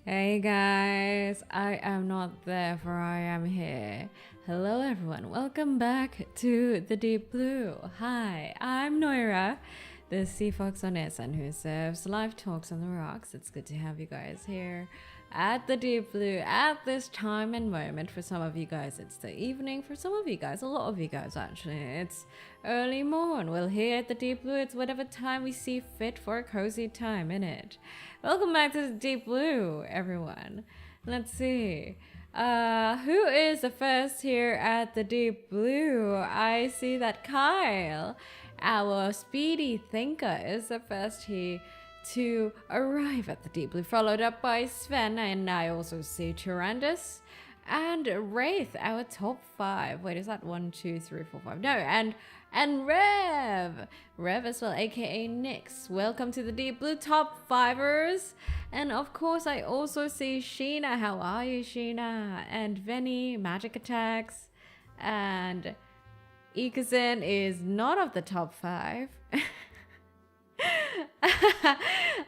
Hey guys, I am not there for I am here. Hello everyone, welcome back to the Deep Blue. Hi, I'm Noira, the sea fox oneesan who serves live talks on the rocks. It's good to have you guys here at the Deep Blue at this time and moment. For some of you guys it's the evening, for some of you guys, a lot of you guys actually, it's early morn. Well, here at the Deep Blue it's whatever time we see fit for a cozy time, innit? Welcome back to the Deep Blue, everyone. Let's see. Who is the first here at the Deep Blue? I see that Kyle, our speedy thinker, is the first here to arrive at the Deep Blue, followed up by Sven, and I also see Tyrandus and Wraith, our top 5. Wait, is that 1, 2, 3, 4, 5? No, and Rev as well, aka Nyx. Welcome to the Deep Blue top 5ers. And of course I also see Sheena. How are you, Sheena? And Venny, Magic Attacks. And Ikazin is not of the top 5.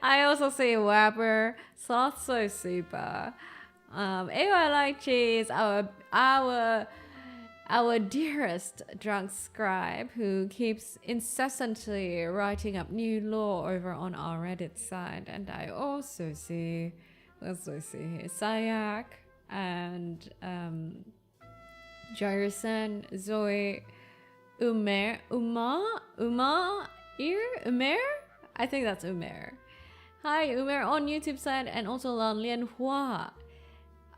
I also see Wapper, Sloth So Super. I like cheese, our dearest drunk scribe who keeps incessantly writing up new lore over on our Reddit side. And I also see, let's see here, Sayak and Jairson, Zoe, Umer? I think that's Umer. Hi, Umer on YouTube side, and also Lan Lian Hua.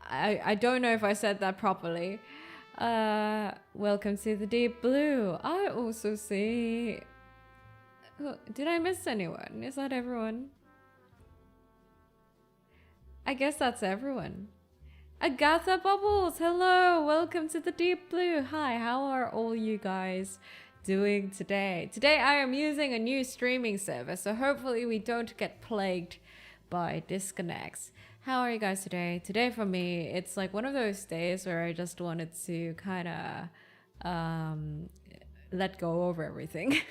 I don't know if I said that properly. Welcome to the Deep Blue. I also see... Oh, did I miss anyone? Is that everyone? I guess that's everyone. Agatha Bubbles, hello! Welcome to the Deep Blue. Hi, how are all you guys doing today? Today I am using a new streaming service, so hopefully we don't get plagued by disconnects. How are you guys today? Today for me, it's like one of those days where I just wanted to kind of let go of everything.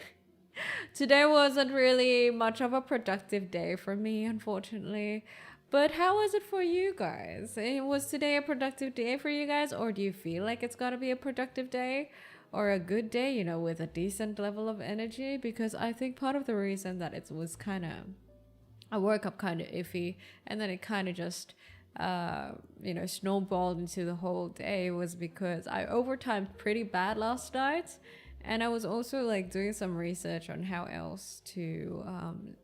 Today wasn't really much of a productive day for me, unfortunately. But how was it for you guys? Was today a productive day for you guys? Or do you feel like it's got to be a productive day? Or a good day, you know, with a decent level of energy? Because I think part of the reason that it was kind of... I woke up kind of iffy, and then it kind of just, snowballed into the whole day was because I overtimed pretty bad last night. And I was also like doing some research on how else to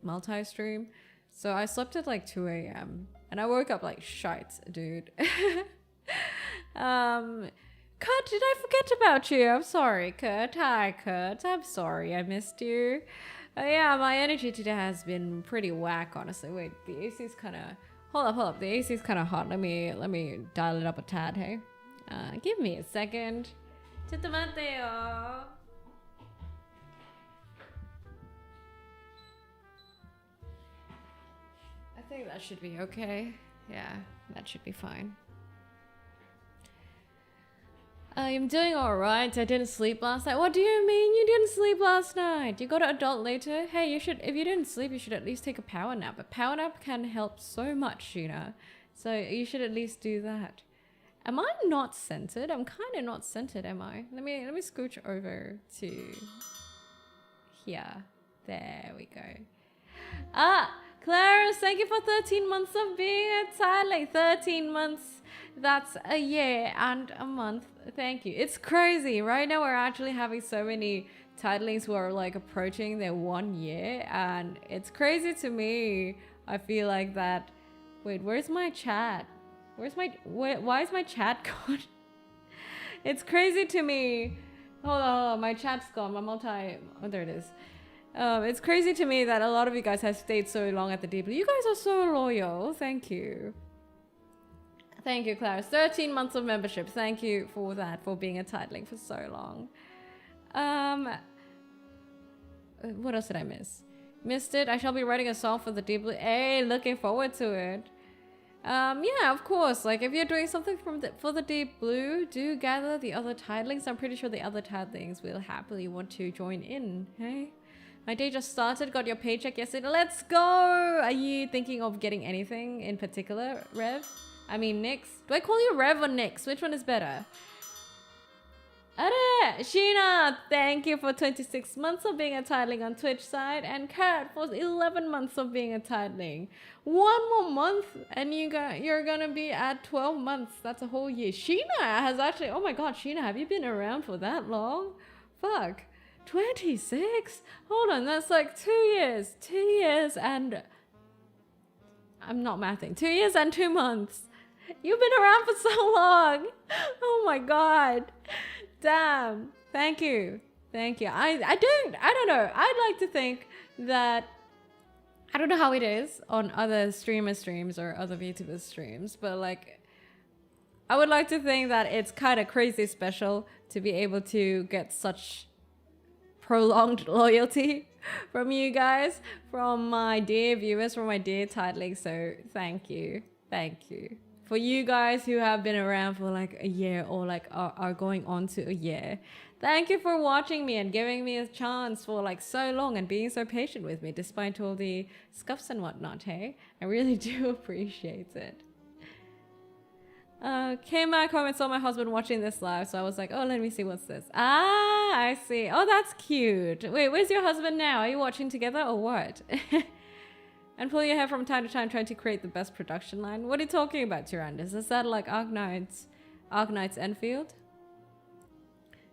multi-stream. So I slept at like 2 a.m. and I woke up like shite, dude. Kurt, did I forget about you? I'm sorry, Kurt. Hi, Kurt. I'm sorry I missed you. Yeah, my energy today has been pretty whack, honestly. Wait, the AC's kind of... Hold up. The AC's kind of hot. Let me dial it up a tad, hey? Give me a second. Chitamanteo. I think that should be okay. Yeah, that should be fine. I'm doing alright. I didn't sleep last night. What do you mean you didn't sleep last night? You got to adult later? Hey, you should, if you didn't sleep, you should at least take a power nap. A power nap can help so much, you know. So you should at least do that. Am I not centered? I'm kind of not centered, am I? Let me scooch over to here. There we go. Clarence, thank you for 13 months of being a tiling. 13 months. That's a year and a month. Thank you. It's crazy. Right now we're actually having so many titlings who are like approaching their 1 year, and it's crazy to me. I feel like that. Wait, where's my chat? Why is my chat gone? It's crazy to me. Hold on, my chat's gone. Oh, there it is. It's crazy to me that a lot of you guys have stayed so long at the Deep Blue. You guys are so loyal. Thank you. Thank you, Clarence. 13 months of membership. Thank you for that, for being a titling for so long. What else did I miss? Missed it. I shall be writing a song for the Deep Blue. Hey, looking forward to it. Yeah, of course. Like, if you're doing something for the Deep Blue, do gather the other titlings. I'm pretty sure the other titlings will happily want to join in. Hey? My day just started. Got your paycheck yesterday. Let's go. Are you thinking of getting anything in particular, Rev? I mean, Nix. Do I call you Rev or Nix? Which one is better? Are, Sheena, thank you for 26 months of being a titling on Twitch side, and Kat for 11 months of being a titling. One more month and you're gonna be at 12 months. That's a whole year. Sheena has actually, oh my god, Sheena, have you been around for that long? Fuck. 26? Hold on, that's like 2 years. 2 years and... I'm not mathing. 2 years and 2 months. You've been around for so long. Oh my god. Damn. Thank you. Thank you. I don't know. I'd like to think that, I don't know how it is on other streamers' streams or other VTubers' streams, but like, I would like to think that it's kind of crazy special to be able to get such prolonged loyalty from you guys, from my dear viewers, from my dear titlings. So thank you. Thank you. For you guys who have been around for like a year or like are going on to a year, thank you for watching me and giving me a chance for like so long and being so patient with me despite all the scuffs and whatnot, hey? I really do appreciate it. Came back home and saw my husband watching this live, so I was like, oh, let me see what's this. Ah, I see. Oh, that's cute. Wait, where's your husband now? Are you watching together or what? And pull your hair from time to time trying to create the best production line. What are you talking about, Tyrandus? Is that like Arknight's Enfield?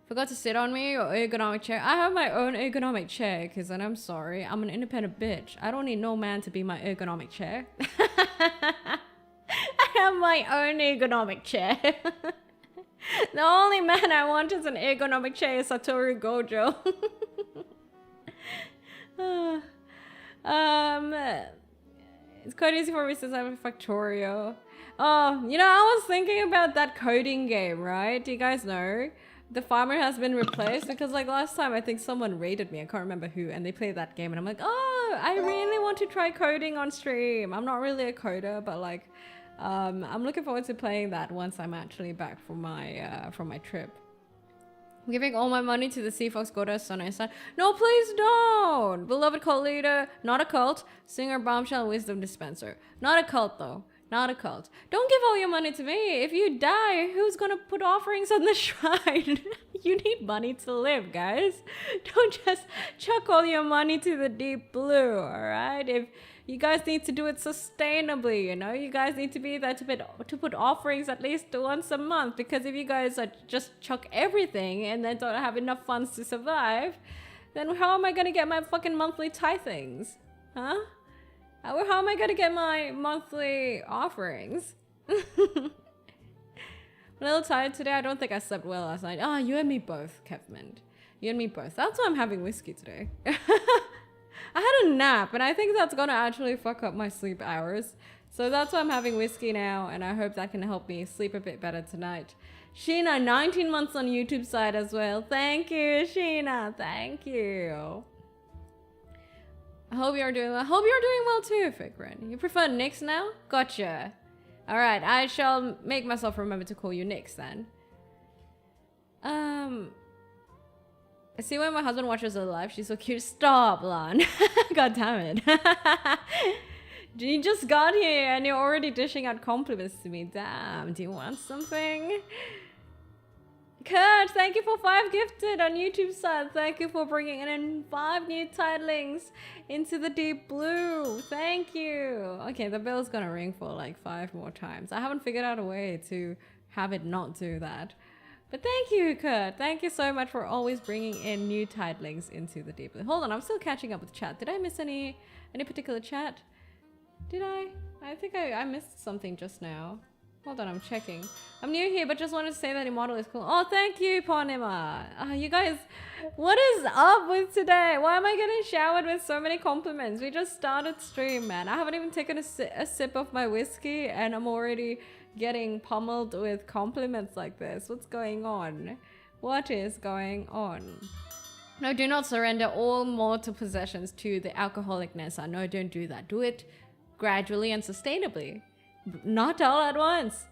Forgot to sit on me or ergonomic chair. I have my own ergonomic chair, because then I'm sorry, I'm an independent bitch. I don't need no man to be my ergonomic chair. I have my own ergonomic chair. The only man I want is an ergonomic chair is Satoru Gojo. It's quite easy for me since I'm a Factorio. Oh, you know, I was thinking about that coding game, right? Do you guys know? The farmer has been replaced because like last time I think someone raided me, I can't remember who, and they played that game and I'm like, oh, I really want to try coding on stream. I'm not really a coder, but like, I'm looking forward to playing that once I'm actually back from my trip. I'm giving all my money to the Sea Fox Goddess Son. No, please don't! Beloved cult leader, not a cult. Singer, bombshell, wisdom dispenser. Not a cult though. Not a cult. Don't give all your money to me. If you die, who's gonna put offerings on the shrine? You need money to live, guys. Don't just chuck all your money to the deep blue, alright? If you guys need to do it sustainably, you know? You guys need to be there to put offerings at least once a month, because if you guys are just chuck everything and then don't have enough funds to survive, then how am I gonna get my fucking monthly tithings? Huh? How am I gonna get my monthly offerings? I'm a little tired today. I don't think I slept well last night. Ah, you and me both, Kevman. You and me both. That's why I'm having whiskey today. I had a nap, and I think that's gonna actually fuck up my sleep hours. So that's why I'm having whiskey now, and I hope that can help me sleep a bit better tonight. Sheena, 19 months on YouTube side as well. Thank you, Sheena. Thank you. I hope you're doing well. Hope you're doing well too, Fikrin. You prefer Nix now? Gotcha. Alright, I shall make myself remember to call you Nix then. I see when my husband watches her live, she's so cute. Stop, Lan. God damn it. You just got here and you're already dishing out compliments to me. Damn, do you want something? Kurt, thank you for 5 gifted on YouTube side. Thank you for bringing in 5 new titlings into the deep blue. Thank you. Okay, the bell's gonna ring for like 5 more times. I haven't figured out a way to have it not do that. But thank you, Kurt. Thank you so much for always bringing in new titlings into the deep blue. Hold on, I'm still catching up with chat. Did I miss any particular chat? Did I? I think I missed something just now. Hold on, I'm checking. I'm new here, but just wanted to say that Immortal is cool. Oh, thank you, Ponima. You guys, what is up with today? Why am I getting showered with so many compliments? We just started stream, man. I haven't even taken a sip of my whiskey, and I'm already getting pummeled with compliments like this. What's going on? What is going on? No, do not surrender all mortal possessions to the alcoholic Nessa. No, don't do that. Do it gradually and sustainably. Not all at once.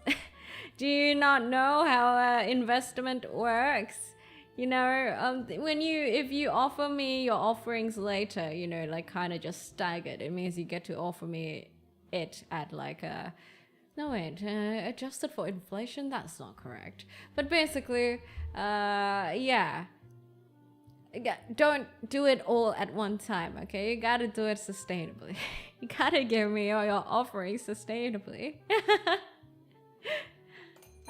Do you not know how investment works? You know, if you offer me your offerings later, you know, like kind of just staggered, it means you get to offer me it at like a, no wait, adjusted for inflation, that's not correct. But basically, yeah. Don't do it all at one time, okay? You gotta do it sustainably. You gotta give me all your offerings sustainably.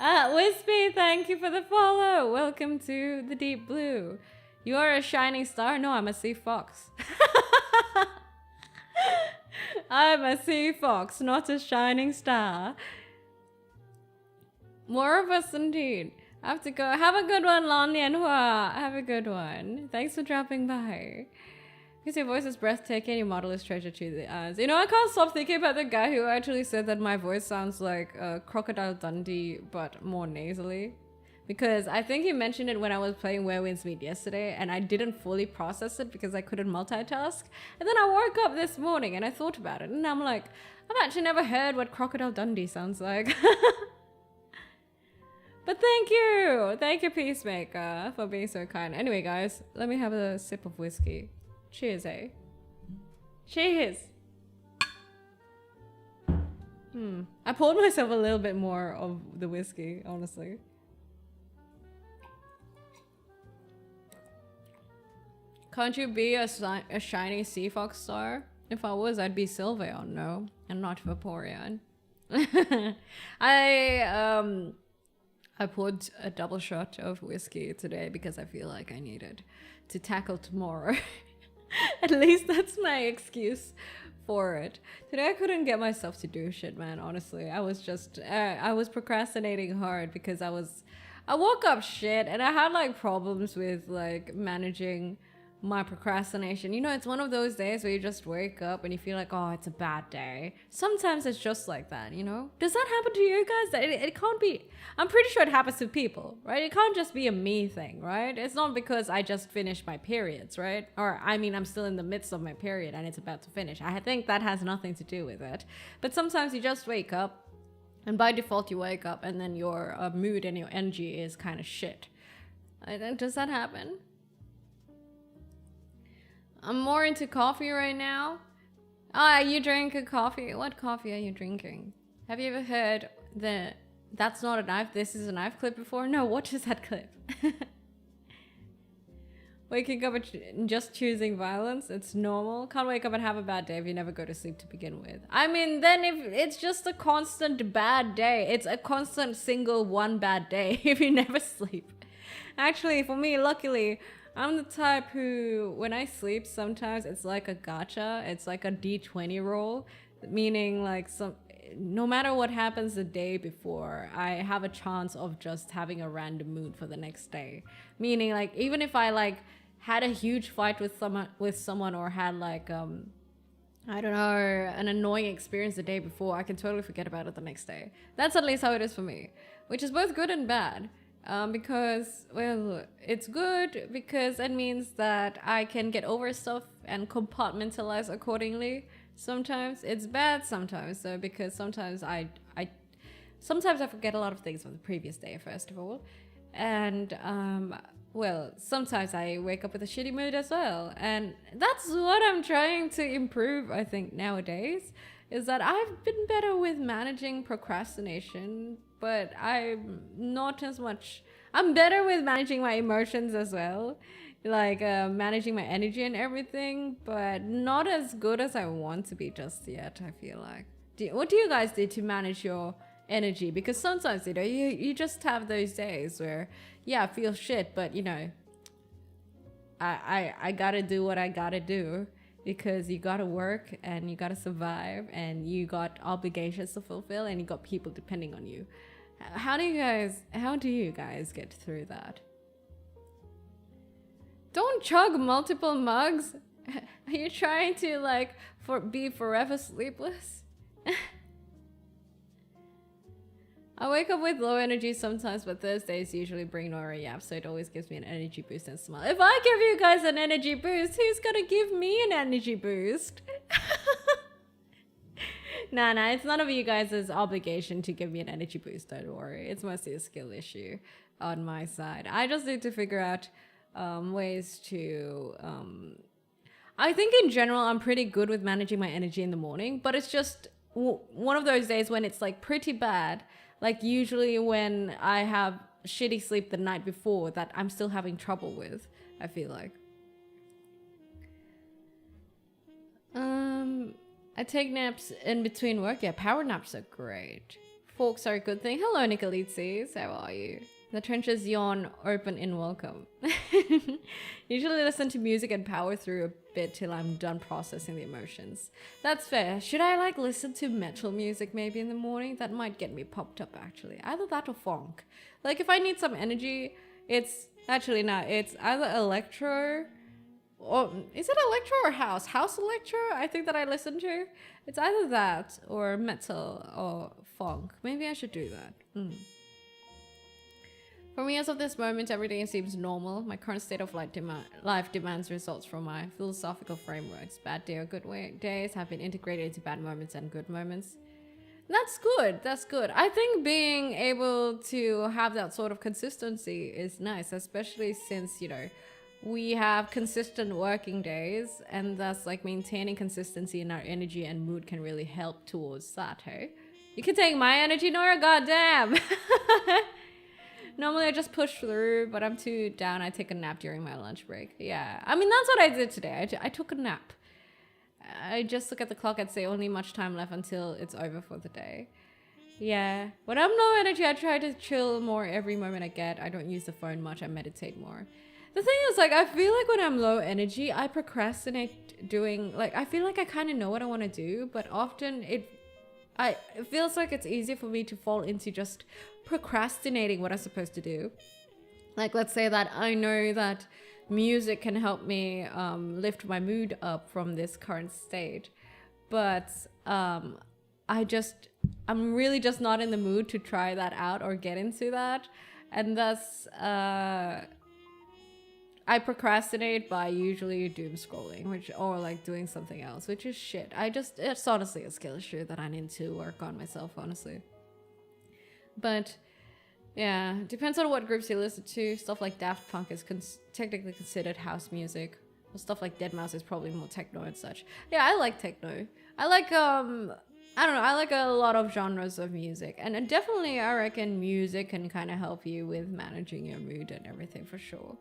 Wispy, thank you for the follow. Welcome to the Deep Blue. You are a shining star? No, I'm a sea fox. I'm a sea fox, not a shining star. More of us indeed. I have to go. Have a good one, Lan Lianhua. Have a good one. Thanks for dropping by. Because your voice is breathtaking, your model is treasure to the eyes. You know, I can't stop thinking about the guy who actually said that my voice sounds like Crocodile Dundee, but more nasally. Because I think he mentioned it when I was playing Where Winds Meet yesterday, and I didn't fully process it because I couldn't multitask. And then I woke up this morning and I thought about it, and I'm like, I've actually never heard what Crocodile Dundee sounds like. But thank you, Peacemaker, for being so kind. Anyway, guys, let me have a sip of whiskey. Cheers, eh? Cheers! I poured myself a little bit more of the whiskey, honestly. Can't you be a shiny sea fox star? If I was, I'd be Sylveon, no, and not Vaporeon. I poured a double shot of whiskey today because I feel like I needed to tackle tomorrow. At least that's my excuse for it. Today I couldn't get myself to do shit, man, honestly. I was just, I was procrastinating hard because I woke up shit and I had like problems with like managing my procrastination. You know, it's one of those days where you just wake up and you feel like, oh, it's a bad day. Sometimes it's just like that, you know? Does that happen to you guys? It can't be. I'm pretty sure it happens to people, right? It can't just be a me thing, right? It's not because I just finished my periods, right? Or I mean, I'm still in the midst of my period and it's about to finish. I think that has nothing to do with it. But sometimes you just wake up and by default you wake up and then your mood and your energy is kind of shit. Does that happen? I'm more into coffee right now. Ah, you drink a coffee. What coffee are you drinking? Have you ever heard the "that's not a knife, this is a knife" clip before? No, what is that clip? Waking up and just choosing violence, it's normal. Can't wake up and have a bad day if you never go to sleep to begin with. I mean, then if it's just a constant bad day, it's a constant single one bad day if you never sleep. Actually, for me, luckily, I'm the type who, when I sleep, sometimes it's like a gacha. It's like a D20 roll, meaning like no matter what happens the day before, I have a chance of just having a random mood for the next day. Meaning like even if I like had a huge fight with someone or had like I don't know, an annoying experience the day before, I can totally forget about it the next day. That's at least how it is for me, which is both good and bad. Because, well, it's good because it means that I can get over stuff and compartmentalize accordingly. Sometimes it's bad sometimes, though, because sometimes I forget a lot of things from the previous day, first of all. And, well, sometimes I wake up with a shitty mood as well. And that's what I'm trying to improve, I think, nowadays, is that I've been better with managing procrastination, but I'm not as much. I'm better with managing my emotions as well, like managing my energy and everything, but not as good as I want to be just yet, I feel like. What do you guys do to manage your energy? Because sometimes, you know, you just have those days where, yeah, I feel shit, but, you know, I gotta do what I gotta do. Because you gotta work and you gotta survive and you got obligations to fulfill and you got people depending on you. How do you guys get through that? Don't chug multiple mugs. Are you trying to like be forever sleepless? I wake up with low energy sometimes, but Thursdays usually bring Noira yaps, so it always gives me an energy boost and smile. If I give you guys an energy boost, who's gonna give me an energy boost? Nah, it's none of you guys' obligation to give me an energy boost, don't worry. It's mostly a skill issue. on my side. I just need to figure out ways to I think in general I'm pretty good with managing my energy in the morning, but it's just one of those days when it's like pretty bad, like usually when I have shitty sleep the night before, that I'm still having trouble with, I feel like. I take naps in between work. Yeah, power naps are great. Forks are a good thing. Hello, Nicolitzes. How are you? The trenches yawn open in welcome. Usually listen to music and power through a bit till I'm done processing the emotions. That's fair. Should I like listen to metal music maybe in the morning? That might get me popped up actually. Either that or funk. Like if I need some energy, it's actually not. It's either electro, or is it electro or house? House electro, I think that I listen to. It's either that or metal or funk. Maybe I should do that. For me, as of this moment, everything seems normal. My current state of life demands results from my philosophical frameworks. Bad day or good days have been integrated into bad moments and good moments. That's good. That's good. I think being able to have that sort of consistency is nice, especially since, you know, we have consistent working days, and thus like maintaining consistency in our energy and mood can really help towards that, hey? You can take my energy, Noira, goddamn! Normally I just push through, but I'm too down. I take a nap during my lunch break. Yeah, I mean, that's what I did today. I took a nap. I just look at the clock and say only much time left until it's over for the day. Yeah, when I'm low energy, I try to chill more every moment I get. I don't use the phone much. I meditate more. The thing is, like, I feel like when I'm low energy, I procrastinate doing, like, I feel like I kind of know what I want to do, but often it feels like it's easier for me to fall into just procrastinating what I'm supposed to do. Like, let's say that I know that music can help me lift my mood up from this current state, but I'm really just not in the mood to try that out or get into that, and thus I procrastinate by usually doom scrolling, or like doing something else, which is shit. It's honestly a skill issue that I need to work on myself, honestly. But yeah, depends on what groups you listen to. Stuff like Daft Punk is technically considered house music. Or stuff like deadmau5 is probably more techno and such. Yeah, I like techno. I like I don't know, I like a lot of genres of music. And definitely I reckon music can kind of help you with managing your mood and everything for sure.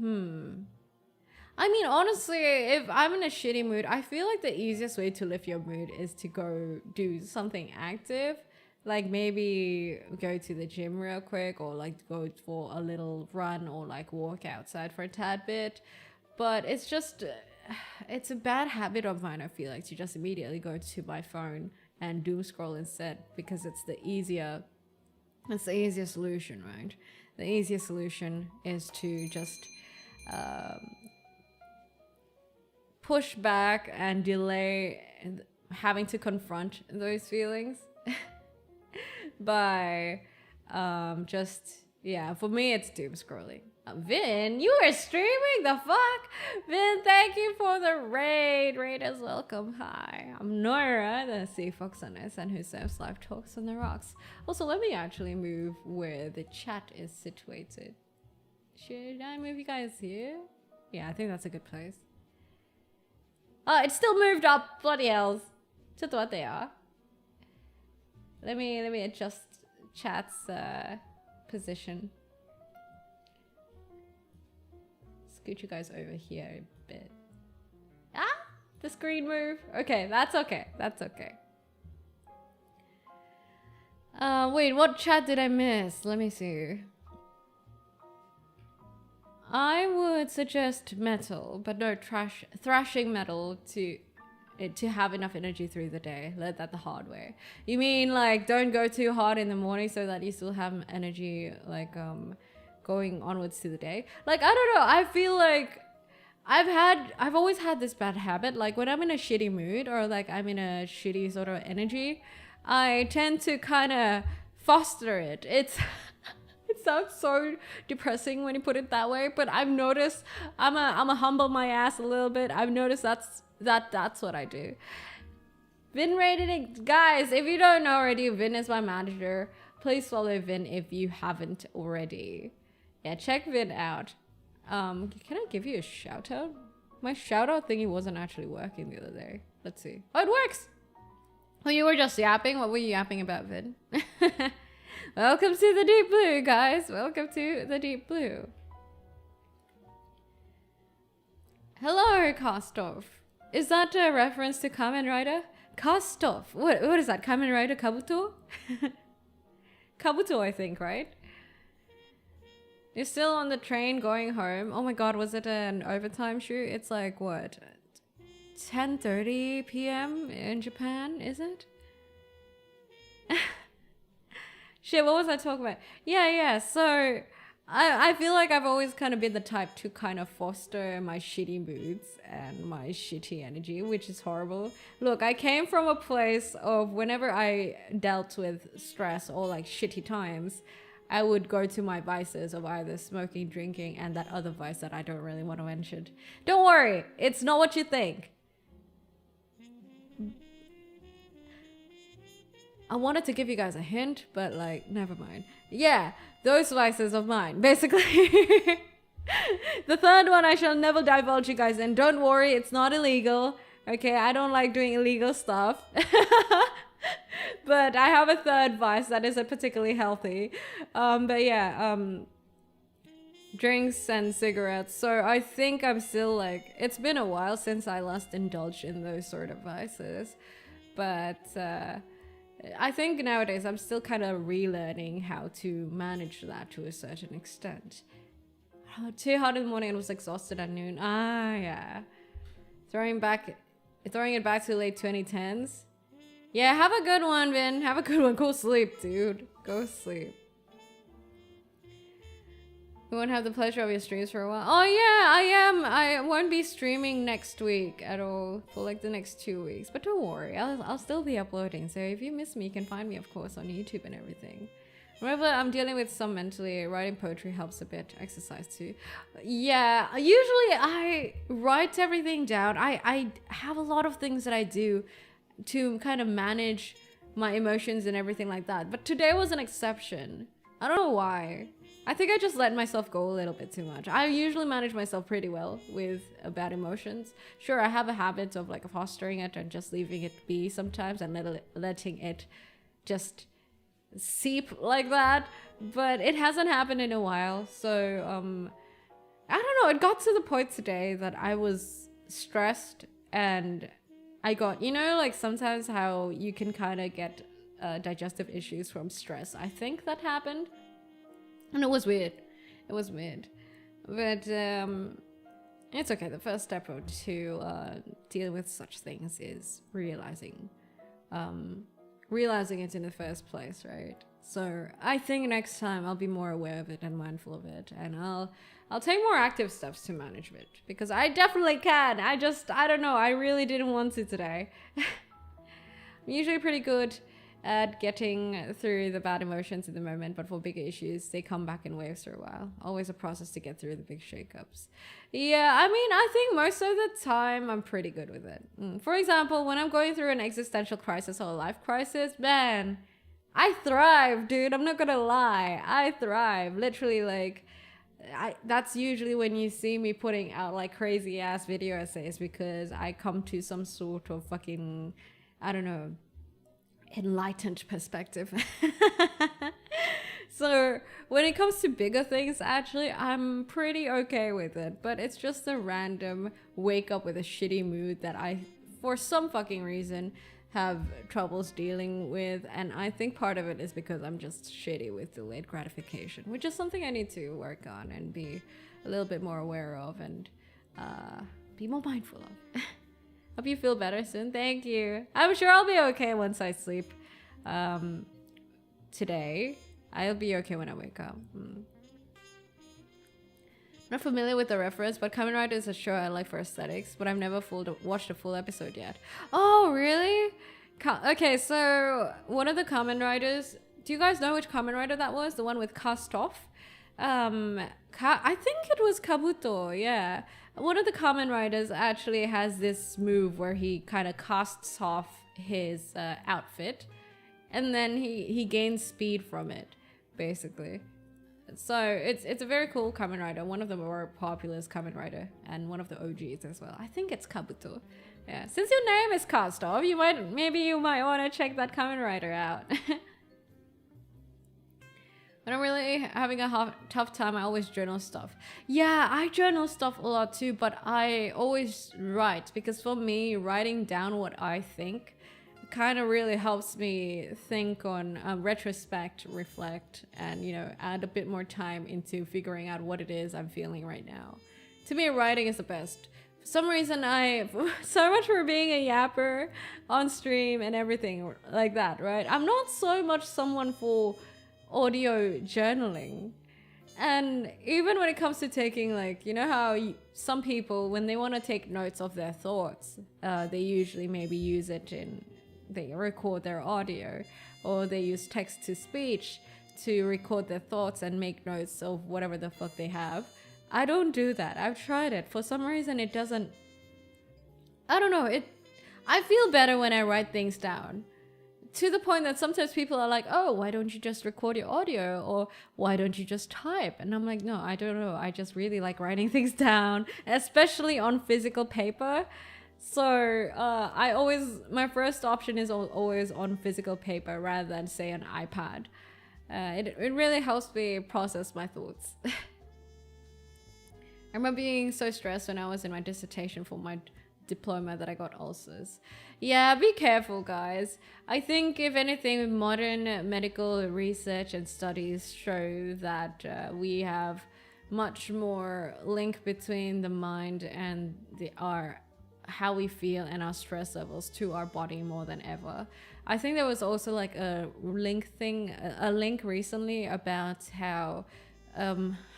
I mean, honestly, if I'm in a shitty mood, I feel like the easiest way to lift your mood is to go do something active. Like maybe go to the gym real quick, or like go for a little run, or like walk outside for a tad bit. But it's just, it's a bad habit of mine, I feel like, to just immediately go to my phone and doom scroll instead, because it's the easier solution, right? The easiest solution is to just push back and delay having to confront those feelings by for me it's doom scrolling. Vin, you are streaming? The fuck? Vin, thank you for the raid. Raid is welcome. Hi, I'm Noira, the sea fox on this, and who serves live talks on the rocks. Also, let me actually move where the chat is situated. Should I move you guys here? Yeah, I think that's a good place. Oh, it's still moved up. Bloody hells. Just what they are. Let me adjust chat's position. Scoot you guys over here a bit. Ah, the screen move. Okay, that's okay. That's okay. Wait, what chat did I miss? Let me see. I would suggest metal, but no thrashing metal to have enough energy through the day. Learned that the hard way. You mean like don't go too hard in the morning so that you still have energy like going onwards to the day? Like, I don't know, I feel like I've always had this bad habit, like when I'm in a shitty mood or like I'm in a shitty sort of energy, I tend to kind of foster it. It sounds so depressing when you put it that way, but I've noticed I'm a humble my ass a little bit. I've noticed that's what I do. Vin rated it. Guys, if you don't know already, Vin is my manager. Please follow Vin if you haven't already. Yeah, check Vin out. Can I give you a shout out? My shout out thingy wasn't actually working the other day. Let's see. Oh, it works! Oh, you were just yapping? What were you yapping about, Vin? Welcome to the Deep Blue, guys. Welcome to the Deep Blue. Hello, Kostov. Is that a reference to Kamen Rider? Kostov. What is that? Kamen Rider Kabuto? Kabuto, I think, right? You're still on the train going home. Oh my god, was it an overtime shoot? It's like, what? 10:30 p.m. in Japan, is it? Shit, what was I talking about? Yeah, so I feel like I've always kind of been the type to kind of foster my shitty moods and my shitty energy, which is horrible. Look, I came from a place of whenever I dealt with stress or like shitty times, I would go to my vices of either smoking, drinking, and that other vice that I don't really want to mention. Don't worry, it's not what you think. I wanted to give you guys a hint, but like, never mind. Yeah, those vices of mine, basically. The third one I shall never divulge you guys in. Don't worry, it's not illegal. Okay, I don't like doing illegal stuff. But I have a third vice that isn't particularly healthy. But yeah, drinks and cigarettes. So I think I'm still like, it's been a while since I last indulged in those sort of vices. But I think nowadays I'm still kind of relearning how to manage that to a certain extent. Oh, too hot in the morning and was exhausted at noon. Ah, yeah. Throwing it back to the late 2010s. Yeah, have a good one, Vin. Have a good one. Go sleep, dude. Go sleep. You won't have the pleasure of your streams for a while. Oh yeah, I am. I won't be streaming next week at all for like the next 2 weeks. But don't worry, I'll still be uploading. So if you miss me, you can find me, of course, on YouTube and everything. Whenever I'm dealing with some mentally, writing poetry helps a bit. Exercise too. Yeah, usually I write everything down. I have a lot of things that I do to kind of manage my emotions and everything like that. But today was an exception. I don't know why. I think I just let myself go a little bit too much. I usually manage myself pretty well with bad emotions. Sure, I have a habit of like fostering it and just leaving it be sometimes and letting it just seep like that. But it hasn't happened in a while. So, I don't know. It got to the point today that I was stressed and I got, you know, like sometimes how you can kind of get digestive issues from stress. I think that happened. And it was weird. It was weird. But it's okay. The first step to deal with such things is realizing it in the first place, right? So I think next time I'll be more aware of it and mindful of it. And I'll take more active steps to manage it. Because I definitely can. I don't know. I really didn't want to today. I'm usually pretty good at getting through the bad emotions in the moment, but for bigger issues, they come back in waves for a while. Always a process to get through the big shakeups. Yeah, I mean, I think most of the time I'm pretty good with it. For example, when I'm going through an existential crisis or a life crisis, man, I thrive, dude. I'm not gonna lie. I thrive. Literally, like, that's usually when you see me putting out like crazy ass video essays because I come to some sort of fucking, I don't know, enlightened perspective. So when it comes to bigger things, actually I'm pretty okay with it, but it's just a random wake up with a shitty mood that I for some fucking reason have troubles dealing with, and I think part of it is because I'm just shitty with delayed gratification, which is something I need to work on and be a little bit more aware of and be more mindful of. Hope you feel better soon. Thank you. I'm sure I'll be okay once I sleep. Today, I'll be okay when I wake up. Not familiar with the reference, but Kamen Rider is a show I like for aesthetics, but I've never watched a full episode yet. Oh, really? Okay, so one of the Kamen Riders, do you guys know which Kamen Rider that was? The one with cast off? I think it was Kabuto, yeah. One of the Kamen Riders actually has this move where he kind of casts off his outfit and then he gains speed from it, basically. So it's a very cool Kamen Rider, one of the more popular Kamen Rider, and one of the OGs as well. I think it's Kabuto. Yeah, since your name is Kastov, maybe you might want to check that Kamen Rider out. When I'm really having a tough time, I always journal stuff. Yeah, I journal stuff a lot too, but I always write, because for me, writing down what I think kind of really helps me think on retrospect, reflect, and, you know, add a bit more time into figuring out what it is I'm feeling right now. To me, writing is the best. For some reason, so much for being a yapper on stream and everything like that, right? I'm not so much someone for audio journaling. And even when it comes to taking, like, you know how some people, when they want to take notes of their thoughts, they usually maybe use it they record their audio, or they use text to speech to record their thoughts and make notes of whatever the fuck they have. I don't do that. I've tried it. For some reason, it doesn't, I don't know, I feel better when I write things down. To the point that sometimes people are like, oh, why don't you just record your audio? Or why don't you just type? And I'm like, no, I don't know. I just really like writing things down, especially on physical paper. So my first option is always on physical paper rather than, say, an iPad. It really helps me process my thoughts. I remember being so stressed when I was in my dissertation for my diploma that I got ulcers. Yeah, be careful, guys. I think, if anything, modern medical research and studies show that we have much more link between the mind and how we feel and our stress levels to our body more than ever. I think there was also like a link recently about how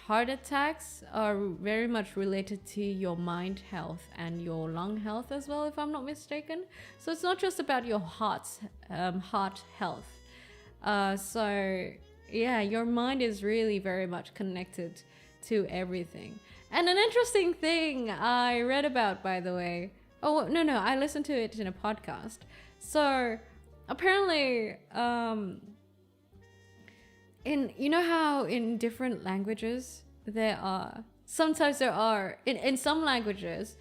heart attacks are very much related to your mind health and your lung health as well, if I'm not mistaken. So it's not just about your heart health. So yeah, your mind is really very much connected to everything. And an interesting thing I read about, by the way, I listened to it in a podcast. So apparently, you know how in different languages in some languages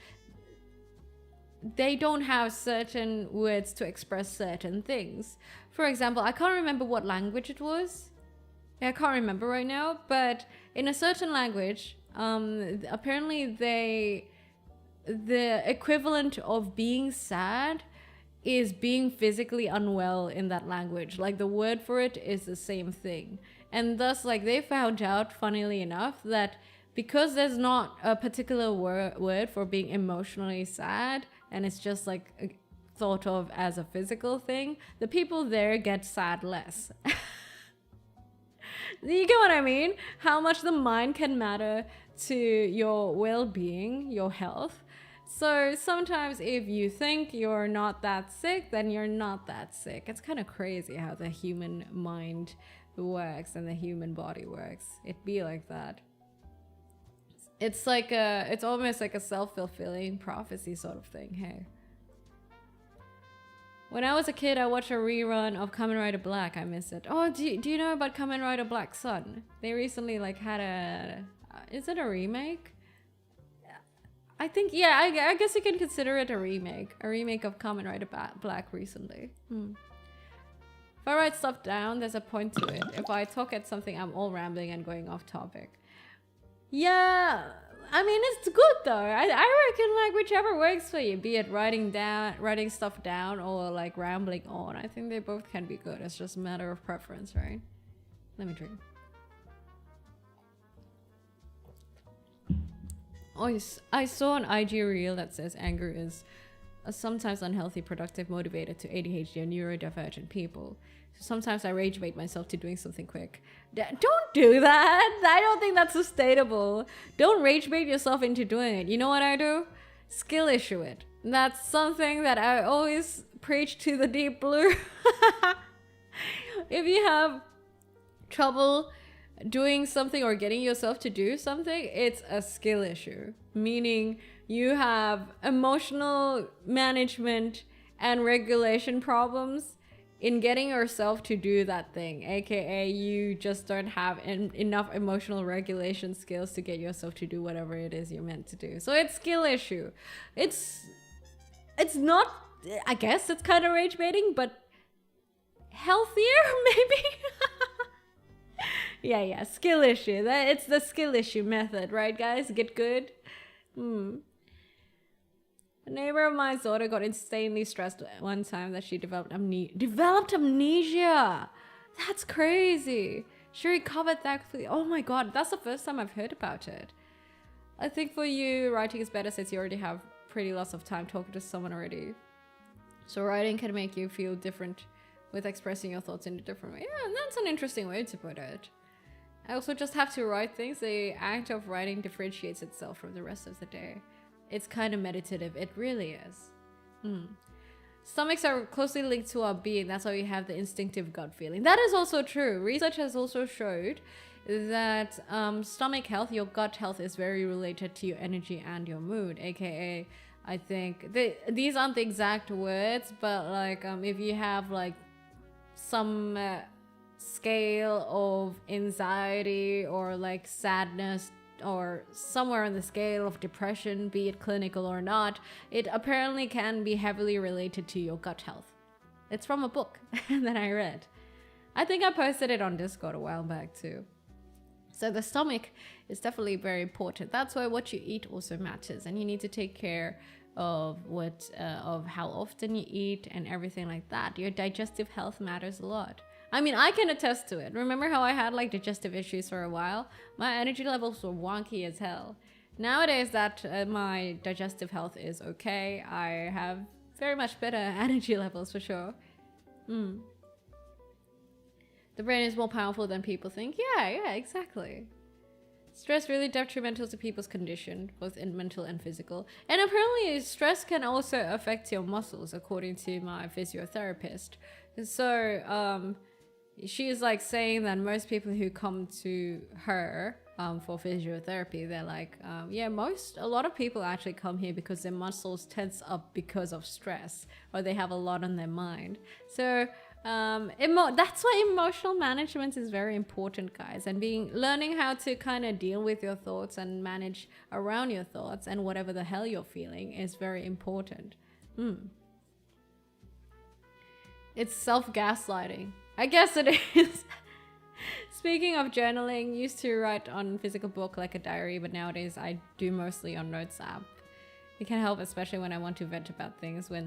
they don't have certain words to express certain things. For example, I can't remember what language it was. I can't remember right now, but in a certain language, apparently the equivalent of being sad is being physically unwell in that language. Like, the word for it is the same thing. And thus, like, they found out, funnily enough, that because there's not a particular word for being emotionally sad, and it's just like thought of as a physical thing, the people there get sad less. You get what I mean? How much the mind can matter to your well-being, your health. So sometimes if you think you're not that sick, then you're not that sick. It's kind of crazy how the human mind works and the human body works. It be like that. It's almost like a self-fulfilling prophecy sort of thing. Hey. When I was a kid, I watched a rerun of Kamen Rider Black. I miss it. Oh, do you know about Kamen Rider Black Sun? They recently had is it a remake? I think, yeah, I guess you can consider it a remake of Kamen Rider Black recently. If I write stuff down, there's a point to it. If I talk at something, I'm all rambling and going off topic. Yeah, I mean, it's good though. I reckon, like, whichever works for you, be it writing stuff down or like rambling on. I think they both can be good. It's just a matter of preference, right? Let me drink. Oh, I saw an IG reel that says anger is a sometimes unhealthy, productive motivator to ADHD and neurodivergent people. So sometimes I rage bait myself to doing something quick. Don't do that. I don't think that's sustainable. Don't rage bait yourself into doing it. You know what I do? Skill issue it. That's something that I always preach to the deep blue. If you have trouble doing something or getting yourself to do something, it's a skill issue. Meaning you have emotional management and regulation problems in getting yourself to do that thing, aka you just don't have enough emotional regulation skills to get yourself to do whatever it is you're meant to do. So it's skill issue. It's not, I guess it's kind of rage baiting, but healthier maybe. yeah, skill issue. It's the skill issue method, right guys? Get good. A neighbor of mine's daughter got insanely stressed one time that she developed amnesia. That's crazy. She recovered thankfully. Oh my god, that's the first time I've heard about it. I think for you, writing is better since you already have pretty lots of time talking to someone already. So writing can make you feel different with expressing your thoughts in a different way. Yeah, that's an interesting way to put it. I also just have to write things. The act of writing differentiates itself from the rest of the day. It's kind of meditative. It really is. Stomachs are closely linked to our being. That's why we have the instinctive gut feeling. That is also true. Research has also showed that stomach health, your gut health, is very related to your energy and your mood. AKA, I think these aren't the exact words, but like if you have like some scale of anxiety or like sadness, or somewhere on the scale of depression, be it clinical or not, it apparently can be heavily related to your gut health. It's from a book that I read. I think I posted it on Discord a while back too. So the stomach is definitely very important. That's why what you eat also matters, and you need to take care of of how often you eat and everything like that. Your digestive health matters a lot. I mean, I can attest to it. Remember how I had like digestive issues for a while? My energy levels were wonky as hell. Nowadays that my digestive health is okay, I have very much better energy levels for sure. The brain is more powerful than people think. Yeah, exactly. Stress really detrimental to people's condition, both in mental and physical. And apparently stress can also affect your muscles, according to my physiotherapist. So, she is like saying that most people who come to her for physiotherapy, they're like, a lot of people actually come here because their muscles tense up because of stress, or they have a lot on their mind. So that's why emotional management is very important, guys, and learning how to kind of deal with your thoughts and manage around your thoughts and whatever the hell you're feeling is very important. It's self-gaslighting. I guess it is. Speaking of journaling, used to write on physical book like a diary, but nowadays I do mostly on Notes app. It can help, especially when I want to vent about things where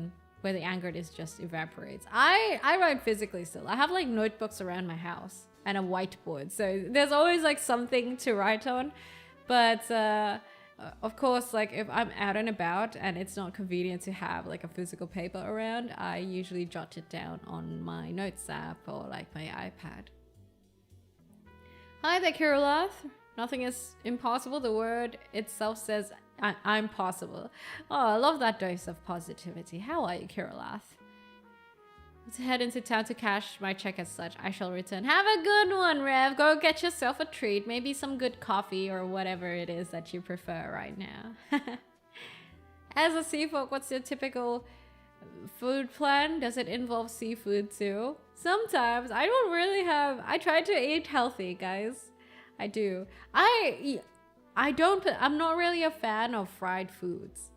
the anger just evaporates. I write physically still. I have like notebooks around my house and a whiteboard, so there's always like something to write on. But of course, like if I'm out and about and it's not convenient to have like a physical paper around, I usually jot it down on my Notes app or like my iPad. Hi there, Kirulath. Nothing is impossible. The word itself says I'm possible. Oh, I love that dose of positivity. How are you, Kirulath? Let's head into town to cash my check as such. I shall return. Have a good one, Rev. Go get yourself a treat. Maybe some good coffee or whatever it is that you prefer right now. As a sea folk, what's your typical food plan? Does it involve seafood too? Sometimes. I don't really have... I try to eat healthy, guys. I do. I'm not really a fan of fried foods.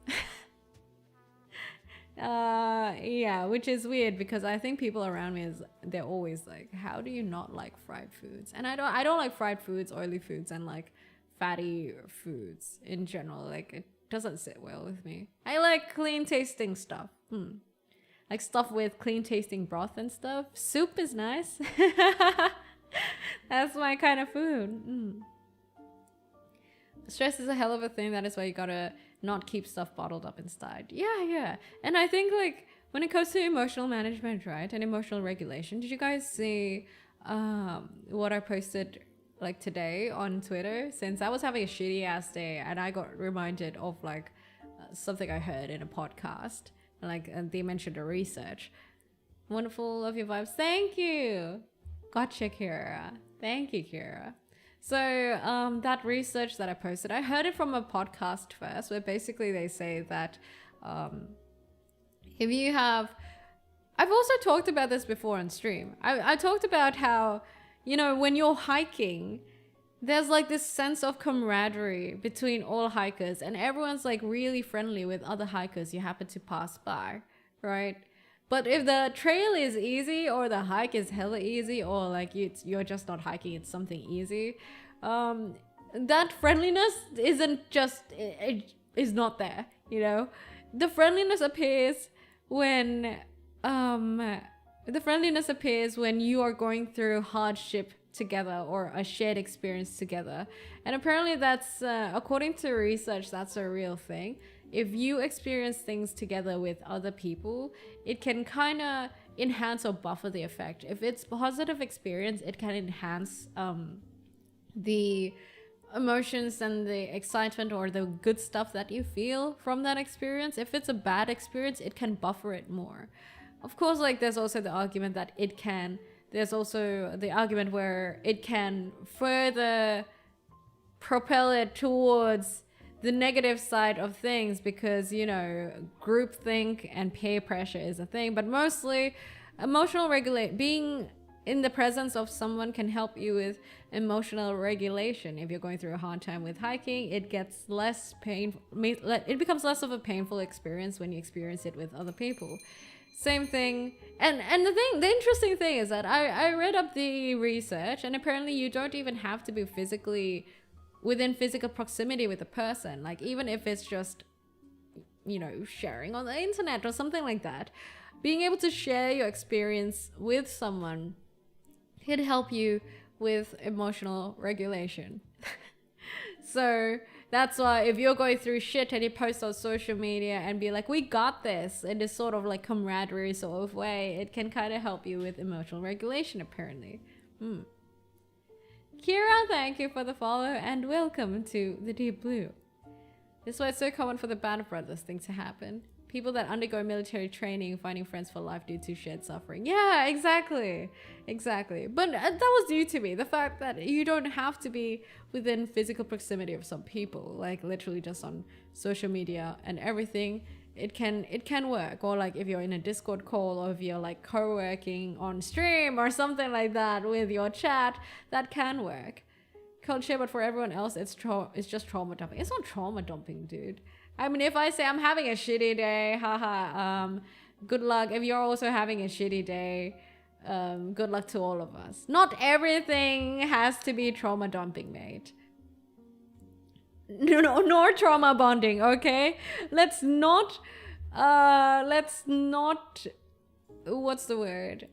Yeah, which is weird because I think people around me they're always like, how do you not like fried foods? And I don't like fried foods, oily foods, and like fatty foods in general. Like it doesn't sit well with me. I like clean tasting stuff. Like stuff with clean tasting broth and stuff. Soup is nice. That's my kind of food. Stress is a hell of a thing. That is why you gotta not keep stuff bottled up inside. Yeah. And I think like when it comes to emotional management, right, and emotional regulation, did you guys see what I posted like today on Twitter? Since I was having a shitty ass day and I got reminded of like something I heard in a podcast, and they mentioned a research. Wonderful, love your vibes. Thank you. Gotcha, Kira. Thank you, Kira. So that research that I posted, I heard it from a podcast first, where basically they say that if you have I've also talked about this before on stream. I talked about how, you know, when you're hiking, there's like this sense of camaraderie between all hikers, and everyone's like really friendly with other hikers you happen to pass by, right? But if the trail is easy or the hike is hella easy, or like you're just not hiking, it's something easy, that friendliness isn't just, it is not there, you know? The friendliness appears when you are going through hardship together or a shared experience together. And apparently that's according to research, that's a real thing. If you experience things together with other people, it can kind of enhance or buffer the effect. If it's positive experience, it can enhance the emotions and the excitement or the good stuff that you feel from that experience. If it's a bad experience, it can buffer it more. Of course, like there's also the argument that there's also the argument where it can further propel it towards the negative side of things, because, you know, groupthink and peer pressure is a thing. But mostly being in the presence of someone can help you with emotional regulation. If you're going through a hard time with hiking, it gets less painful. It becomes less of a painful experience when you experience it with other people. Same thing. And the interesting thing is that I read up the research, and apparently you don't even have to be within physical proximity with a person. Like, even if it's just, you know, sharing on the internet or something like that, being able to share your experience with someone can help you with emotional regulation. So that's why if you're going through shit and you post on social media and be like, we got this, in this sort of like camaraderie sort of way, it can kind of help you with emotional regulation, apparently. Kira, thank you for the follow and welcome to the Deep Blue. This is why it's so common for the Band of Brothers thing to happen. People that undergo military training finding friends for life due to shared suffering. Yeah, exactly. But that was new to me. The fact that you don't have to be within physical proximity of some people, like literally just on social media and everything. It can work. Or like if you're in a Discord call, or if you're like co-working on stream or something like that with your chat, that can work. Can't share, but for everyone else, it's just trauma dumping. It's not trauma dumping, dude. I mean, if I say I'm having a shitty day, haha, good luck. If you're also having a shitty day, good luck to all of us. Not everything has to be trauma dumping, mate. No, nor trauma bonding, okay? Let's not, what's the word?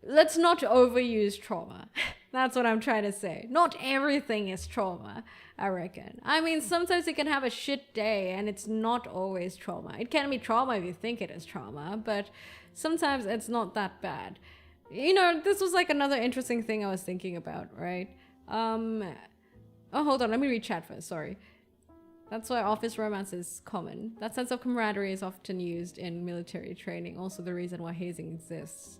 Let's not overuse trauma. That's what I'm trying to say. Not everything is trauma, I reckon. I mean, sometimes you can have a shit day and it's not always trauma. It can be trauma if you think it is trauma, but sometimes it's not that bad. You know, this was like another interesting thing I was thinking about, right? Oh, hold on, let me read chat first, sorry. That's why office romance is common. That sense of camaraderie is often used in military training, also the reason why hazing exists.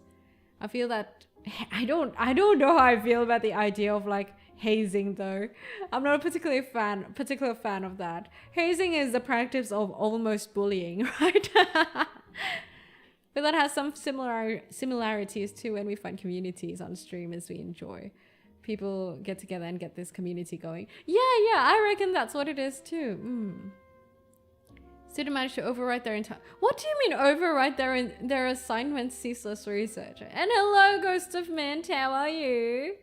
I feel that I don't know how I feel about the idea of like hazing though. I'm not a particular fan of that. Hazing is the practice of almost bullying, right? But that has some similarities too when we find communities on stream as we enjoy. People get together and get this community going. Yeah, I reckon that's what it is too. Student managed to overwrite their entire... What do you mean overwrite their assignment ceaseless research? And hello, Ghost of Mint, how are you?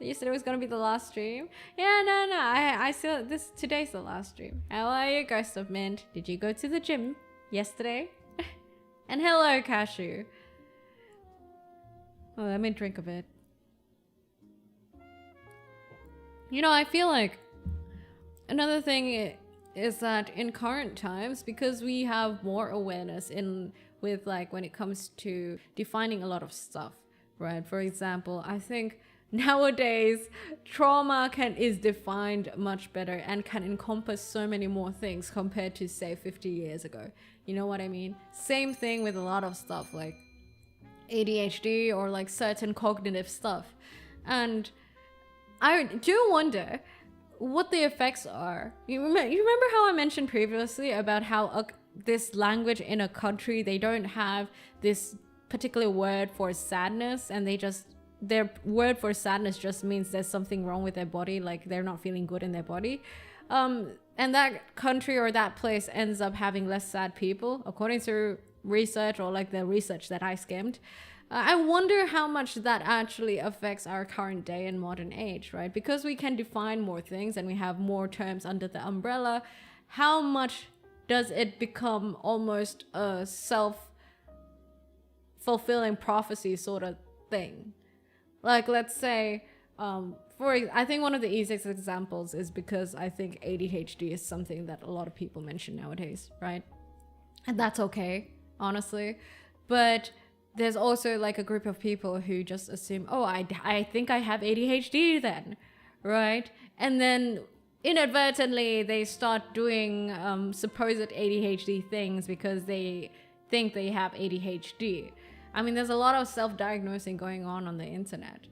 You said it was going to be the last stream? Yeah, no, I still... Today's the last stream. How are you, Ghost of Mint? Did you go to the gym yesterday? And hello, Cashew. Oh, let me drink a bit. You know, I feel like another thing is that in current times, because we have more awareness with like when it comes to defining a lot of stuff, right? For example, I think nowadays trauma is defined much better and can encompass so many more things compared to say 50 years ago. You know what I mean? Same thing with a lot of stuff like ADHD or like certain cognitive stuff. And I do wonder what the effects are. You remember how I mentioned previously about how this language in a country, they don't have this particular word for sadness, and their word for sadness just means there's something wrong with their body, like they're not feeling good in their body. And that country or that place ends up having less sad people, according to research, or like the research that I skimmed. I wonder how much that actually affects our current day and modern age, right? Because we can define more things and we have more terms under the umbrella, how much does it become almost a self-fulfilling prophecy sort of thing? Like, let's say, I think one of the easiest examples is because I think ADHD is something that a lot of people mention nowadays, right? And that's okay, honestly. But there's also like a group of people who just assume, oh, I think I have ADHD then, right? And then inadvertently they start doing supposed ADHD things because they think they have ADHD. I mean, there's a lot of self-diagnosing going on the internet.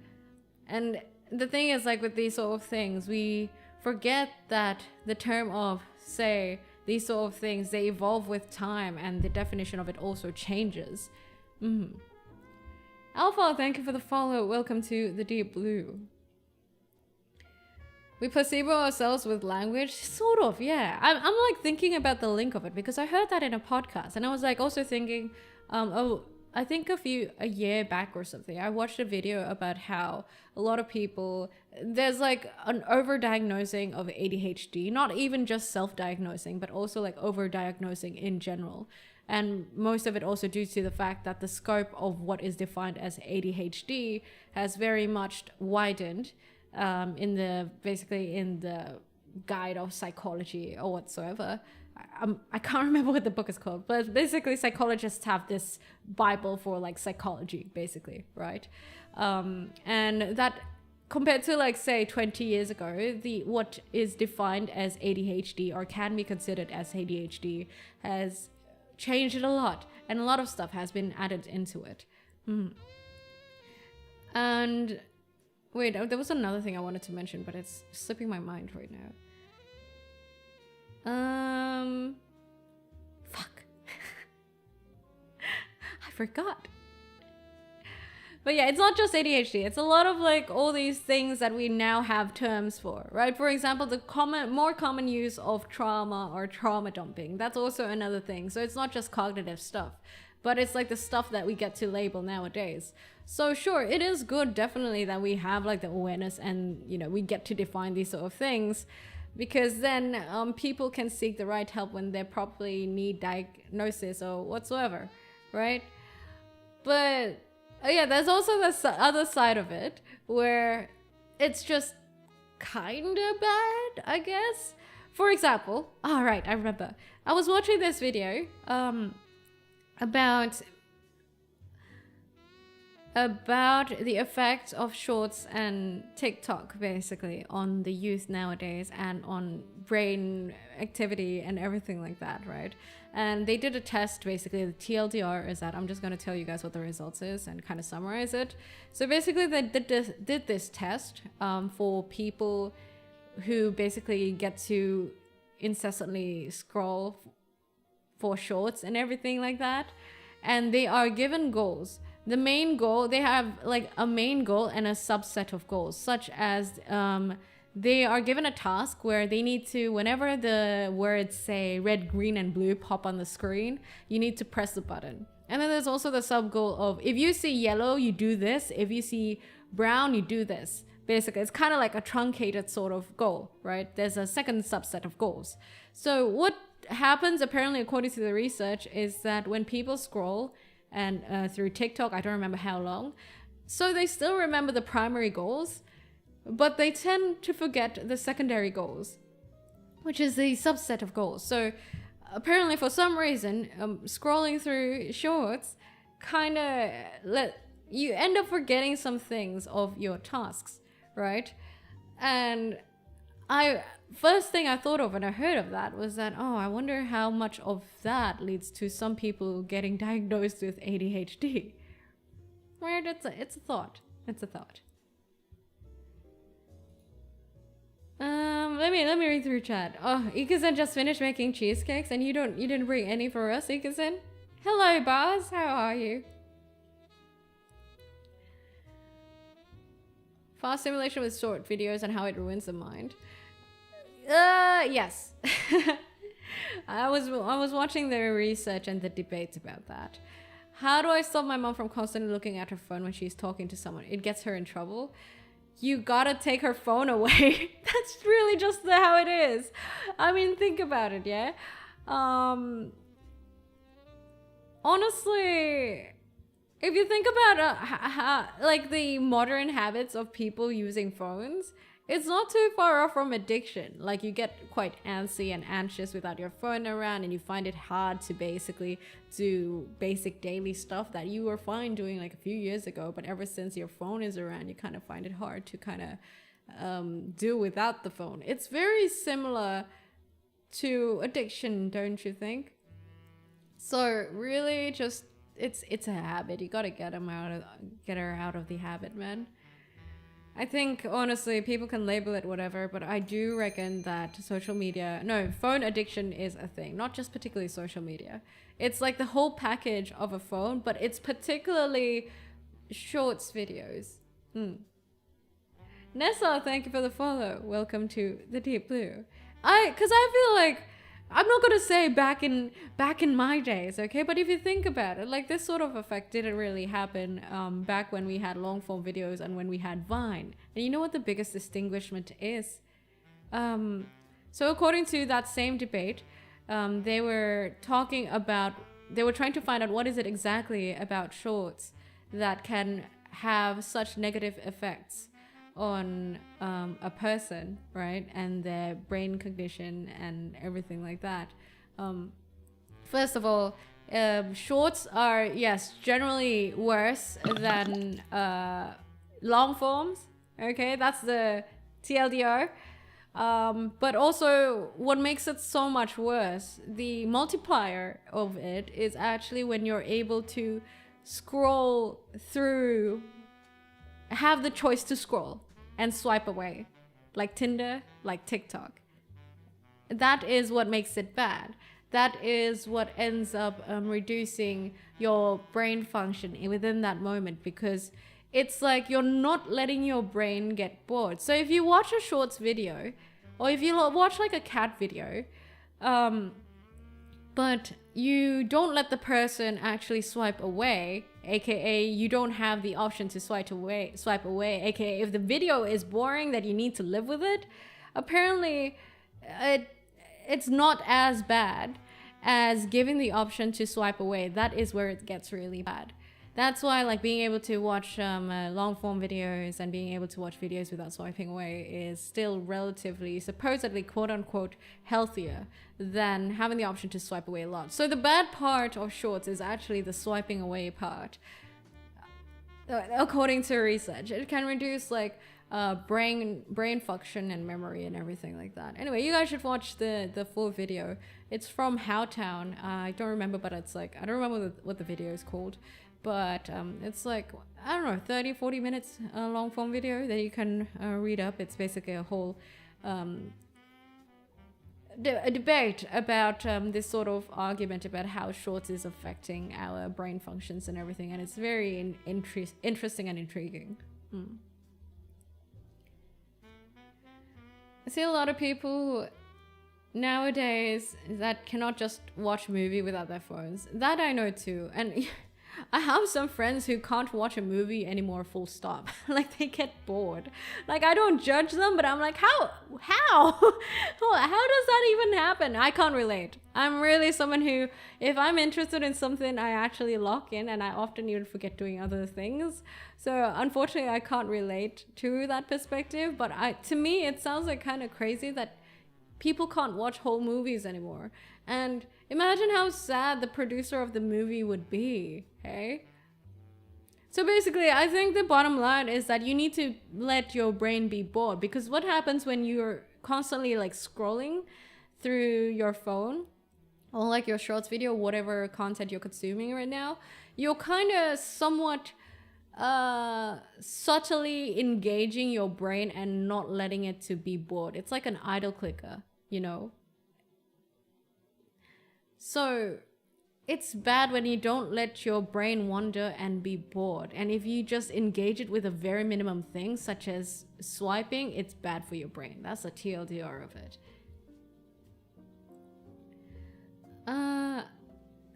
And the thing is, like with these sort of things, we forget that the term of, say, these sort of things, they evolve with time, and the definition of it also changes. Alpha, thank you for the follow. Welcome to the Deep Blue. We placebo ourselves with language? Sort of, yeah. I'm like thinking about the link of it because I heard that in a podcast, and I was like also thinking, I think a year back or something, I watched a video about how a lot of people, there's like an overdiagnosing of ADHD, not even just self-diagnosing, but also like overdiagnosing in general. And most of it also due to the fact that the scope of what is defined as ADHD has very much widened in the guide of psychology or whatsoever. I can't remember what the book is called, but basically psychologists have this Bible for like psychology, basically, right? And that compared to like say 20 years ago, what is defined as ADHD or can be considered as ADHD has changed a lot, and a lot of stuff has been added into it. And wait, there was another thing I wanted to mention, but it's slipping my mind right now. Fuck. I forgot. But yeah, it's not just ADHD. It's a lot of like all these things that we now have terms for, right? For example, the more common use of trauma or trauma dumping. That's also another thing. So it's not just cognitive stuff, but it's like the stuff that we get to label nowadays. So sure, it is good, definitely, that we have like the awareness and, you know, we get to define these sort of things, because then people can seek the right help when they probably need diagnosis or whatsoever, right? But yeah, there's also the other side of it where it's just kind of bad, I guess. For example, all right, I remember. I was watching this video about the effect of shorts and TikTok basically on the youth nowadays and on brain activity and everything like that, right? And they did a test. Basically, the TLDR is that I'm just going to tell you guys what the results is and kind of summarize it. So basically they did this test for people who basically get to incessantly scroll for shorts and everything like that, and they are given goals. The main goal, they have like a main goal and a subset of goals, such as they are given a task where they need to, whenever the words say red, green, and blue pop on the screen, you need to press the button. And then there's also the sub goal of, if you see yellow, you do this. If you see brown, you do this. Basically, it's kind of like a truncated sort of goal, right? There's a second subset of goals. So what happens, apparently, according to the research, is that when people scroll and through TikTok, I don't remember how long, so they still remember the primary goals, but they tend to forget the secondary goals, which is the subset of goals. So apparently, for some reason, scrolling through shorts kind of you end up forgetting some things of your tasks, right? And first thing I thought of when I heard of that was that, oh, I wonder how much of that leads to some people getting diagnosed with ADHD. Right? It's a thought. It's a thought. Let me read through chat. Oh, Ikazen just finished making cheesecakes and you didn't bring any for us, Ikazen? Hello, Baz. How are you? Fast simulation with short videos and how it ruins the mind. Yes. I was watching the research and the debates about that. How do I stop my mom from constantly looking at her phone when she's talking to someone? It gets her in trouble. You gotta take her phone away. That's really just how it is. I mean, think about it, yeah? Honestly, if you think about like the modern habits of people using phones, it's not too far off from addiction. Like, you get quite antsy and anxious without your phone around, and you find it hard to basically do basic daily stuff that you were fine doing like a few years ago. But ever since your phone is around, you kind of find it hard to kind of do without the phone. It's very similar to addiction, don't you think? So really, just it's a habit. You gotta get her out of the habit, man. I think, honestly, people can label it whatever, but I do reckon that phone addiction is a thing. Not just particularly social media. It's like the whole package of a phone, but it's particularly shorts videos. Nessa, thank you for the follow. Welcome to the Deep Blue. Because I feel like, I'm not gonna say back in my days, okay? But if you think about it, like, this sort of effect didn't really happen back when we had long form videos and when we had Vine. And you know what the biggest distinguishment is? So according to that same debate, they were trying to find out what is it exactly about shorts that can have such negative effects on a person, right, and their brain cognition and everything like that. First of all, shorts are, yes, generally worse than long forms. Okay, that's the TLDR. But also, what makes it so much worse, the multiplier of it, is actually when you're able to scroll through, have the choice to scroll and swipe away, like Tinder, like TikTok. That is what makes it bad. That is what ends up reducing your brain function within that moment, because it's like you're not letting your brain get bored. So if you watch a shorts video, or if you watch like a cat video, but you don't let the person actually swipe away, aka you don't have the option to swipe away, aka if the video is boring that you need to live with it, apparently it's not as bad as giving the option to swipe away. That is where it gets really bad. That's why, like, being able to watch long form videos and being able to watch videos without swiping away is still relatively, supposedly, quote unquote, healthier than having the option to swipe away a lot. So the bad part of shorts is actually the swiping away part. According to research, it can reduce like brain function and memory and everything like that. Anyway, you guys should watch the full video. It's from Howtown. I don't remember, but it's like, I don't remember what the video is called. But it's like, I don't know, 30-40 minutes long form video that you can read up. It's basically a whole a debate about this sort of argument about how shorts is affecting our brain functions and everything, and it's very interesting and intriguing. I see a lot of people nowadays that cannot just watch a movie without their phones. That I know too. And I have some friends who can't watch a movie anymore, full stop. Like, they get bored. Like, I don't judge them, but I'm like, how? How does that even happen? I can't relate. I'm really someone who, if I'm interested in something, I actually lock in, and I often even forget doing other things. So unfortunately, I can't relate to that perspective. But to me, it sounds like kind of crazy that people can't watch whole movies anymore. And imagine how sad the producer of the movie would be, hey? So basically, I think the bottom line is that you need to let your brain be bored, because what happens when you're constantly like scrolling through your phone or like your shorts video, whatever content you're consuming right now, you're kind of somewhat subtly engaging your brain and not letting it to be bored. It's like an idle clicker, you know? So it's bad when you don't let your brain wander and be bored. And if you just engage it with a very minimum thing, such as swiping, it's bad for your brain. That's a TLDR of it.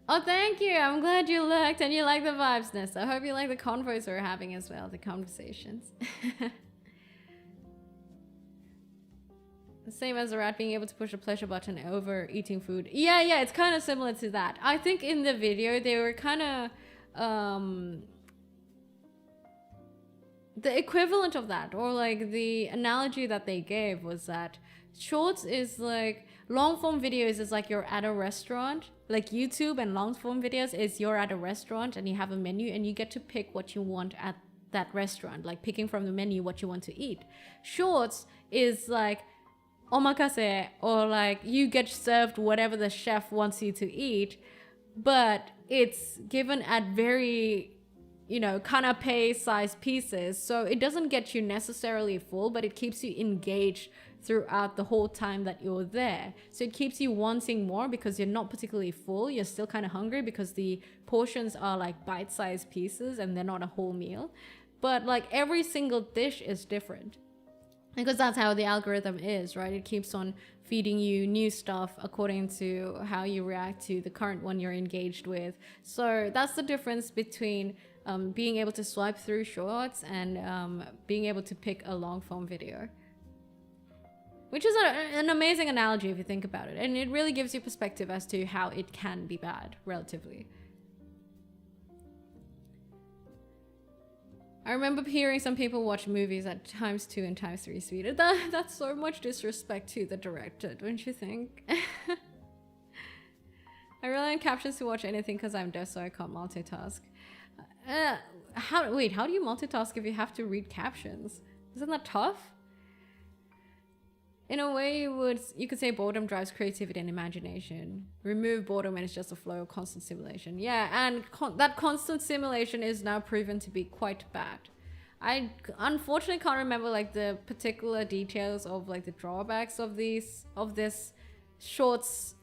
Oh, thank you. I'm glad you looked and you like the vibes, Nessa. I hope you like the convos we're having as well, the conversations. The same as a rat being able to push a pleasure button over eating food. Yeah, it's kind of similar to that. I think in the video, they were kind of... the equivalent of that, or like the analogy that they gave was that shorts is like... long form videos is like you're at a restaurant. Like YouTube and long form videos is you're at a restaurant and you have a menu and you get to pick what you want at that restaurant. Like picking from the menu what you want to eat. Shorts is like omakase, or like you get served whatever the chef wants you to eat, but it's given at very, you know, canapé sized pieces. So it doesn't get you necessarily full, but it keeps you engaged throughout the whole time that you're there. So it keeps you wanting more because you're not particularly full. You're still kind of hungry because the portions are like bite-sized pieces and they're not a whole meal. But like every single dish is different, because that's how the algorithm is, right? It keeps on feeding you new stuff according to how you react to the current one you're engaged with. So that's the difference between being able to swipe through shorts and being able to pick a long form video. Which is an amazing analogy if you think about it. And it really gives you perspective as to how it can be bad, relatively. I remember hearing some people watch movies at ×2 and ×3 speed. That's so much disrespect to the director, don't you think? I rely on captions to watch anything because I'm deaf, so I can't multitask. How do you multitask if you have to read captions? Isn't that tough? In a way, you could say boredom drives creativity and imagination. Remove boredom and it's just a flow of constant stimulation. Yeah, and that constant stimulation is now proven to be quite bad. I unfortunately can't remember like the particular details of like the drawbacks of this shorts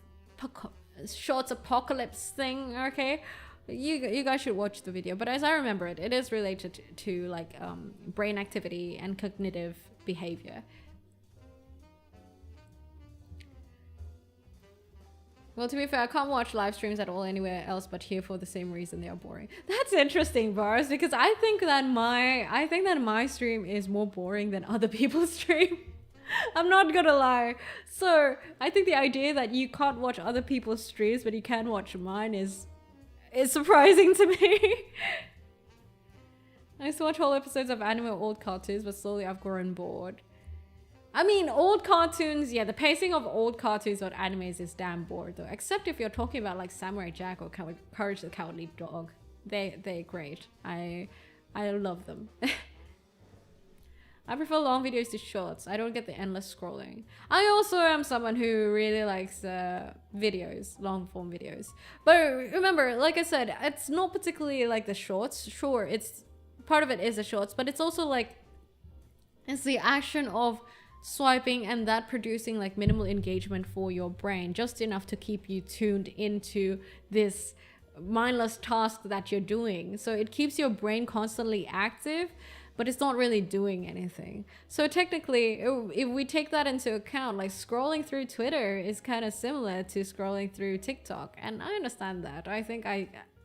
apocalypse thing. Okay, you guys should watch the video. But as I remember it, it is related to like brain activity and cognitive behavior. Well, to be fair, I can't watch live streams at all anywhere else but here for the same reason. They are boring. That's interesting, Bars, because I think that my stream is more boring than other people's stream. I'm not gonna lie. So I think the idea that you can't watch other people's streams but you can watch mine is surprising to me. I used to watch whole episodes of anime or old cartoons, but slowly I've grown bored. I mean, old cartoons, yeah, the pacing of old cartoons or animes is damn bored though. Except if you're talking about like Samurai Jack or Courage the Cowardly Dog. They're great. I love them. I prefer long videos to shorts. I don't get the endless scrolling. I also am someone who really likes videos, long form videos. But remember, like I said, it's not particularly like the shorts. Sure, it's part of it is the shorts, but it's also like it's the action of swiping and that producing like minimal engagement for your brain, just enough to keep you tuned into this mindless task that you're doing. So it keeps your brain constantly active, but it's not really doing anything. So technically, if we take that into account, like scrolling through Twitter is kind of similar to scrolling through TikTok, and I understand that. I think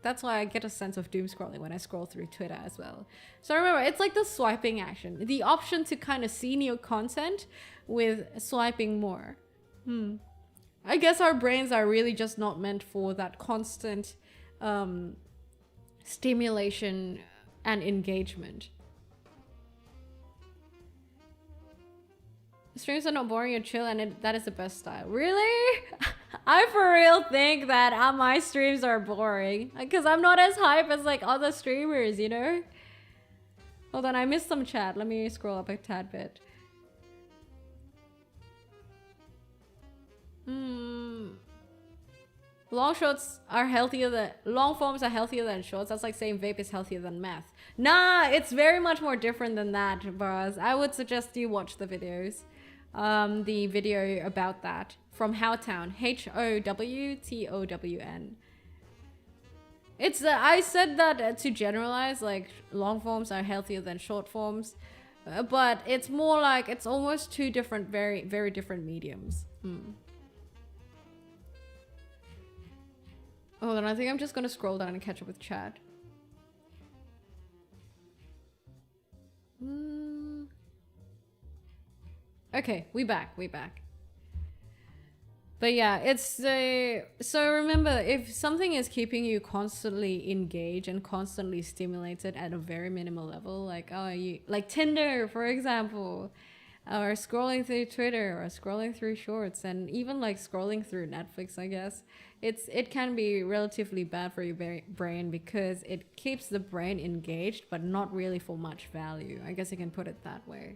that's why I get a sense of doom scrolling when I scroll through Twitter as well. So remember, it's like the swiping action. The option to kind of see new content with swiping more. I guess our brains are really just not meant for that constant stimulation and engagement. Streams are not boring, you're chill, and that is the best style. Really? I for real think that my streams are boring because I'm not as hype as like other streamers, you know? Hold on, I missed some chat. Let me scroll up a tad bit. long forms are healthier than shorts. That's like saying vape is healthier than meth. Nah, it's very much more different than that, bros. I would suggest you watch the videos. The video about that from Howtown, HOWTOWN. It's I said that to generalize, like long forms are healthier than short forms, but it's more like it's almost two different, very, very different mediums. Hold on, I think I'm just gonna scroll down and catch up with chat. Okay, we back. But yeah, it's so remember, if something is keeping you constantly engaged and constantly stimulated at a very minimal level, like like Tinder, for example, or scrolling through Twitter or scrolling through shorts, and even like scrolling through Netflix, I guess it can be relatively bad for your brain because it keeps the brain engaged, but not really for much value. I guess you can put it that way.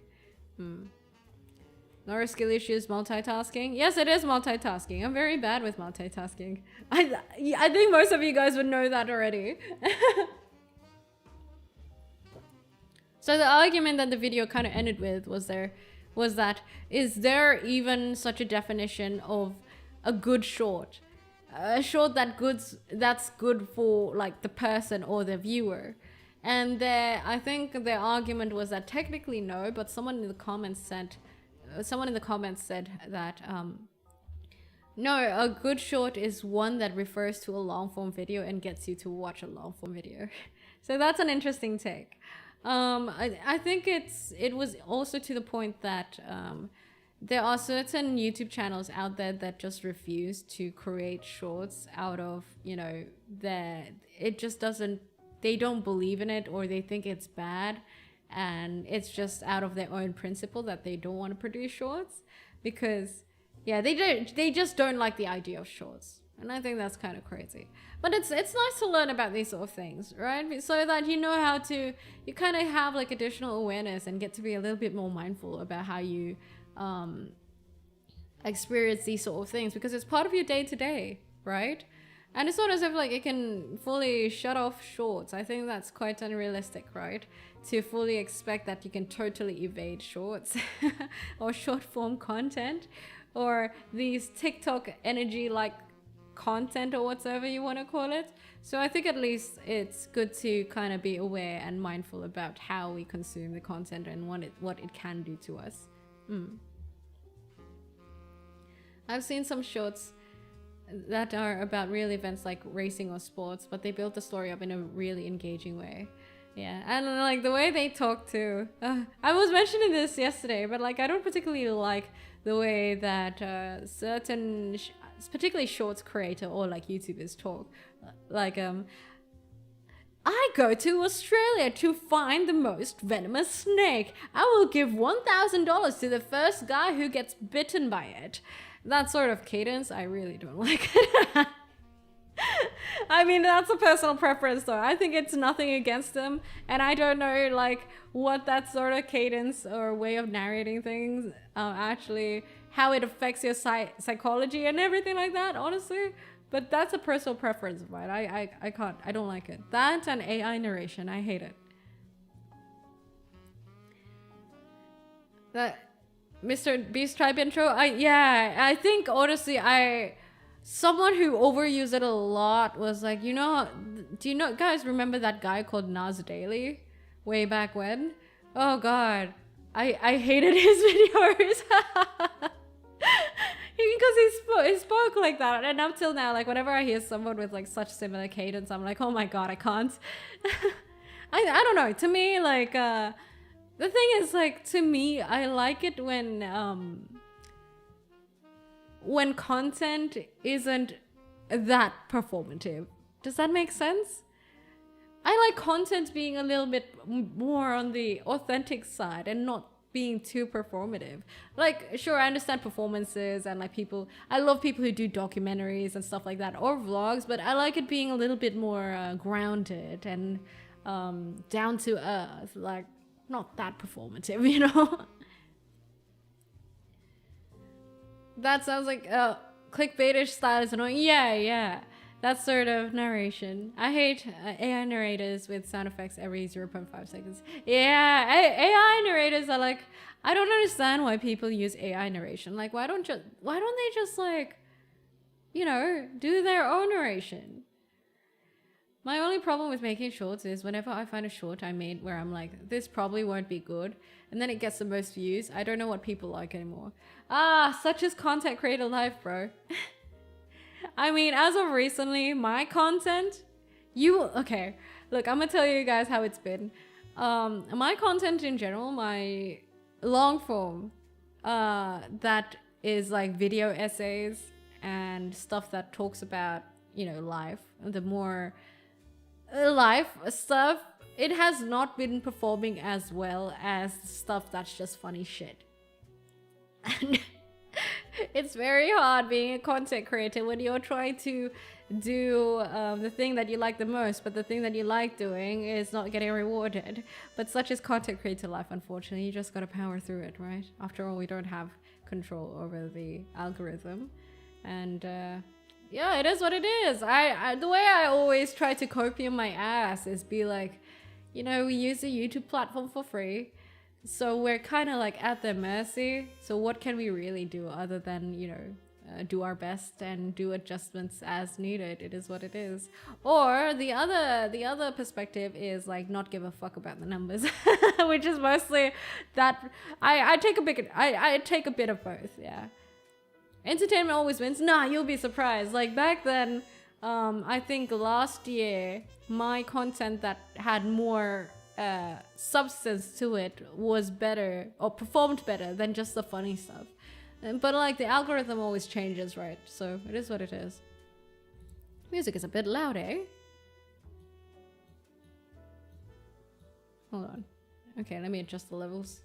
Noira skill issues, multitasking. Yes, it is multitasking. I'm very bad with multitasking. I think most of you guys would know that already. So the argument that the video kind of ended with was that is there even such a definition of a good short? A short that's good for like the person or the viewer. And I think the argument was that technically no, but someone in the comments said that no, a good short is one that refers to a long form video and gets you to watch a long form video. So that's an interesting take. I think it was also to the point that there are certain YouTube channels out there that just refuse to create shorts out of, they don't believe in it, or they think it's bad. And it's just out of their own principle that they don't want to produce shorts because they just don't like the idea of shorts. And I think that's kind of crazy, but it's nice to learn about these sort of things, right? So that you kind of have like additional awareness and get to be a little bit more mindful about how you experience these sort of things, because it's part of your day-to-day, right? And it's not as if like it can fully shut off shorts. I think that's quite unrealistic, right? To fully expect that you can totally evade shorts or short form content or these TikTok energy like content or whatever you want to call it. So I think at least it's good to kind of be aware and mindful about how we consume the content and what it can do to us. I've seen some shorts that are about real events like racing or sports, but they built the story up in a really engaging way. Yeah, and like the way they talk to, I was mentioning this yesterday, but like I don't particularly like the way that certain, particularly shorts creator or like YouTubers talk. Like, I go to Australia to find the most venomous snake. I will give $1,000 to the first guy who gets bitten by it. That sort of cadence, I really don't like it. I mean, that's a personal preference though. I think it's nothing against them, and I don't know like what that sort of cadence or way of narrating things actually, how it affects your psychology and everything like that, honestly. But that's a personal preference of mine. I don't like it. That and AI narration, I hate it. That Mr. Beast Tribe intro, I think honestly someone who overused it a lot was like, do you know, guys remember that guy called Nas Daily way back when? Oh god, I hated his videos because he spoke like that, and up till now, like whenever I hear someone with like such similar cadence, I'm like, oh my god, I can't. I don't know, to me, like the thing is, like, to me, I like it when content isn't that performative. Does that make sense? I like content being a little bit more on the authentic side and not being too performative. Like, sure, I understand performances and like I love people who do documentaries and stuff like that, or vlogs, but I like it being a little bit more grounded and down to earth, like not that performative, you know? That sounds like clickbaitish style is annoying. Yeah. That sort of narration. I hate AI narrators with sound effects every 0.5 seconds. Yeah, AI narrators are like, I don't understand why people use AI narration. Like, why don't they just like, you know, do their own narration? My only problem with making shorts is whenever I find a short I made where I'm like, this probably won't be good, and then it gets the most views, I don't know what people like anymore. Such is content creator life, bro. I mean, as of recently, my content, okay, look, I'm gonna tell you guys how it's been. My content in general, my long form, that is like video essays and stuff that talks about, you know, life, the more life stuff, it has not been performing as well as stuff that's just funny shit. And it's very hard being a content creator when you're trying to do the thing that you like the most, but the thing that you like doing is not getting rewarded. But such is content creator life, unfortunately. You just gotta power through it, right? After all, we don't have control over the algorithm. And yeah, it is what it is. I the way I always try to copium my ass is be like, you know, we use the YouTube platform for free, so we're kind of like at their mercy. So what can we really do other than, you know, do our best and do adjustments as needed? It is what it is. Or the other perspective is like not give a fuck about the numbers, which is mostly that I take a bit of both. Yeah, entertainment always wins. Nah, you'll be surprised. Like back then, I think last year my content that had more substance to it was better or performed better than just the funny stuff. But like the algorithm always changes, right? So it is what it is. Music is a bit loud, eh? Hold on. Okay, let me adjust the levels.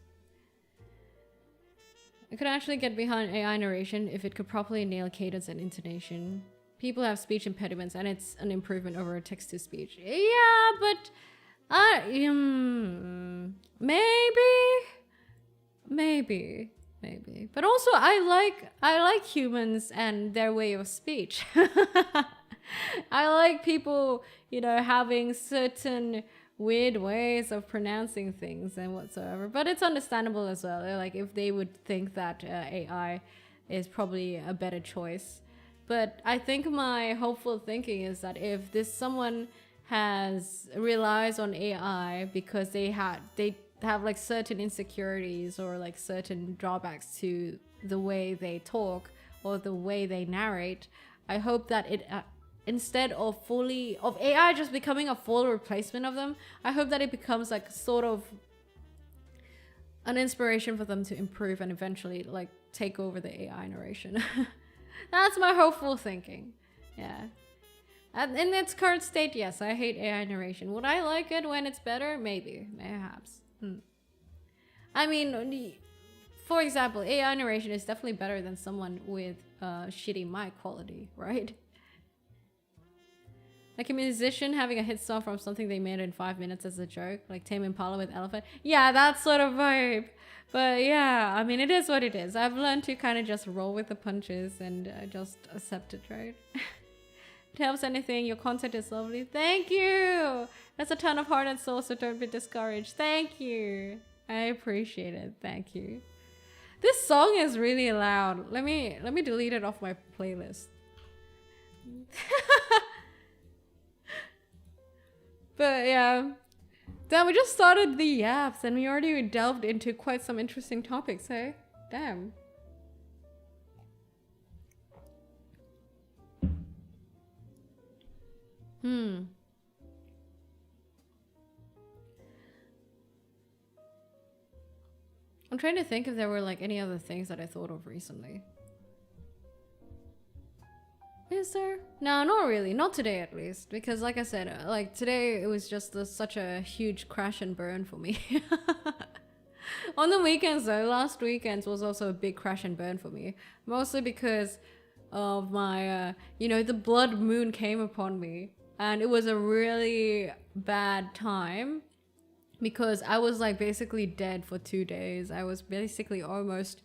I could actually get behind AI narration if it could properly nail cadence and intonation. People have speech impediments and it's an improvement over text-to-speech. Yeah, but maybe. But also I like humans and their way of speech. I like people, you know, having certain weird ways of pronouncing things and whatsoever. But it's understandable as well. Like if they would think that AI is probably a better choice. But I think my hopeful thinking is that if someone relies on AI because they have like certain insecurities or like certain drawbacks to the way they talk or the way they narrate, I hope that it instead of AI just becoming a full replacement of them, I hope that it becomes like sort of an inspiration for them to improve and eventually like take over the AI narration. That's my hopeful thinking. Yeah. And in its current state, yes, I hate AI narration. Would I like it when it's better? Maybe, perhaps. I mean, for example, AI narration is definitely better than someone with shitty mic quality, right? Like a musician having a hit song from something they made in 5 minutes as a joke, like Tame Impala with Elephant. Yeah, that sort of vibe. But yeah, I mean, it is what it is. I've learned to kind of just roll with the punches and just accept it, right? It helps anything. Your content is lovely. Thank you. That's a ton of heart and soul, so don't be discouraged. Thank you. I appreciate it. Thank you. This song is really loud. Let me delete it off my playlist. But yeah. Damn, we just started the yaps and we already delved into quite some interesting topics, hey? Damn. I'm trying to think if there were like any other things that I thought of recently. Is there? No, not really. Not today, at least. Because like I said, like today it was just such a huge crash and burn for me. On the weekends though, last weekend was also a big crash and burn for me. Mostly because of my, you know, the blood moon came upon me. And it was a really bad time. Because I was like basically dead for 2 days. I was basically almost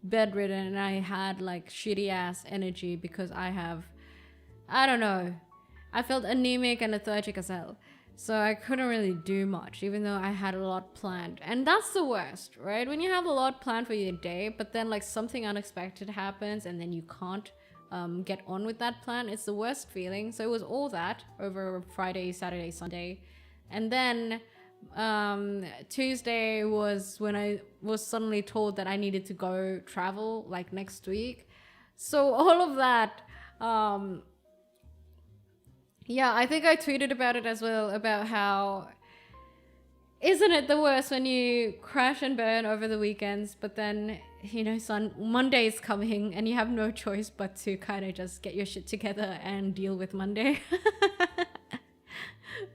bedridden and I had like shitty ass energy because I don't know. I felt anemic and lethargic as hell. So I couldn't really do much, even though I had a lot planned. And that's the worst, right? When you have a lot planned for your day, but then like something unexpected happens and then you can't get on with that plan. It's the worst feeling. So it was all that over Friday, Saturday, Sunday. And then Tuesday was when I was suddenly told that I needed to go travel like next week. So all of that, yeah, I think I tweeted about it as well, about how isn't it the worst when you crash and burn over the weekends, but then, you know, Monday is coming and you have no choice but to kind of just get your shit together and deal with Monday.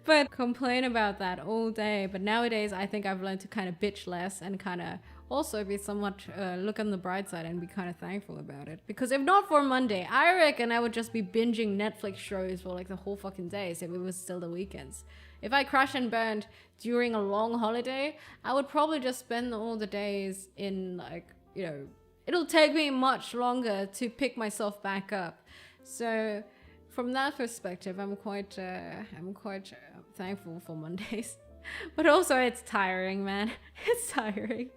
But complain about that all day. But nowadays, I think I've learned to kind of bitch less and kind of also be somewhat look on the bright side and be kind of thankful about it. Because if not for Monday, I reckon I would just be binging Netflix shows for like the whole fucking days if it was still the weekends. If I crash and burned during a long holiday, I would probably just spend all the days in like, you know, it'll take me much longer to pick myself back up. So from that perspective, I'm quite thankful for Mondays. But also it's tiring, man. It's tiring.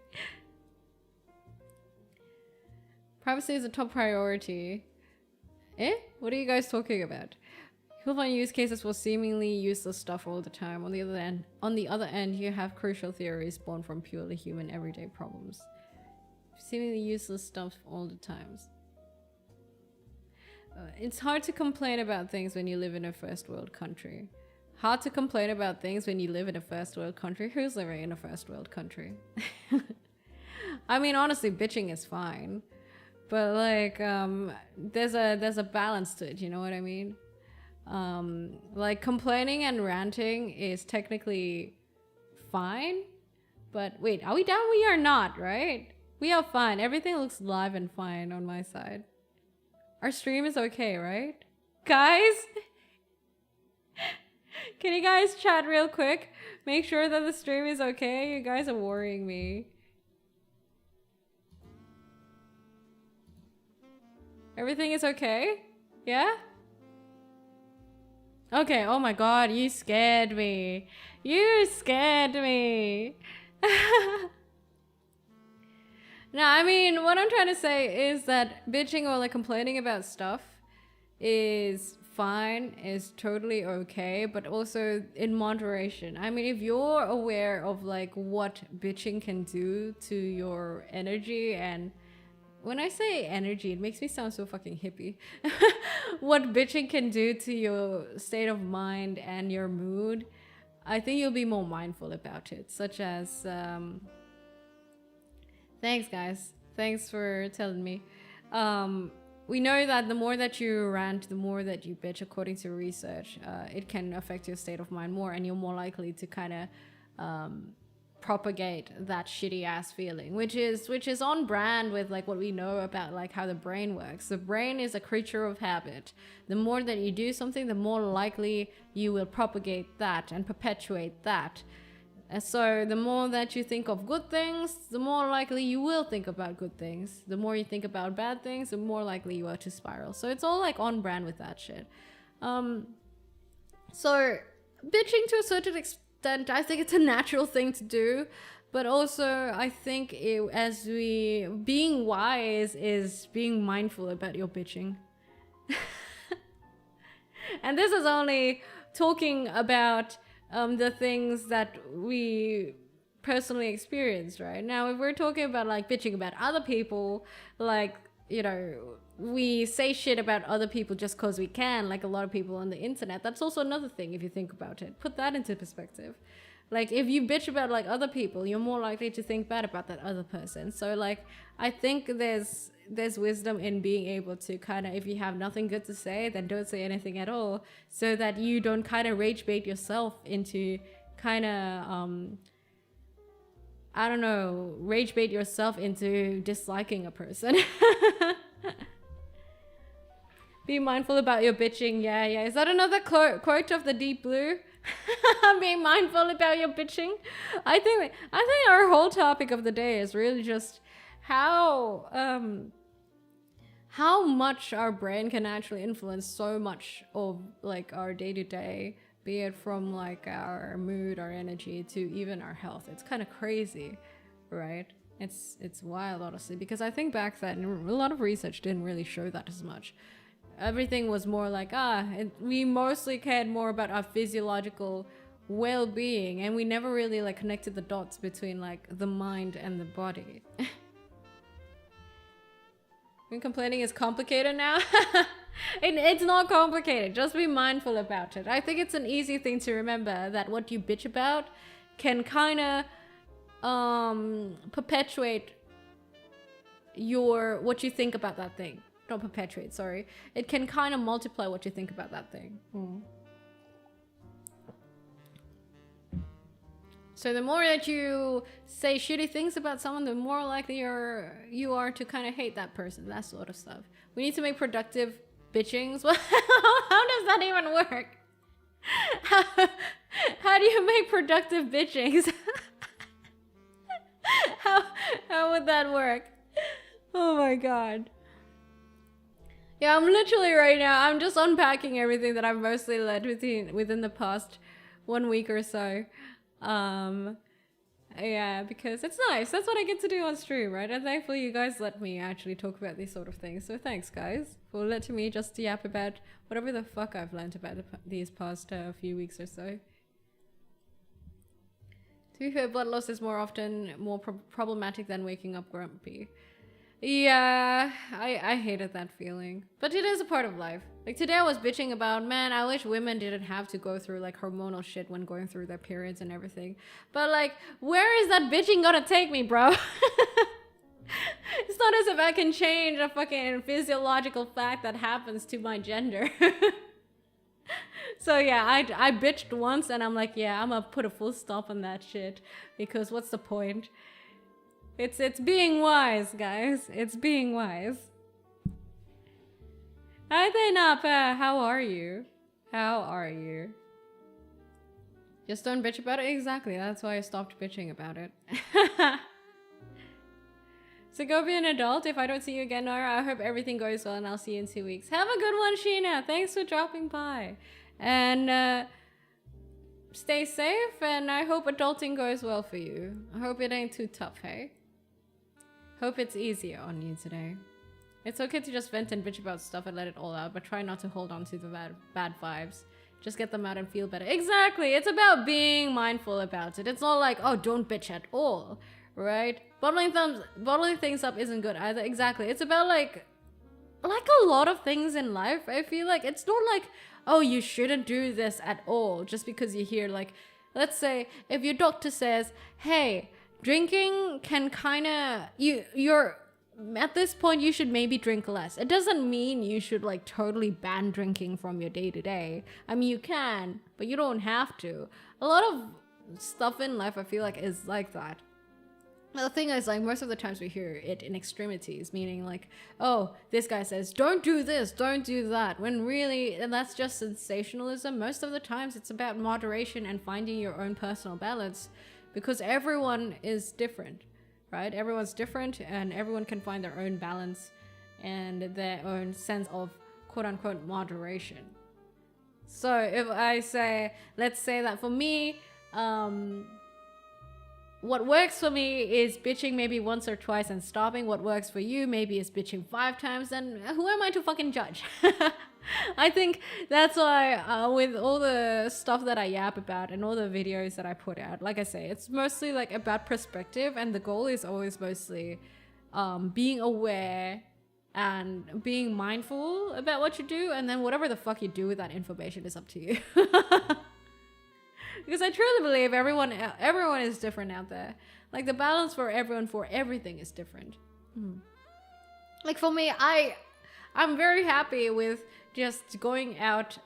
Privacy is a top priority. Eh? What are you guys talking about? You'll find use cases for seemingly useless stuff all the time. On the other end, you have crucial theories born from purely human everyday problems. Seemingly useless stuff all the times. It's hard to complain about things when you live in a first world country. Hard to complain about things when you live in a first world country. Who's living in a first world country? I mean, honestly, bitching is fine. But like, there's a balance to it, you know what I mean? Like complaining and ranting is technically fine. But wait, are we done? We are not, right? We are fine. Everything looks live and fine on my side. Our stream is okay, right? Guys? Can you guys chat real quick? Make sure that the stream is okay. You guys are worrying me. Everything is okay? Yeah? Okay, oh my god, you scared me. You scared me. No, I mean, what I'm trying to say is that bitching or like complaining about stuff is fine, is totally okay, but also in moderation. I mean, if you're aware of like what bitching can do to your energy, and when I say energy, it makes me sound so fucking hippie. What bitching can do to your state of mind and your mood, I think you'll be more mindful about it, such as thanks guys, thanks for telling me. We know that the more that you rant, the more that you bitch, according to research, it can affect your state of mind more, and you're more likely to kind of propagate that shitty ass feeling, which is on brand with like what we know about like how the brain works. The brain is a creature of habit. The more that you do something, the more likely you will propagate that and perpetuate that. And so the more that you think of good things, the more likely you will think about good things. The more you think about bad things, the more likely you are to spiral. So it's all like on brand with that shit. So bitching to a certain extent, I think it's a natural thing to do. But also I think being wise is being mindful about your bitching. And this is only talking about the things that we personally experienced, right? Now, if we're talking about like bitching about other people, like, you know, we say shit about other people just because we can, like a lot of people on the internet. That's also another thing if you think about it. Put that into perspective. Like, if you bitch about like other people, you're more likely to think bad about that other person. So like, I think there's wisdom in being able to kind of, if you have nothing good to say, then don't say anything at all, so that you don't kind of rage bait yourself into kind of I don't know, rage bait yourself into disliking a person. Be mindful about your bitching. Yeah. Is that another quote of the Deep Blue? Be mindful about your bitching. I think our whole topic of the day is really just how how much our brain can actually influence so much of like our day-to-day, be it from like our mood, our energy, to even our health. It's kind of crazy, right? It's wild, honestly, because I think back then a lot of research didn't really show that as much. Everything was more like we mostly cared more about our physiological well-being, and we never really like connected the dots between like the mind and the body. And complaining is complicated now. It's not complicated, just be mindful about it. I think it's an easy thing to remember that what you bitch about can kind of perpetuate what you think about that thing. Not perpetuate, sorry. It can kind of multiply what you think about that thing. So the more that you say shitty things about someone, the more likely you are to kind of hate that person, that sort of stuff. We need to make productive bitchings. Well, how does that even work? How do you make productive bitchings? How would that work? Oh my god. Yeah, I'm literally right now, I'm just unpacking everything that I've mostly learned within the past 1 week or so. Yeah, because it's nice. That's what I get to do on stream, right? And thankfully you guys let me actually talk about these sort of things. So thanks, guys, for letting me just yap about whatever the fuck I've learned about these past few weeks or so. To be fair, blood loss is more problematic than waking up grumpy. Yeah, I hated that feeling. But it is a part of life. Like today I was bitching about, man, I wish women didn't have to go through like hormonal shit when going through their periods and everything. But like, where is that bitching gonna take me, bro? It's not as if I can change a fucking physiological fact that happens to my gender. So yeah, I bitched once and I'm like, yeah, I'm gonna put a full stop on that shit. Because what's the point? It's being wise, guys. It's being wise. Hi there, Napa. How are you? How are you? Just don't bitch about it? Exactly. That's why I stopped bitching about it. So go be an adult. If I don't see you again, Noira, I hope everything goes well and I'll see you in 2 weeks. Have a good one, Sheena. Thanks for dropping by. And stay safe, and I hope adulting goes well for you. I hope it ain't too tough, hey? Hope it's easier on you today. It's okay to just vent and bitch about stuff and let it all out, but try not to hold on to the bad vibes. Just get them out and feel better. Exactly. It's about being mindful about it. It's not like, oh, don't bitch at all, right? Bottling things up isn't good either. Exactly. It's about like a lot of things in life. I feel like it's not like, oh, you shouldn't do this at all just because you hear like, let's say if your doctor says, hey, drinking can kind of, you're at this point you should maybe drink less. It doesn't mean you should like totally ban drinking from your day-to-day. I mean, you can, but you don't have to. A lot of stuff in life I feel like is like that. The thing is, like, most of the times we hear it in extremities, meaning like, oh, this guy says, don't do this, don't do that, when really, and that's just sensationalism. Most of the times it's about moderation and finding your own personal balance, because everyone is different, right? Everyone's different and everyone can find their own balance and their own sense of quote-unquote moderation. So if I say, let's say that for me, what works for me is bitching maybe once or twice and stopping. What works for you maybe is bitching 5 times. Then who am I to fucking judge? I think that's why with all the stuff that I yap about and all the videos that I put out, like I say, it's mostly like about perspective, and the goal is always mostly being aware and being mindful about what you do, and then whatever the fuck you do with that information is up to you. Because I truly believe everyone is different out there. Like the balance for everyone for everything is different. Like for me, I'm very happy with just going out,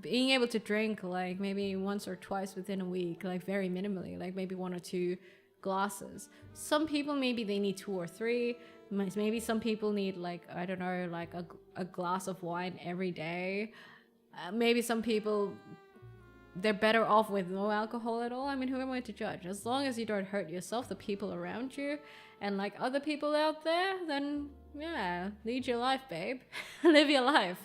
being able to drink like maybe once or twice within a week, like very minimally, like maybe 1 or 2 glasses. Some people maybe they need 2 or 3. Maybe some people need like, I don't know, like a glass of wine every day. Maybe some people they're better off with no alcohol at all. I mean, who am I to judge? As long as you don't hurt yourself, the people around you, and like other people out there, then yeah, lead your life, babe. Live your life.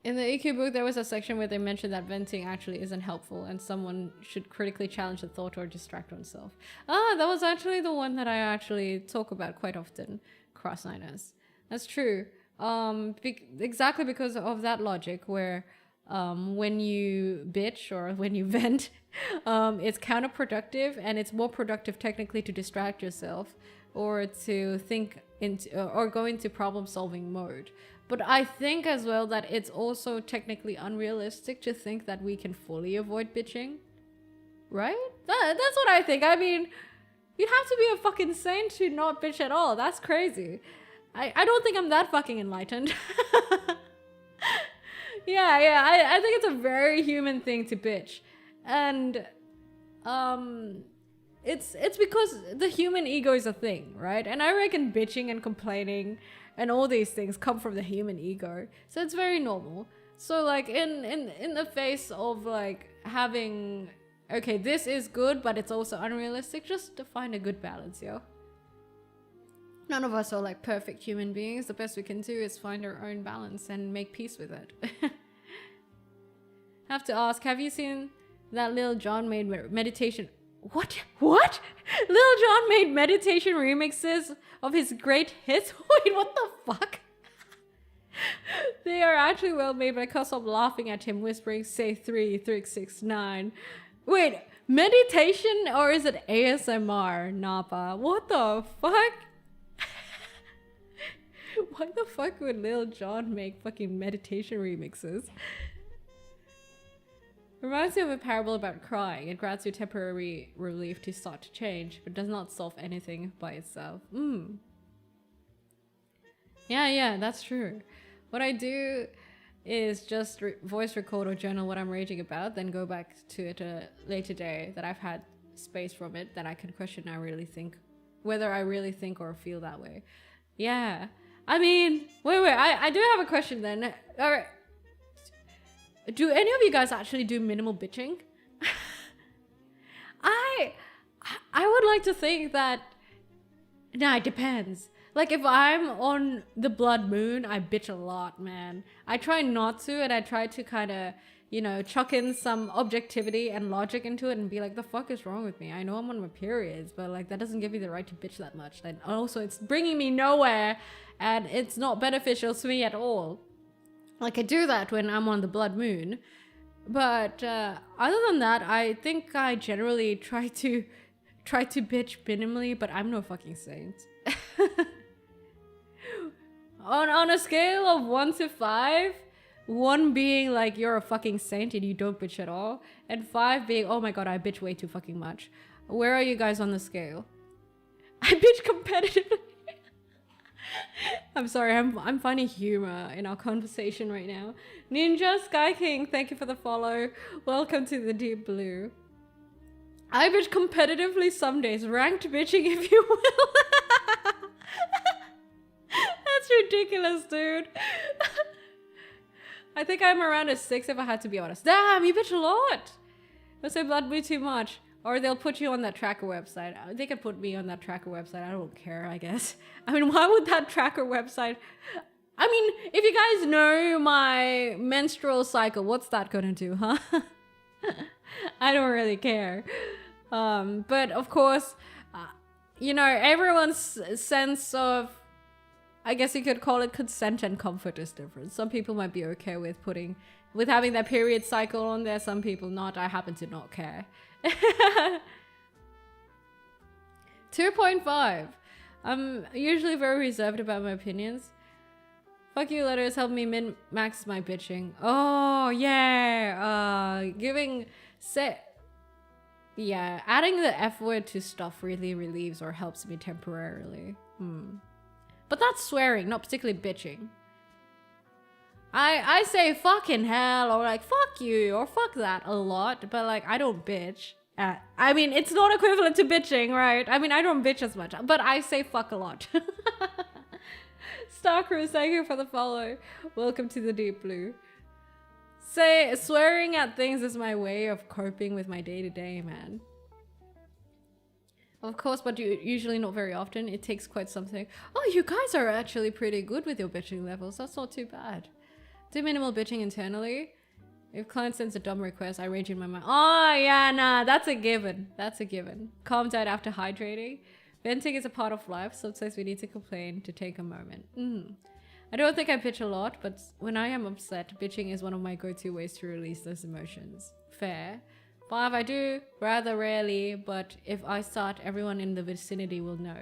In the EQ book, there was a section where they mentioned that venting actually isn't helpful and someone should critically challenge the thought or distract oneself. Ah, that was actually the one that I actually talk about quite often, cross-liners. That's true. Exactly because of that logic where when you bitch or when you vent, it's counterproductive, and it's more productive technically to distract yourself or to think into or go into problem-solving mode. But I think as well that it's also technically unrealistic to think that we can fully avoid bitching. Right? That's what I think. I mean, you'd have to be a fucking saint to not bitch at all. That's crazy. I don't think I'm that fucking enlightened. I think it's a very human thing to bitch. And it's because the human ego is a thing, right? And I reckon bitching and complaining and all these things come from the human ego. So it's very normal. So like in the face of like having, okay, this is good, but it's also unrealistic, just to find a good balance, yo. None of us are like perfect human beings. The best we can do is find our own balance and make peace with it. Have to ask, have you seen that Lil Jon made meditation? What? Lil Jon made meditation remixes of his great hits? Wait, what the fuck? They are actually well made, but I can't stop laughing at him whispering, say 3, 3, 6, 9. Wait, meditation or is it ASMR, Napa? What the fuck? Why the fuck would Lil Jon make fucking meditation remixes? Reminds me of a parable about crying. It grants you temporary relief to start to change, but does not solve anything by itself. Yeah, that's true. What I do is just voice record or journal what I'm raging about, then go back to it a later day that I've had space from it, that I can question whether I really think or feel that way. Yeah. I mean, wait, I do have a question then. All right. Do any of you guys actually do minimal bitching? I would like to think that, nah, it depends. Like if I'm on the blood moon, I bitch a lot, man. I try not to, and I try to kind of, chuck in some objectivity and logic into it and be like, the fuck is wrong with me? I know I'm on my periods, but like that doesn't give me the right to bitch that much. And also it's bringing me nowhere and it's not beneficial to me at all. Like I do that when I'm on the blood moon. But other than that, I think I generally try to bitch minimally, but I'm no fucking saint. on a scale of 1 to 5, 1 being like you're a fucking saint and you don't bitch at all, and 5 being, oh my god, I bitch way too fucking much. Where are you guys on the scale? I bitch competitively. I'm sorry, I'm finding humor in our conversation right now. Ninja Sky King, thank you for the follow. Welcome to the Deep Blue. I bitch competitively some days, ranked bitching if you will. That's ridiculous, dude. I think I'm around a 6 if I had to be honest. Damn, you bitch a lot. Don't say blood moon too much. Or they'll put you on that tracker website. They could put me on that tracker website. I don't care, I guess. I mean, why would that tracker website... I mean, if you guys know my menstrual cycle, what's that gonna do, huh? I don't really care. But of course, everyone's sense of... I guess you could call it consent and comfort is different. Some people might be okay with having their period cycle on there. Some people not. I happen to not care. 2.5. I'm usually very reserved about my opinions. Fuck you letters help me min-max my bitching. Oh yeah. Adding the F word to stuff really relieves or helps me temporarily. But that's swearing, not particularly bitching. I say fucking hell or like fuck you or fuck that a lot, but like I don't bitch. I mean, it's not equivalent to bitching, right? I mean, I don't bitch as much, but I say fuck a lot. Star Cruise, thank you for the follow. Welcome to the Deep Blue. Say, swearing at things is my way of coping with my day-to-day, man. Of course, but usually not very often. It takes quite something. Oh, you guys are actually pretty good with your bitching levels. That's not too bad. Do minimal bitching internally. If client sends a dumb request, I rage in my mind. Oh, yeah, nah, that's a given. That's a given. Calm down after hydrating. Venting is a part of life. Sometimes we need to complain to take a moment. I don't think I bitch a lot, but when I am upset, bitching is one of my go-to ways to release those emotions. Fair. 5, I do rather rarely, but if I start, everyone in the vicinity will know.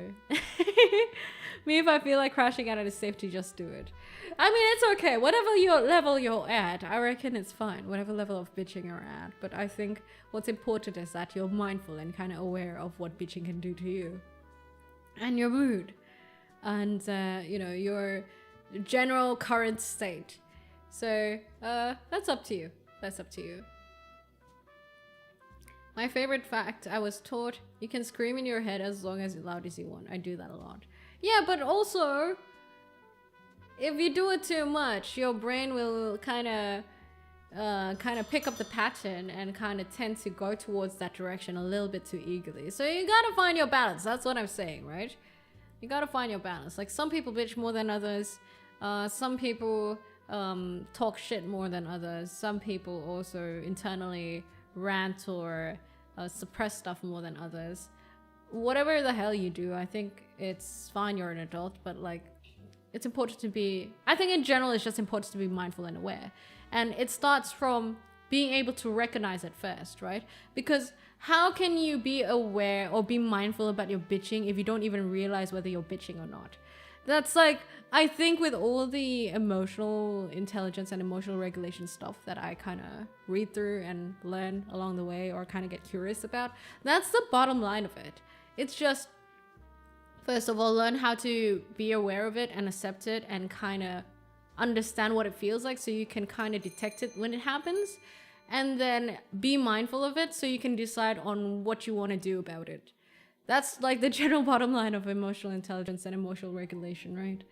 Me, if I feel like crashing out, it is safe to just do it. I mean, it's okay. Whatever your level you're at, I reckon it's fine. Whatever level of bitching you're at. But I think what's important is that you're mindful and kind of aware of what bitching can do to you. And your mood. And, you know, your general current state. So, that's up to you. That's up to you. My favorite fact, I was taught you can scream in your head as long as loud as you want. I do that a lot. Yeah, but also, if you do it too much, your brain will kind of pick up the pattern and kind of tend to go towards that direction a little bit too eagerly. So you gotta find your balance. That's what I'm saying, right? You gotta find your balance. Like, some people bitch more than others. Some people talk shit more than others. Some people also internally rant or suppress stuff more than others. Whatever the hell you do, I think it's fine, you're an adult, but like, it's important to be, I think in general it's just important to be mindful and aware. And it starts from being able to recognize it first, right? Because how can you be aware or be mindful about your bitching if you don't even realize whether you're bitching or not? That's like, I think with all the emotional intelligence and emotional regulation stuff that I kind of read through and learn along the way or kind of get curious about, that's the bottom line of it. It's just, first of all, learn how to be aware of it and accept it and kind of understand what it feels like so you can kind of detect it when it happens, and then be mindful of it so you can decide on what you want to do about it. That's like the general bottom line of emotional intelligence and emotional regulation, right?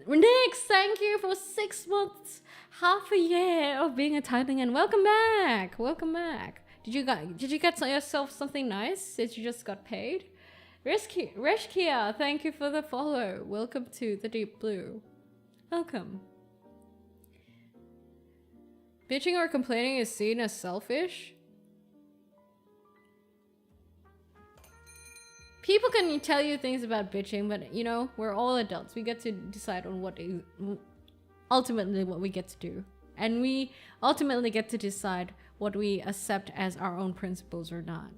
Nix, thank you for 6 months, half a year of being a tithing, and welcome back. Welcome back. Did you get yourself something nice since you just got paid? Reshkia, thank you for the follow. Welcome to the Deep Blue. Welcome. Bitching or complaining is seen as selfish. People can tell you things about bitching, but you know, we're all adults. We get to decide on what is ultimately what we get to do. And we ultimately get to decide what we accept as our own principles or not.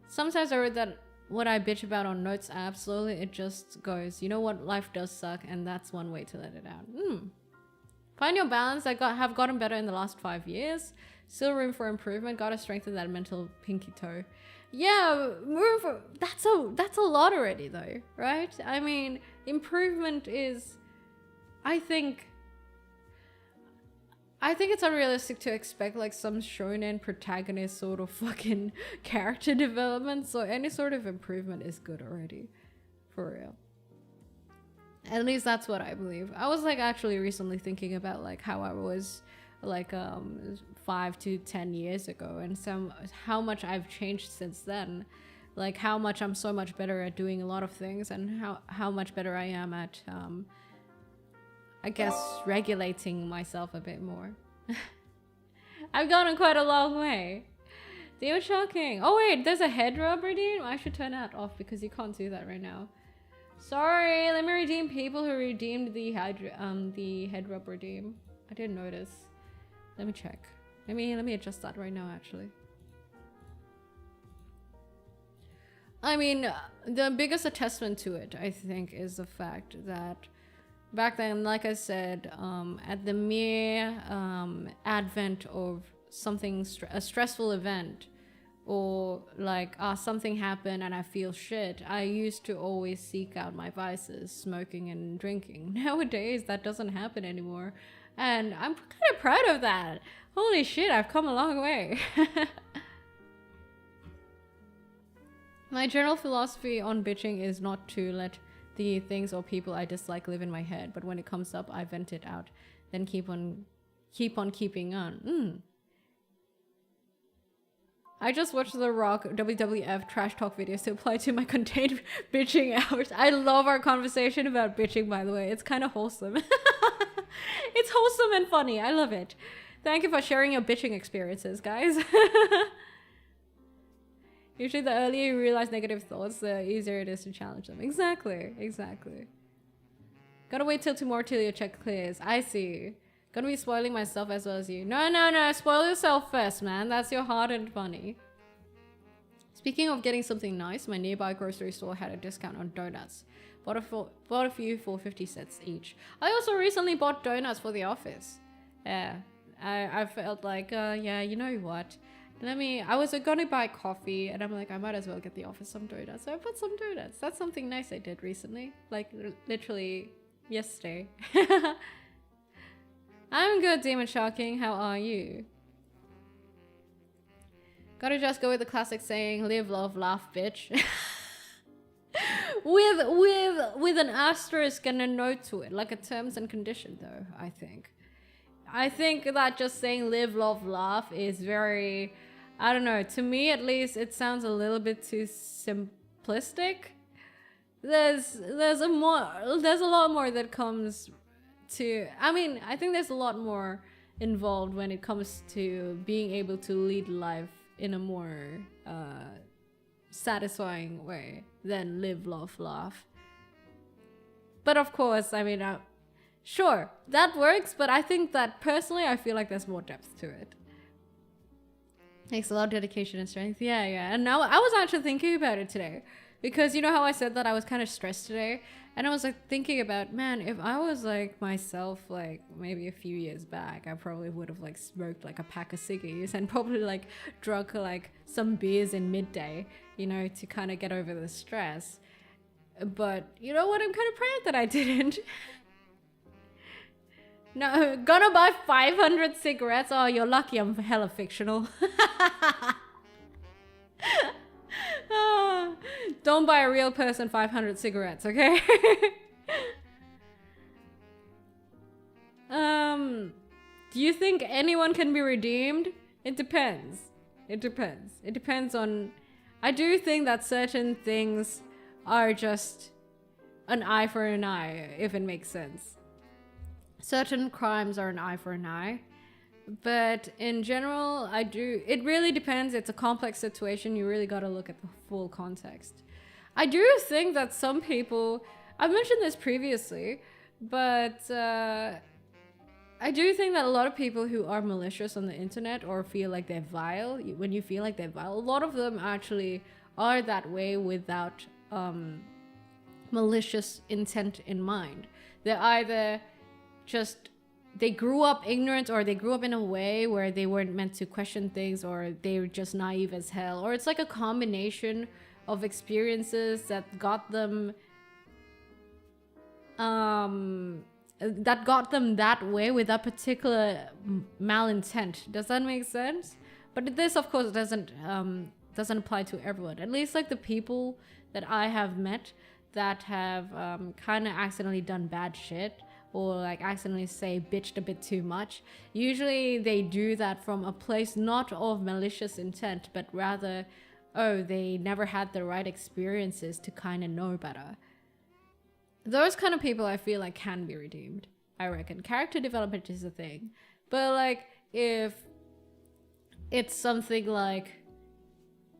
Sometimes I read that what I bitch about on Notes app, slowly it just goes, you know what, life does suck, and that's one way to let it out. Find your balance. I have gotten better in the last 5 years. Still room for improvement. Gotta strengthen that mental pinky toe. Yeah, that's a lot already though, right? I mean, improvement is, I think it's unrealistic to expect like some shonen protagonist sort of fucking character development, so any sort of improvement is good already, for real. At least that's what I believe. I was like actually recently thinking about like how I was like 5 to 10 years ago, and how much I've changed since then, like how much I'm so much better at doing a lot of things, and how much better I am at I guess regulating myself a bit more. I've gotten quite a long way. They were shocking. Oh wait, there's a head rub redeem. I should turn that off because you can't do that right now. Sorry, let me redeem people who redeemed the head rub redeem. I didn't notice. Let me check. Let me adjust that right now, actually. I mean, the biggest attestment to it, I think, is the fact that back then, like I said, at the mere advent of something, a stressful event, or like something happened and I feel shit, I used to always seek out my vices, smoking and drinking. Nowadays, that doesn't happen anymore. And I'm kind of proud of that. Holy shit, I've come a long way. My general philosophy on bitching is not to let the things or people I dislike live in my head, but when it comes up, I vent it out, then keep on keeping on. I just watched The Rock WWF trash talk videos to apply to my contained bitching hours. I love our conversation about bitching, by the way. It's kind of wholesome. It's wholesome and funny. I love it. Thank you for sharing your bitching experiences, guys. Usually the earlier you realize negative thoughts, the easier it is to challenge them. Exactly. Gotta wait till tomorrow till your check clears. I see. Gonna be spoiling myself as well as you. No. Spoil yourself first, man. That's your hard-earned money. Speaking of getting something nice, my nearby grocery store had a discount on donuts. Bought a few for 50 cents each. I also recently bought donuts for the office. Yeah. I felt like, yeah, you know what? I was gonna buy coffee and I'm like, I might as well get the office some donuts. So I bought some donuts. That's something nice I did recently. Like, literally yesterday. I'm good, Demon Shocking. How are you? Gotta just go with the classic saying, live, love, laugh, bitch. with an asterisk and a note to it, like a terms and condition though, I think. I think that just saying live, love, laugh is very, I don't know, to me at least it sounds a little bit too simplistic. There's a lot more that comes to, I mean, I think there's a lot more involved when it comes to being able to lead life in a more satisfying way than live, love, laugh. But of course, I mean, sure, that works, but I think that personally, I feel like there's more depth to it. Takes a lot of dedication and strength. Yeah. And now I was actually thinking about it today because you know how I said that I was kind of stressed today? And I was like thinking about, man, if I was like myself, like maybe a few years back, I probably would have like smoked like a pack of ciggies and probably like drunk like some beers in midday, you know, to kind of get over the stress. But you know what? I'm kind of proud that I didn't. No, gonna buy 500 cigarettes? Oh, you're lucky I'm hella fictional. Don't buy a real person 500 cigarettes, okay? Do you think anyone can be redeemed? It depends. It depends on... I do think that certain things are just an eye for an eye, if it makes sense. Certain crimes are an eye for an eye. But in general, it really depends. It's a complex situation. You really got to look at the full context. I do think that some people, I've mentioned this previously, but I do think that a lot of people who are malicious on the internet or feel like they're vile, when you feel like they're vile, a lot of them actually are that way without malicious intent in mind. They're either just... they grew up ignorant, or they grew up in a way where they weren't meant to question things, or they were just naive as hell, or it's like a combination of experiences that got them that way with that particular malintent. Does that make sense? But this of course doesn't apply to everyone. At least like the people that I have met that have kind of accidentally done bad shit, or like accidentally say bitched a bit too much, usually they do that from a place not of malicious intent, but rather, oh, they never had the right experiences to kind of know better. Those kind of people I feel like can be redeemed, I reckon. Character development is a thing. But like, if it's something like,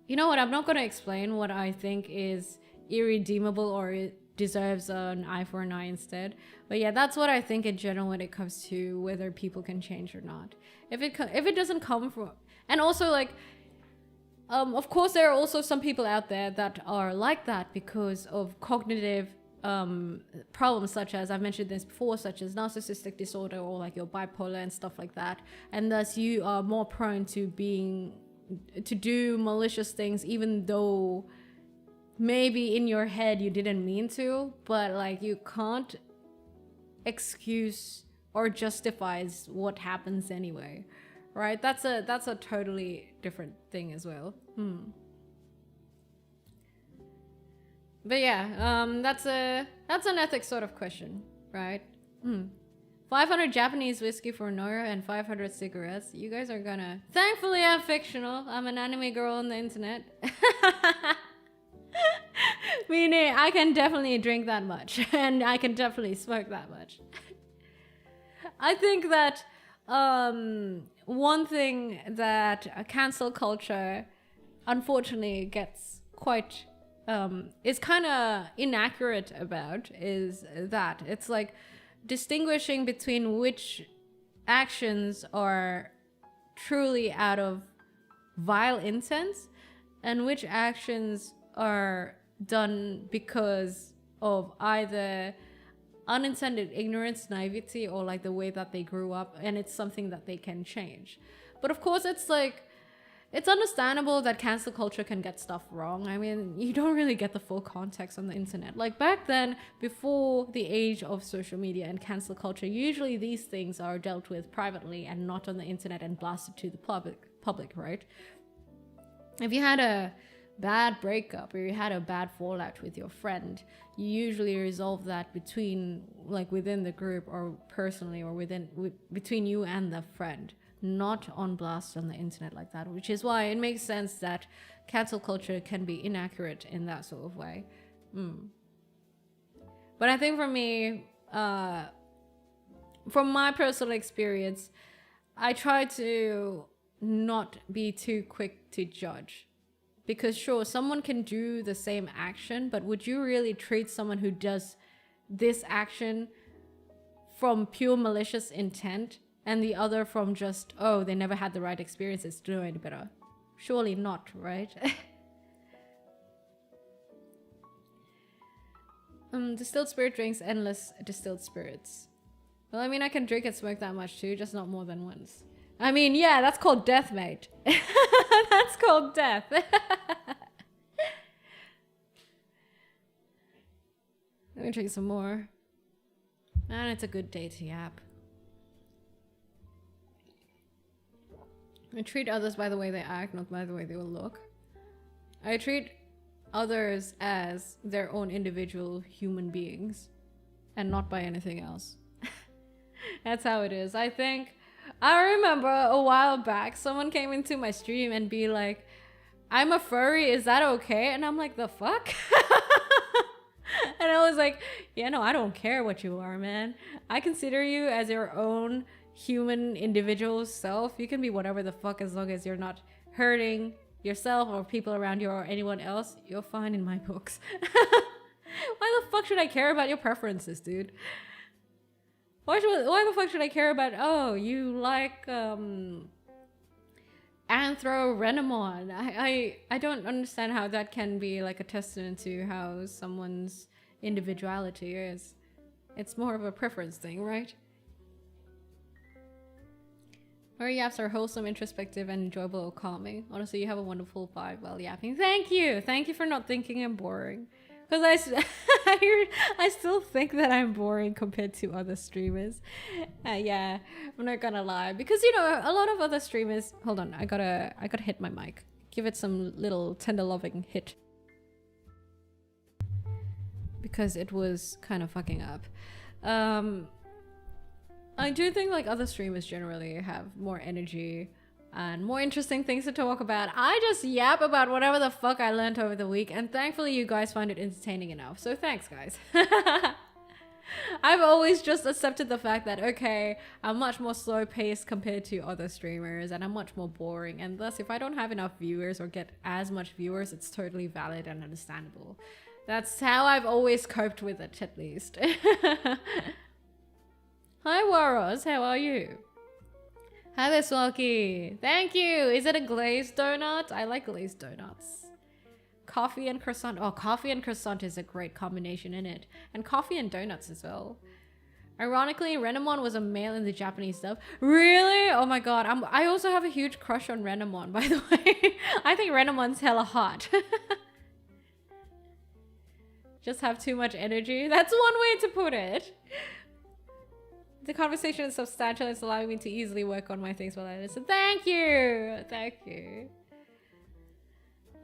you know what, I'm not going to explain what I think is irredeemable or it deserves an eye for an eye instead. But yeah, that's what I think in general when it comes to whether people can change or not. If it doesn't come from... And also like, of course there are also some people out there that are like that because of cognitive problems, such as, I've mentioned this before, such as narcissistic disorder or like your bipolar and stuff like that. And thus you are more prone to do malicious things, even though maybe in your head you didn't mean to, but like you can't excuse or justifies what happens anyway, right? That's a totally different thing as well. But yeah, that's That's an ethics sort of question, right? 500 Japanese whiskey for Noira and 500 cigarettes. You guys are gonna... Thankfully, I'm fictional. I'm an anime girl on the internet. Meaning, I can definitely drink that much. And I can definitely smoke that much. I think that one thing that cancel culture unfortunately gets quite... is kind of inaccurate about is that it's like distinguishing between which actions are truly out of vile intent and which actions are done because of either unintended ignorance, naivety, or like the way that they grew up and it's something that they can change. But of course it's like, it's understandable that cancel culture can get stuff wrong. I mean, you don't really get the full context on the internet. Like back then, before the age of social media and cancel culture, usually these things are dealt with privately and not on the internet and blasted to the public, right? If you had a bad breakup or you had a bad fallout with your friend, you usually resolve that between, like within the group or personally or between you and the friend. Not on blast on the internet like that, which is why it makes sense that cancel culture can be inaccurate in that sort of way. But I think for me, from my personal experience, I try to not be too quick to judge. Because sure, someone can do the same action, but would you really treat someone who does this action from pure malicious intent and the other from just, oh, they never had the right experiences to know any better? Surely not, right? Distilled spirit drinks endless distilled spirits. Well, I mean, I can drink and smoke that much too, just not more than once. I mean, yeah, that's called death, mate. That's called death. Let me drink some more. Man, it's a good day to yap. I treat others by the way they act, not by the way they will look. I treat others as their own individual human beings and not by anything else. That's how it is. I remember a while back someone came into my stream and be like, I'm a furry, is that okay? And I'm like, the fuck? And I was like, yeah, no, I don't care what you are, man. I consider you as your own human individual self. You can be whatever the fuck as long as you're not hurting yourself or people around you or anyone else. You're fine in my books. Why the fuck should I care about your preferences, dude? Why the fuck should I care about, oh, you like Anthro-Renamon? I don't understand how that can be like a testament to how someone's individuality is. It's more of a preference thing, right? Our yaps are wholesome, introspective, and enjoyable or calming. Honestly, you have a wonderful vibe while yapping. Thank you! Thank you for not thinking I'm boring. Because I still think that I'm boring compared to other streamers. Yeah, I'm not gonna lie. Because, you know, a lot of other streamers... Hold on, I gotta hit my mic. Give it some little tender loving hit. Because it was kind of fucking up. I do think like other streamers generally have more energy and more interesting things to talk about. I just yap about whatever the fuck I learned over the week, and thankfully you guys find it entertaining enough. So thanks, guys. I've always just accepted the fact that, okay, I'm much more slow paced compared to other streamers and I'm much more boring, and thus if I don't have enough viewers or get as much viewers, it's totally valid and understandable. That's how I've always coped with it, at least. Hi Waros, how are you? Hi there Swalky. Thank you. Is it a glazed donut? I like glazed donuts. Coffee and croissant. Oh, coffee and croissant is a great combination in it. And coffee and donuts as well. Ironically, Renamon was a male in the Japanese dub. Really? Oh my god. I also have a huge crush on Renamon, by the way. I think Renamon's hella hot. Just have too much energy. That's one way to put it. The conversation is substantial. It's allowing me to easily work on my things while I listen. Thank you. Thank you.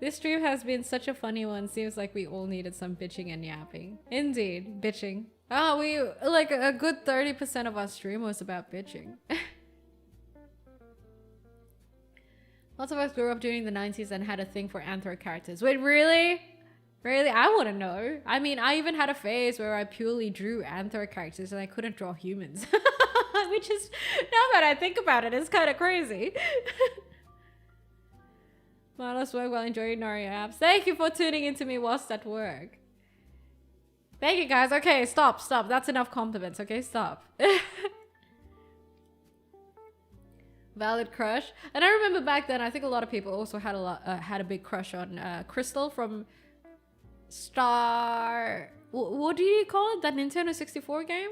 This stream has been such a funny one. Seems like we all needed some bitching and yapping. Indeed, bitching. Oh, we like a good 30% of our stream was about bitching. Lots of us grew up during the 90s and had a thing for anthro characters. Wait, really? Really? I want to know. I mean, I even had a phase where I purely drew anthro characters and I couldn't draw humans. Which is, now that I think about it, it's kind of crazy. Mindless work while enjoying Noria apps. Thank you for tuning into me whilst at work. Thank you, guys. Okay, stop. That's enough compliments. Okay, stop. Valid crush. And I remember back then, I think a lot of people also had had a big crush on Crystal from what do you call it? That Nintendo 64 game?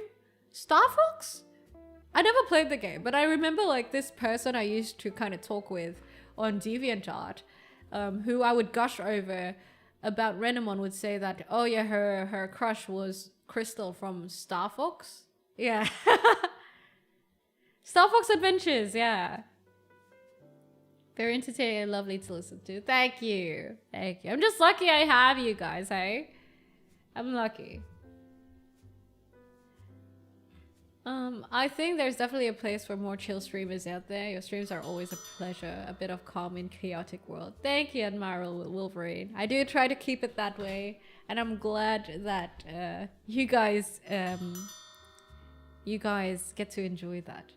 Star Fox? I never played the game, but I remember like this person I used to kind of talk with on DeviantArt, who I would gush over about Renamon, would say that, oh yeah, her crush was Crystal from Star Fox. Yeah. Star Fox Adventures, yeah. Very entertaining and lovely to listen to. Thank you. Thank you. I'm just lucky I have you guys, hey? I'm lucky. I think there's definitely a place for more chill streamers out there. Your streams are always a pleasure. A bit of calm in chaotic world. Thank you, Admiral Wolverine. I do try to keep it that way. And I'm glad that you guys get to enjoy that.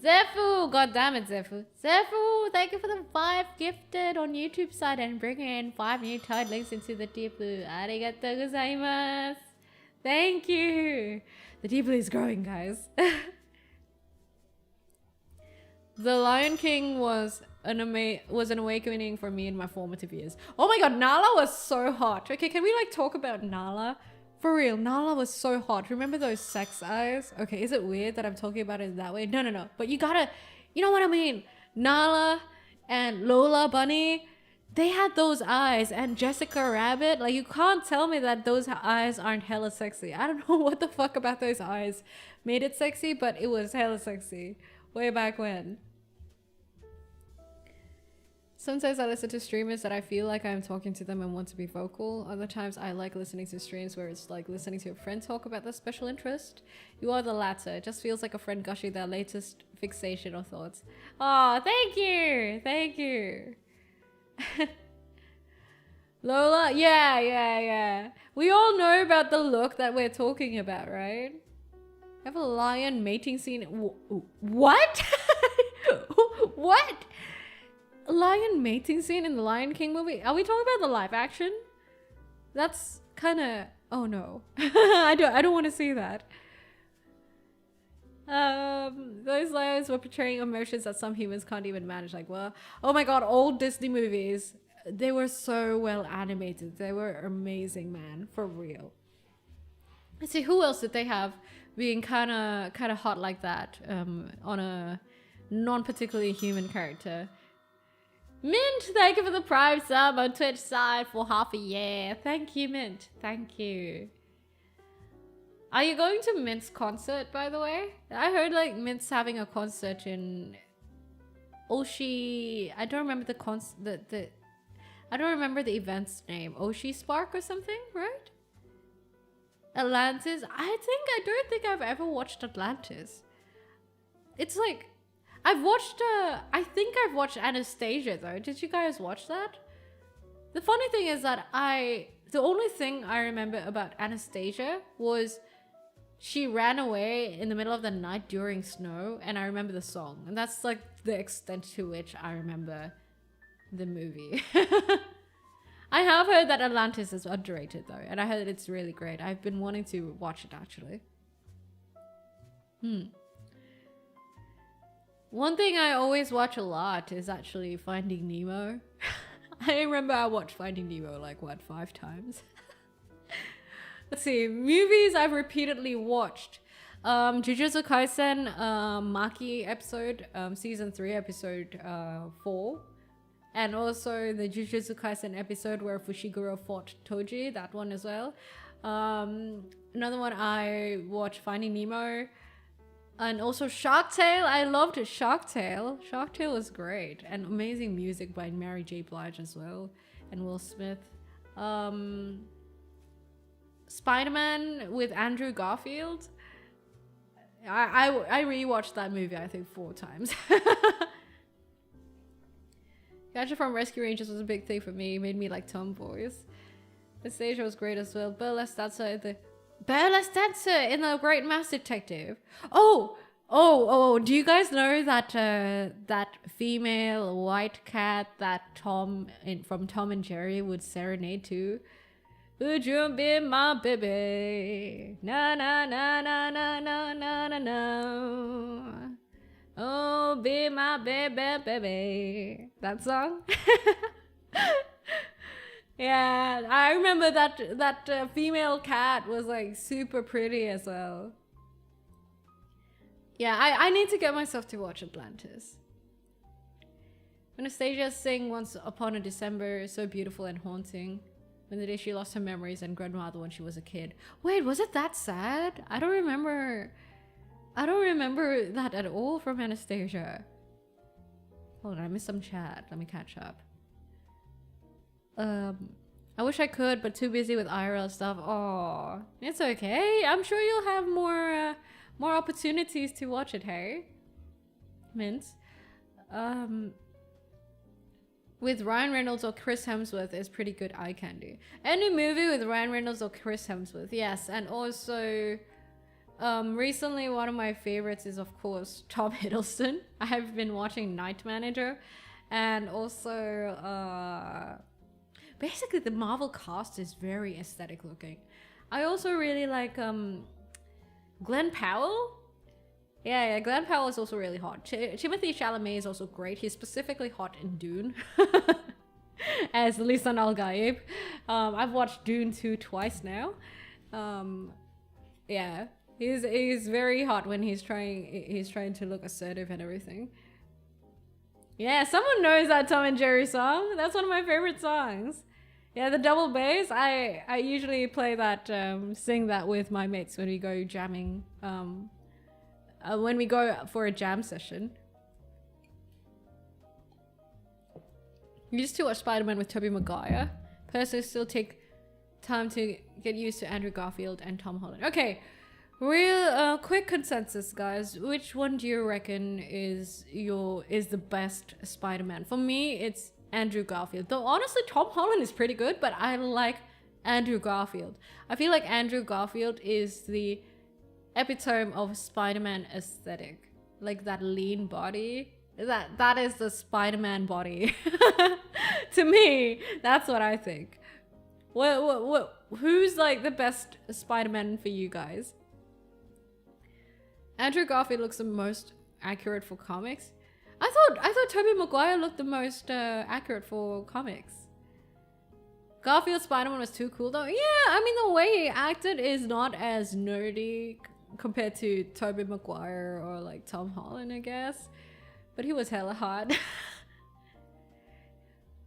Zefu! God damn it, Zefu. Zefu, thank you for the 5 gifted on YouTube side and bringing in 5 new tied links into the Deep Blue. Arigatou gozaimasu. Thank you. The Deep Blue is growing, guys. The Lion King was an awakening for me in my formative years. Oh my god, Nala was so hot. Okay, can we like talk about Nala? For real, Nala was so hot. Remember those sex eyes? Okay, is it weird that I'm talking about it that way? No. But you gotta, you know what I mean? Nala and Lola Bunny, they had those eyes. And Jessica Rabbit, like you can't tell me that those eyes aren't hella sexy. I don't know what the fuck about those eyes made it sexy, but it was hella sexy way back when. Sometimes I listen to streamers that I feel like I'm talking to them and want to be vocal. Other times I like listening to streams where it's like listening to a friend talk about their special interest. You are the latter. It just feels like a friend gushing their latest fixation or thoughts. Oh, thank you. Thank you. Lola, yeah. We all know about the look that we're talking about, right? I have a lion mating scene. What? What? Lion mating scene in the Lion King movie? Are we talking about the live action? That's kind of, oh no. I don't want to see that. Those lions were portraying emotions that some humans can't even manage. Like, well, oh my god, old Disney movies, they were so well animated. They were amazing, man, for real. Let's see, who else did they have being kind of hot like that, on a non-particularly human character? Mint, thank you for the Prime sub on Twitch side for half a year. Thank you, Mint. Thank you. Are you going to Mint's concert, by the way? I heard like Mint's having a concert in Oshi. I don't remember I don't remember the event's name. Oshi Spark or something, right? Atlantis. I don't think I've ever watched Atlantis. It's like, I think I've watched Anastasia though. Did you guys watch that? The funny thing is that the only thing I remember about Anastasia was she ran away in the middle of the night during snow, and I remember the song. And that's like the extent to which I remember the movie. I have heard that Atlantis is underrated though, and I heard it's really great. I've been wanting to watch it actually. One thing I always watch a lot is actually Finding Nemo. I remember I watched Finding Nemo like, what, 5 times? Let's see, movies I've repeatedly watched. Jujutsu Kaisen Maki episode, season 3, episode 4. And also the Jujutsu Kaisen episode where Fushiguro fought Toji, that one as well. Another one I watched Finding Nemo. And also Shark Tale. I loved Shark Tale. Shark Tale was great. And amazing music by Mary J. Blige as well. and Will Smith. Spider-Man with Andrew Garfield. I rewatched that movie I think 4 times. Gadget from Rescue Rangers was a big thing for me. It made me like tomboys. Anastasia was great as well. Bella Stanza in the Great Mouse Detective. Oh! Do you guys know that that female white cat that Tom from Tom and Jerry would serenade to? Would you be my baby? Na na na na na na na na na. Oh, be my baby, baby. That song. Yeah, I remember that female cat was like super pretty as well. Yeah, I need to get myself to watch Atlantis. Anastasia sang Once Upon a December, so beautiful and haunting. When the day she lost her memories and grandmother when she was a kid. Wait, was it that sad? I don't remember that at all from Anastasia. Hold on, I missed some chat. Let me catch up. I wish I could, but too busy with IRL stuff. Oh, it's okay. I'm sure you'll have more opportunities to watch it, hey? Mint. With Ryan Reynolds or Chris Hemsworth is pretty good eye candy. Any movie with Ryan Reynolds or Chris Hemsworth, yes. And also, recently one of my favorites is of course Tom Hiddleston. I have been watching Night Manager, and also basically the Marvel cast is very aesthetic looking. I also really like Glenn Powell. Yeah, Glenn Powell is also really hot. Timothée Chalamet is also great. He's specifically hot in Dune as Lisan Al Gaib. I've watched Dune 2 twice now. Yeah, he's very hot when he's trying to look assertive and everything. Yeah, someone knows that Tom and Jerry song. That's one of my favorite songs. Yeah, the double bass. I usually play that, sing that with my mates when we go jamming. When we go for a jam session. Used to watch Spider-Man with Tobey Maguire. Personally still take time to get used to Andrew Garfield and Tom Holland. Okay, real quick consensus, guys. Which one do you reckon is the best Spider-Man? For me, it's Andrew Garfield. Though honestly, Tom Holland is pretty good, but I like Andrew Garfield. I feel like Andrew Garfield is the epitome of Spider-Man aesthetic, like that lean body. That is the Spider-Man body. To me, that's what I think. Who's like the best Spider-Man for you guys? Andrew Garfield looks the most accurate for comics. I thought Tobey Maguire looked the most accurate for comics. Garfield Spider-Man was too cool though. Yeah, I mean the way he acted is not as nerdy compared to Tobey Maguire or like Tom Holland, I guess. But he was hella hot.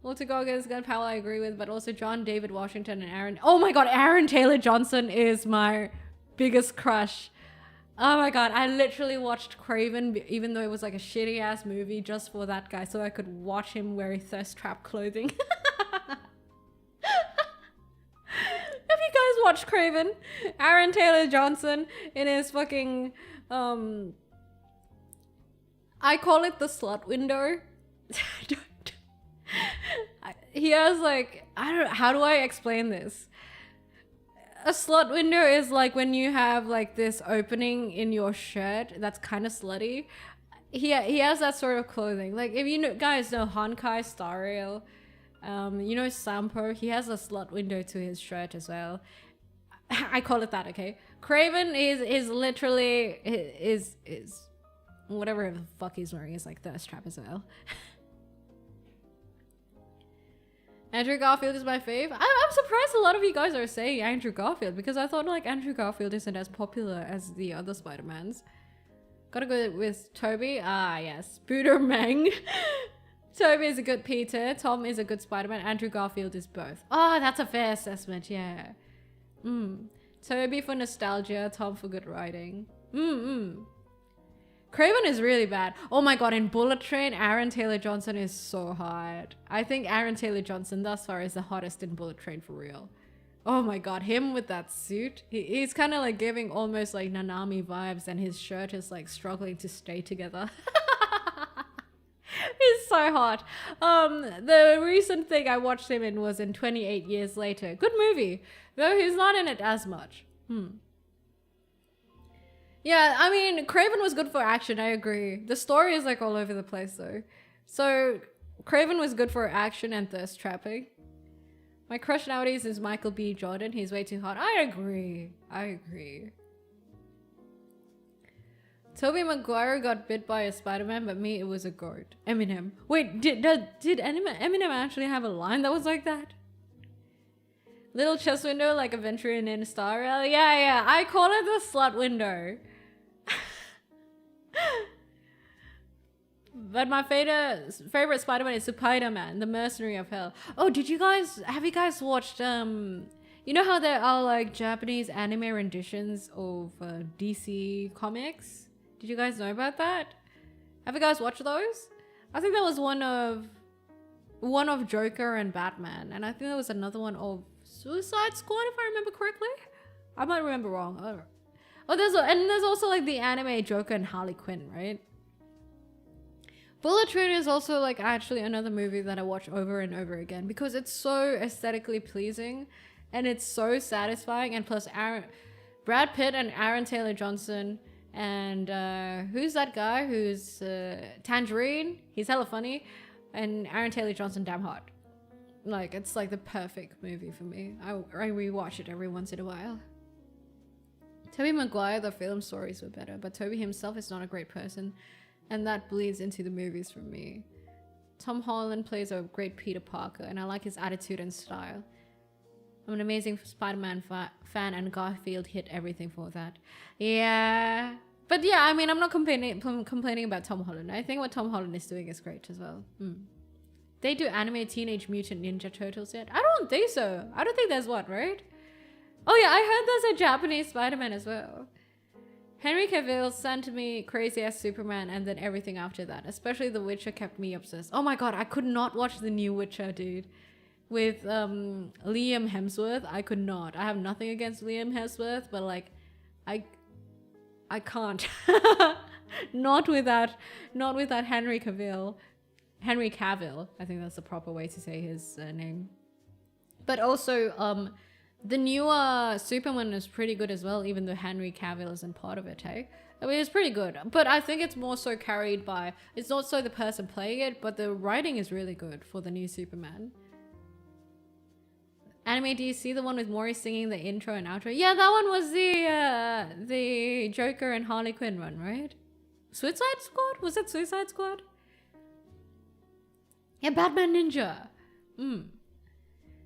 Walter Goggins, Glenn Powell I agree with, but also John David Washington and Aaron. Oh my god, Aaron Taylor Johnson is my biggest crush. Oh my god, I literally watched Craven, even though it was like a shitty ass movie, just for that guy, so I could watch him wearing thirst trap clothing. Have you guys watched Craven? Aaron Taylor Johnson in his fucking I call it the slut window. He has like, I don't know, how do I explain this? A slut window is like when you have like this opening in your shirt that's kind of slutty. He has that sort of clothing. Like if you guys know Honkai Star Rail, you know Sampo, he has a slut window to his shirt as well. I call it that, okay? Craven is literally is whatever the fuck he's wearing is like thirst trap as well. Andrew Garfield is my fave. I'm surprised a lot of you guys are saying Andrew Garfield because I thought like Andrew Garfield isn't as popular as the other Spider-Mans. Gotta go with Toby. Ah, yes. Booter Meng. Toby is a good Peter. Tom is a good Spider-Man. Andrew Garfield is both. Oh, that's a fair assessment. Yeah. Toby for nostalgia. Tom for good writing. Craven is really bad. Oh my god, in Bullet Train, Aaron Taylor-Johnson is so hot. I think Aaron Taylor-Johnson thus far is the hottest in Bullet Train for real. Oh my god, him with that suit. He's kind of like giving almost like Nanami vibes, and his shirt is like struggling to stay together. He's so hot. The recent thing I watched him in was in 28 Years Later. Good movie, though he's not in it as much. Yeah, I mean, Craven was good for action, I agree. The story is like all over the place though. So Craven was good for action and thirst trapping. My crush nowadays is Michael B. Jordan. He's way too hot. I agree. Tobey Maguire got bit by a Spider-Man, but me, it was a goat. Eminem. Wait, did Eminem actually have a line that was like that? Little chest window like a Venturing in Star Rail. Yeah. I call it the slut window. But my favorite Spider-Man is Spider-Man, the Mercenary of Hell. Oh, have you guys watched, you know how there are like Japanese anime renditions of DC comics? Did you guys know about that? Have you guys watched those? I think that was one of Joker and Batman. And I think there was another one of Suicide Squad, if I remember correctly. I might remember wrong. Oh, there's also like the anime Joker and Harley Quinn, right? Bullet Train is also like actually another movie that I watch over and over again because it's so aesthetically pleasing and it's so satisfying. And plus Brad Pitt and Aaron Taylor-Johnson and who's that guy who's Tangerine? He's hella funny. And Aaron Taylor-Johnson damn hot. Like, it's like the perfect movie for me. I rewatch it every once in a while. Tobey Maguire, the film stories were better, but Tobey himself is not a great person. And that bleeds into the movies for me. Tom Holland plays a great Peter Parker, and I like his attitude and style. I'm an amazing Spider-Man fan, and Garfield hit everything for that. Yeah. But yeah, I mean, I'm not complaining about Tom Holland. I think what Tom Holland is doing is great as well. They do anime Teenage Mutant Ninja Turtles yet? I don't think so. I don't think there's one, right? Oh yeah, I heard there's a Japanese Spider-Man as well. Henry Cavill sent me crazy ass Superman and then everything after that. Especially The Witcher kept me obsessed. Oh my god, I could not watch the new Witcher, dude. With Liam Hemsworth, I could not. I have nothing against Liam Hemsworth, but like, I can't. Not with that Henry Cavill. Henry Cavill, I think that's the proper way to say his name. But also, the newer Superman is pretty good as well, even though Henry Cavill isn't part of it, hey? I mean, it's pretty good. But I think it's more so carried by, it's not so the person playing it, but the writing is really good for the new Superman. Anime, do you see the one with Maury singing the intro and outro? Yeah, that one was the Joker and Harley Quinn one, right? Suicide Squad? Was it Suicide Squad? Yeah, Batman Ninja.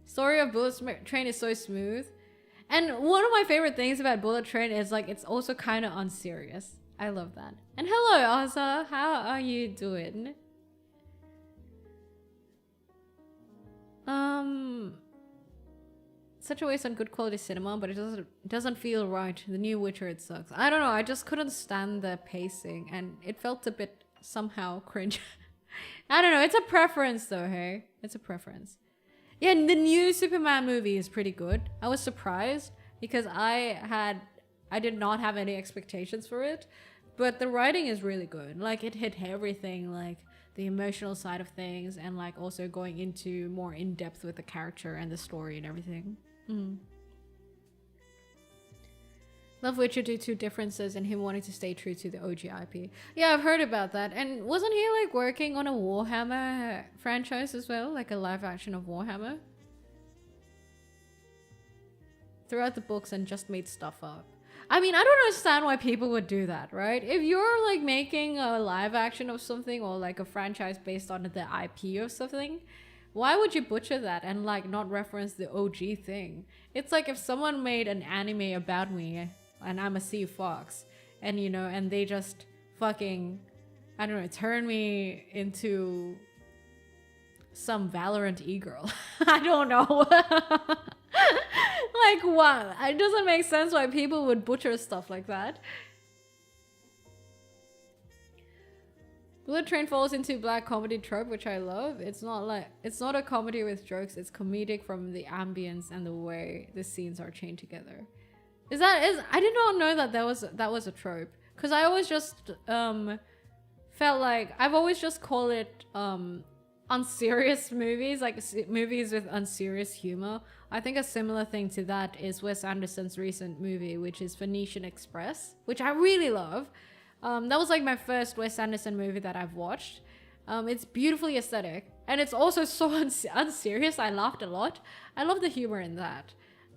Story of Bullet Train is so smooth. And one of my favorite things about Bullet Train is like it's also kind of unserious. I love that. And hello, Asa. How are you doing? Such a waste on good quality cinema, but it doesn't feel right. The new Witcher, it sucks. I don't know. I just couldn't stand the pacing, and it felt a bit somehow cringe. I don't know. It's a preference, though. Hey, it's a preference. Yeah, the new Superman movie is pretty good. I was surprised because I did not have any expectations for it, but the writing is really good. Like it hit everything, like the emotional side of things, and like also going into more in depth with the character and the story and everything. Love Witcher due to differences and him wanting to stay true to the OG IP. Yeah, I've heard about that. And wasn't he like working on a Warhammer franchise as well? Like a live action of Warhammer? Throughout the books and just made stuff up. I mean, I don't understand why people would do that, right? If you're like making a live action of something or like a franchise based on the IP of something, why would you butcher that and like not reference the OG thing? It's like if someone made an anime about me and I'm a sea fox and you know, and they just fucking, I don't know, turn me into some Valorant e-girl. I don't know. Like what? It doesn't make sense why people would butcher stuff like that. Bullet Train falls into black comedy trope, which I love. It's not a comedy with jokes. It's comedic from the ambience and the way the scenes are chained together. I did not know that that was a trope, because I always just felt like I've always just called it unserious movies, like movies with unserious humor. I think a similar thing to that is Wes Anderson's recent movie, which is Venetian Express, which I really love. That was like my first Wes Anderson movie that I've watched. It's beautifully aesthetic, and it's also so unserious. I laughed a lot. I love the humor in that.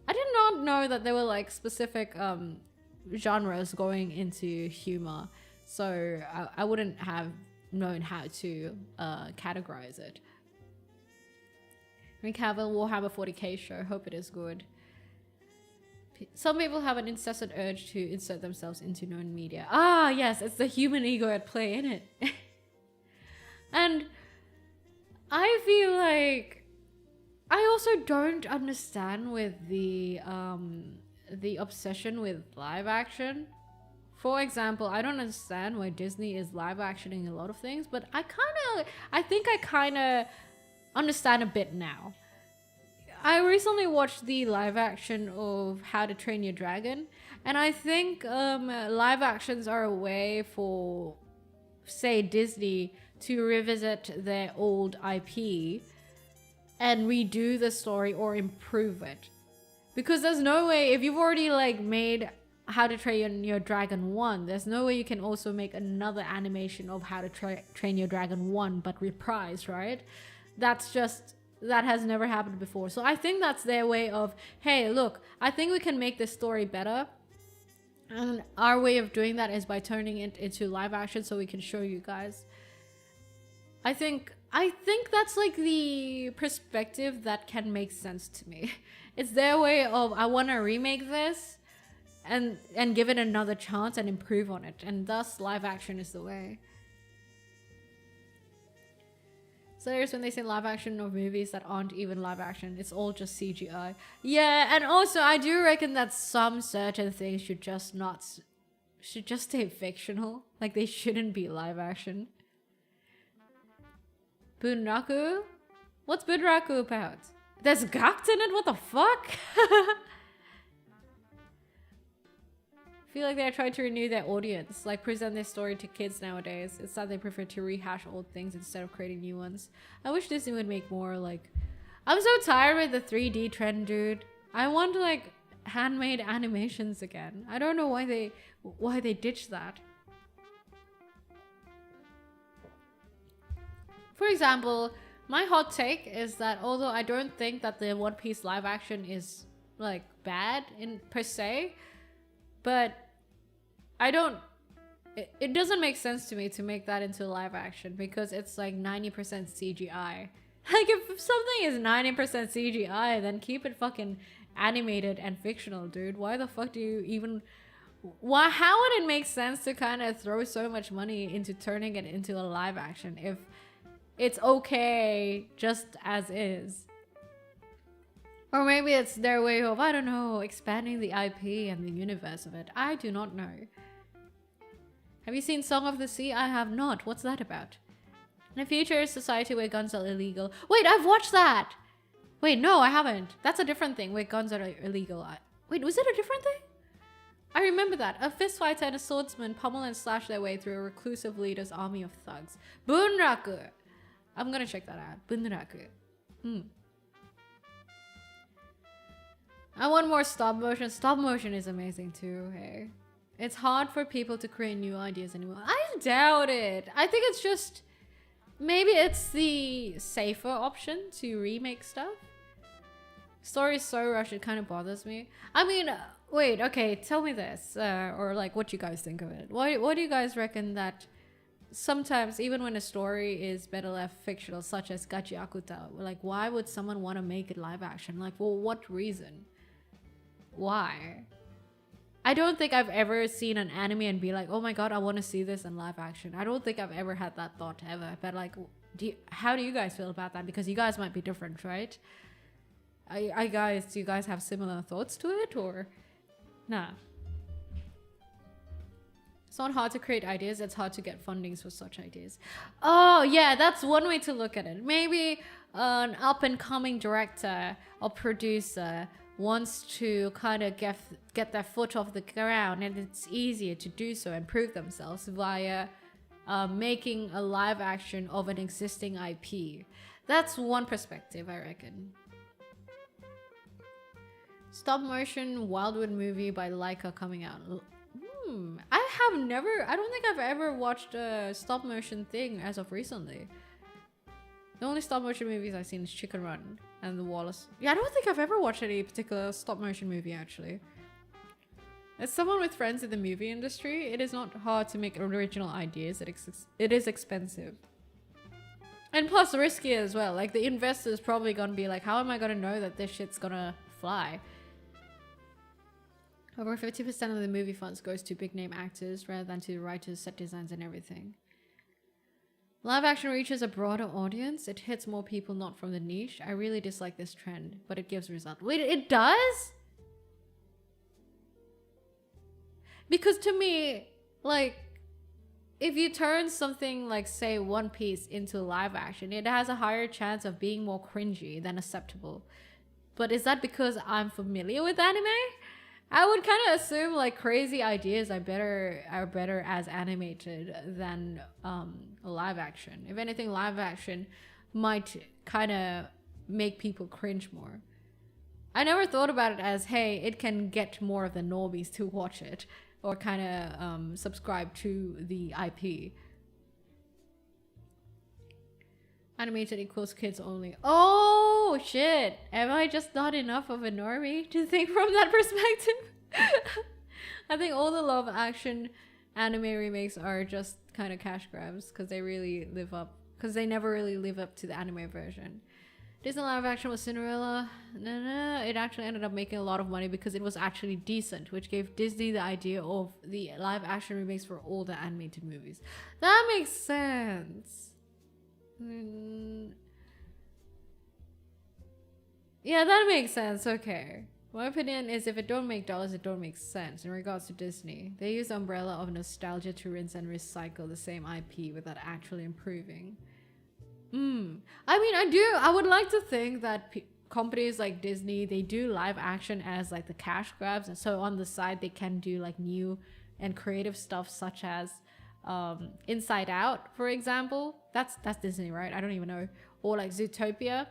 I did not know that there were like specific genres going into humor, so I wouldn't have known how to categorize it. Henry Cavill, Warhammer 40k show. Hope it is good. Some people have an incessant urge to insert themselves into known media. Ah, yes, it's the human ego at play, isn't it? And I feel like I also don't understand with the obsession with live action. For example, I don't understand why Disney is live actioning a lot of things, but I think I kind of understand a bit now. I recently watched the live action of How to Train Your Dragon, and I think live actions are a way for, say, Disney to revisit their old IP and redo the story or improve it. Because there's no way, if you've already like made How to Train Your Dragon 1, there's no way you can also make another animation of How to Train Your Dragon 1 but reprised, right? That has never happened before. So I think that's their way of, hey, look, I think we can make this story better. And our way of doing that is by turning it into live action so we can show you guys. I think that's like the perspective that can make sense to me. It's their way of, I want to remake this and give it another chance and improve on it. And thus live action is the way. So there's when they say live action of movies that aren't even live action, it's all just CGI. Yeah, and also I do reckon that some certain things should just stay fictional. Like they shouldn't be live action. Bunraku? What's Bunraku about? There's gact in it? What the fuck? I feel like they're trying to renew their audience, like present their story to kids nowadays. It's that they prefer to rehash old things instead of creating new ones. I wish Disney would make more like... I'm so tired with the 3D trend, dude. I want like handmade animations again. I don't know why they ditched that. For example, my hot take is that although I don't think that the One Piece live action is like bad in per se, but it doesn't make sense to me to make that into live action because it's like 90% CGI. Like if something is 90% CGI, then keep it fucking animated and fictional, dude. Why the fuck do you even... How would it make sense to kind of throw so much money into turning it into a live action if it's okay just as is? Or maybe it's their way of, I don't know, expanding the IP and the universe of it. I do not know. Have you seen Song of the Sea? I have not. What's that about? In a future society where guns are illegal. Wait, I've watched that! Wait, no, I haven't. That's a different thing where guns are illegal. Wait, was it a different thing? I remember that. A fistfighter and a swordsman pummel and slash their way through a reclusive leader's army of thugs. Bunraku! I'm gonna check that out. Bunraku. I want more stop motion. Stop motion is amazing too, hey. It's hard for people to create new ideas anymore. I doubt it. I think it's just... Maybe it's the safer option to remake stuff. Story is so rushed, it kind of bothers me. I mean, wait, okay, tell me this. Or like what you guys think of it. What do you guys reckon that... Sometimes, even when a story is better left fictional, such as Gachi Akuta, like why would someone want to make it live action? Like, well, what reason? Why? I don't think I've ever seen an anime and be like, oh my god, I want to see this in live action. I don't think I've ever had that thought ever. But like, how do you guys feel about that? Because you guys might be different, right? Do you guys have similar thoughts to it or nah? It's not hard to create ideas, it's hard to get fundings for such ideas. Oh, yeah, that's one way to look at it. Maybe an up-and-coming director or producer wants to kind of get their foot off the ground, and it's easier to do so and prove themselves via making a live action of an existing IP. That's one perspective, I reckon. Stop motion Wildwood movie by Laika coming out. I don't think I've ever watched a stop motion thing as of recently. The only stop motion movies I've seen is Chicken Run and The Wallace. Yeah, I don't think I've ever watched any particular stop motion movie actually. As someone with friends in the movie industry, it is not hard to make original ideas. It is expensive. And plus risky as well. Like the investor's probably gonna be like, how am I gonna know that this shit's gonna fly? Over 50% of the movie funds goes to big name actors rather than to the writers, set designs and everything. Live action reaches a broader audience. It hits more people not from the niche. I really dislike this trend, but it gives results. Wait, it does? Because to me, like, if you turn something like, say, One Piece into live action, it has a higher chance of being more cringy than acceptable. But is that because I'm familiar with anime? I would kind of assume like crazy ideas are better as animated than live action. If anything, live action might kind of make people cringe more. I never thought about it as, hey, it can get more of the normies to watch it or kind of subscribe to the IP. Animated equals kids only. Oh shit! Am I just not enough of a normie to think from that perspective? I think all the live action anime remakes are just kind of cash grabs because they never really live up to the anime version. Disney live action was Cinderella. No, it actually ended up making a lot of money because it was actually decent, which gave Disney the idea of the live action remakes for all the animated movies. That makes sense. Yeah, that makes sense. Okay. My opinion is if it don't make dollars, it don't make sense. In regards to Disney, they use the umbrella of nostalgia to rinse and recycle the same IP without actually improving. I mean, I would like to think that companies like Disney, they do live action as like the cash grabs, and so on the side they can do like new and creative stuff such as Inside Out, for example. That's Disney, right? I don't even know. Or like Zootopia.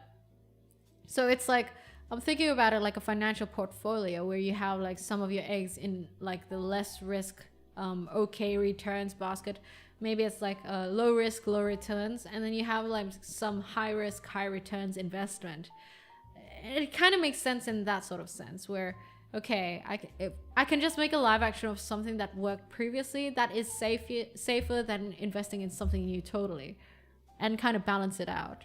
So it's like, I'm thinking about it like a financial portfolio where you have like some of your eggs in like the less risk, okay returns basket. Maybe it's like a low risk, low returns, and then you have like some high risk, high returns investment. It kind of makes sense in that sort of sense where, okay, I can just make a live action of something that worked previously that is safer than investing in something new totally, and kind of balance it out.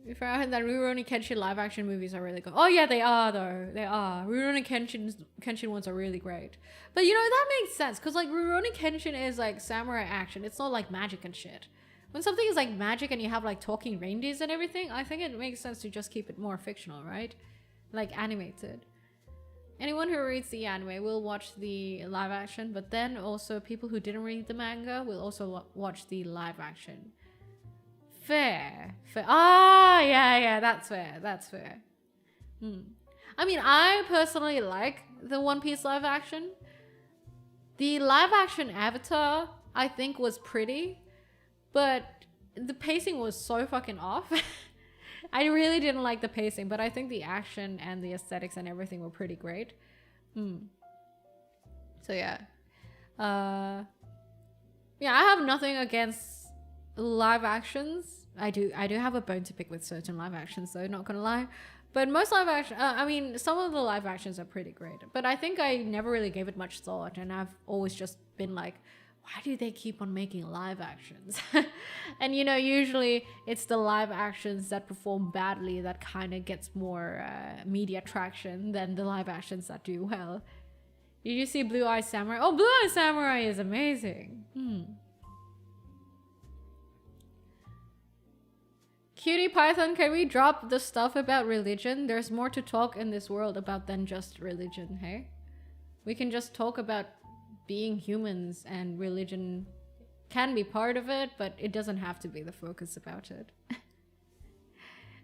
If I heard that Rurouni Kenshin live action movies are really good. Oh yeah, they are though. They are. Rurouni Kenshin ones are really great. But you know, that makes sense because like Rurouni Kenshin is like samurai action. It's not like magic and shit. When something is like magic and you have like talking reindeers and everything, I think it makes sense to just keep it more fictional, right? Like animated. Anyone who reads the anime will watch the live action, but then also people who didn't read the manga will also watch the live action. Fair. Ah, yeah, that's fair. I mean, I personally like the One Piece live action. The live action Avatar, I think, was pretty, but the pacing was so fucking off. I really didn't like the pacing, but I think the action and the aesthetics and everything were pretty great. So yeah. Yeah, I have nothing against live actions. I do have a bone to pick with certain live actions though, not gonna lie. But most live action, I mean, some of the live actions are pretty great. But I think I never really gave it much thought, and I've always just been like, why do they keep on making live actions? And you know, usually it's the live actions that perform badly that kind of gets more media traction than the live actions that do well. Did you see Blue Eye Samurai? Oh, Blue Eye Samurai is amazing. Cutie Python, can we drop the stuff about religion? There's more to talk in this world about than just religion, hey? We can just talk about being humans, and religion can be part of it, but it doesn't have to be the focus about it.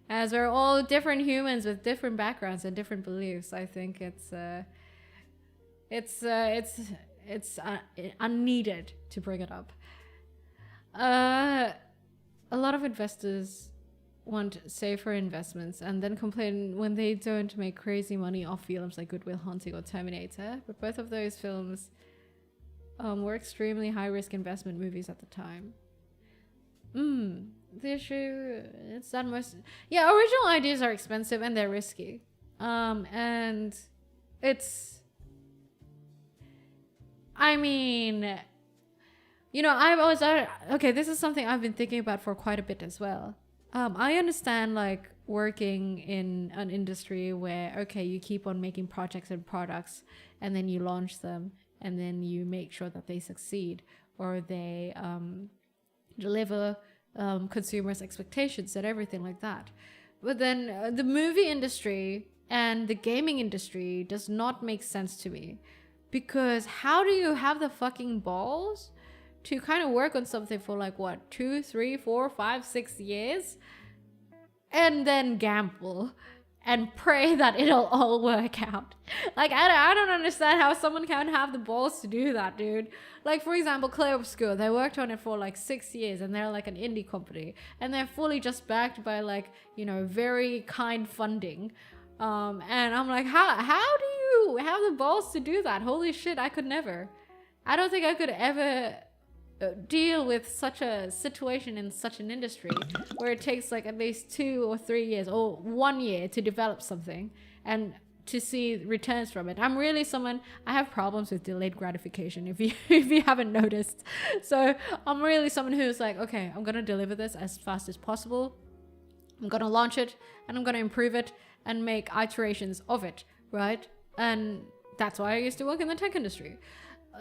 As we're all different humans with different backgrounds and different beliefs, I think it's unneeded to bring it up. A lot of investors want safer investments and then complain when they don't make crazy money off films like Good Will Hunting or Terminator. But both of those films were extremely high-risk investment movies at the time. The issue, it's that most... Yeah, original ideas are expensive and they're risky. And it's... I mean... You know, I've always... Okay, this is something I've been thinking about for quite a bit as well. I understand, like, working in an industry where, okay, you keep on making projects and products and then you launch them and then you make sure that they succeed or they deliver consumers' expectations and everything like that. But then the movie industry and the gaming industry does not make sense to me, because how do you have the fucking balls to kind of work on something for like what, 2, 3, 4, 5, 6 years and then gamble and pray that it'll all work out? Like, I don't understand how someone can have the balls to do that, dude. Like, for example, Clair Obscur, they worked on it for like 6 years and they're like an indie company and they're fully just backed by like, you know, very kind funding. And I'm like, how do you have the balls to do that? Holy shit, I could never. I don't think I could ever deal with such a situation in such an industry where it takes like at least 2 or 3 years or 1 year to develop something and to see returns from it. I'm really someone, I have problems with delayed gratification, if you haven't noticed. So I'm really someone who's like, okay, I'm gonna deliver this as fast as possible. I'm gonna launch it and I'm gonna improve it and make iterations of it, right? And that's why I used to work in the tech industry.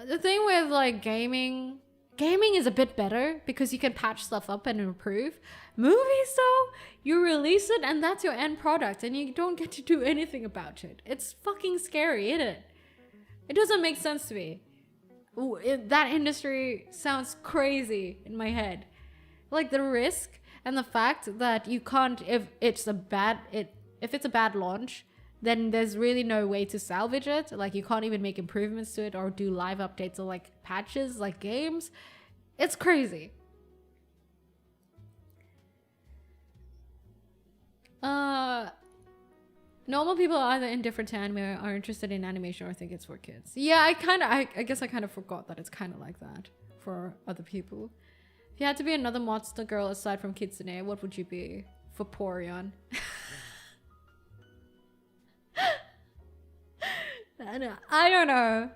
The thing with like gaming is a bit better because you can patch stuff up and improve. Movies though, you release it and that's your end product and you don't get to do anything about it. It's fucking scary, isn't it? It doesn't make sense to me. That industry sounds crazy in my head. Like the risk and the fact that you can't, if it's a bad launch, then there's really no way to salvage it. Like you can't even make improvements to it or do live updates or like patches like games. It's crazy. Normal people are either indifferent to anime or are interested in animation or think it's for kids. Yeah, I guess I kind of forgot that it's kind of like that for other people. If you had to be another monster girl aside from Kitsune, what would you be? For Porion. I don't know.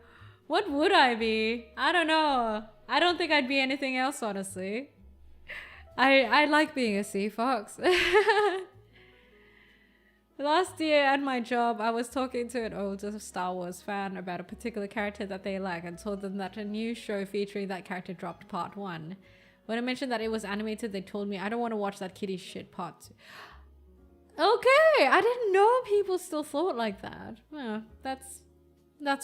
What would I be? I don't know. I don't think I'd be anything else, honestly. I like being a sea fox. Last year at my job, I was talking to an older Star Wars fan about a particular character that they like and told them that a new show featuring that character dropped part 1. When I mentioned that it was animated, they told me, I don't want to watch that kitty shit part 2. Okay, I didn't know people still thought like that. Well, that's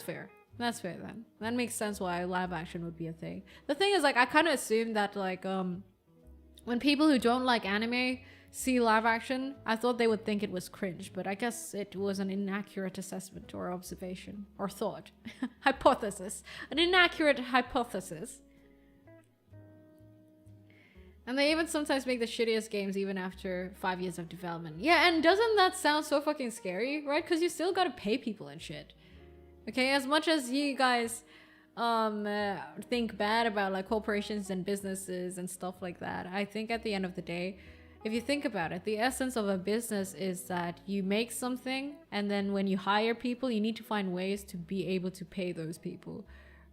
fair. That's fair then. That makes sense why live action would be a thing. The thing is, like, I kind of assumed that, like, when people who don't like anime see live action, I thought they would think it was cringe, but I guess it was an inaccurate assessment or observation or thought. Hypothesis. An inaccurate hypothesis. And they even sometimes make the shittiest games even after 5 years of development. Yeah, and doesn't that sound so fucking scary, right? Because you still gotta pay people and shit. Okay, as much as you guys think bad about like corporations and businesses and stuff like that, I think at the end of the day, if you think about it, the essence of a business is that you make something and then when you hire people, you need to find ways to be able to pay those people,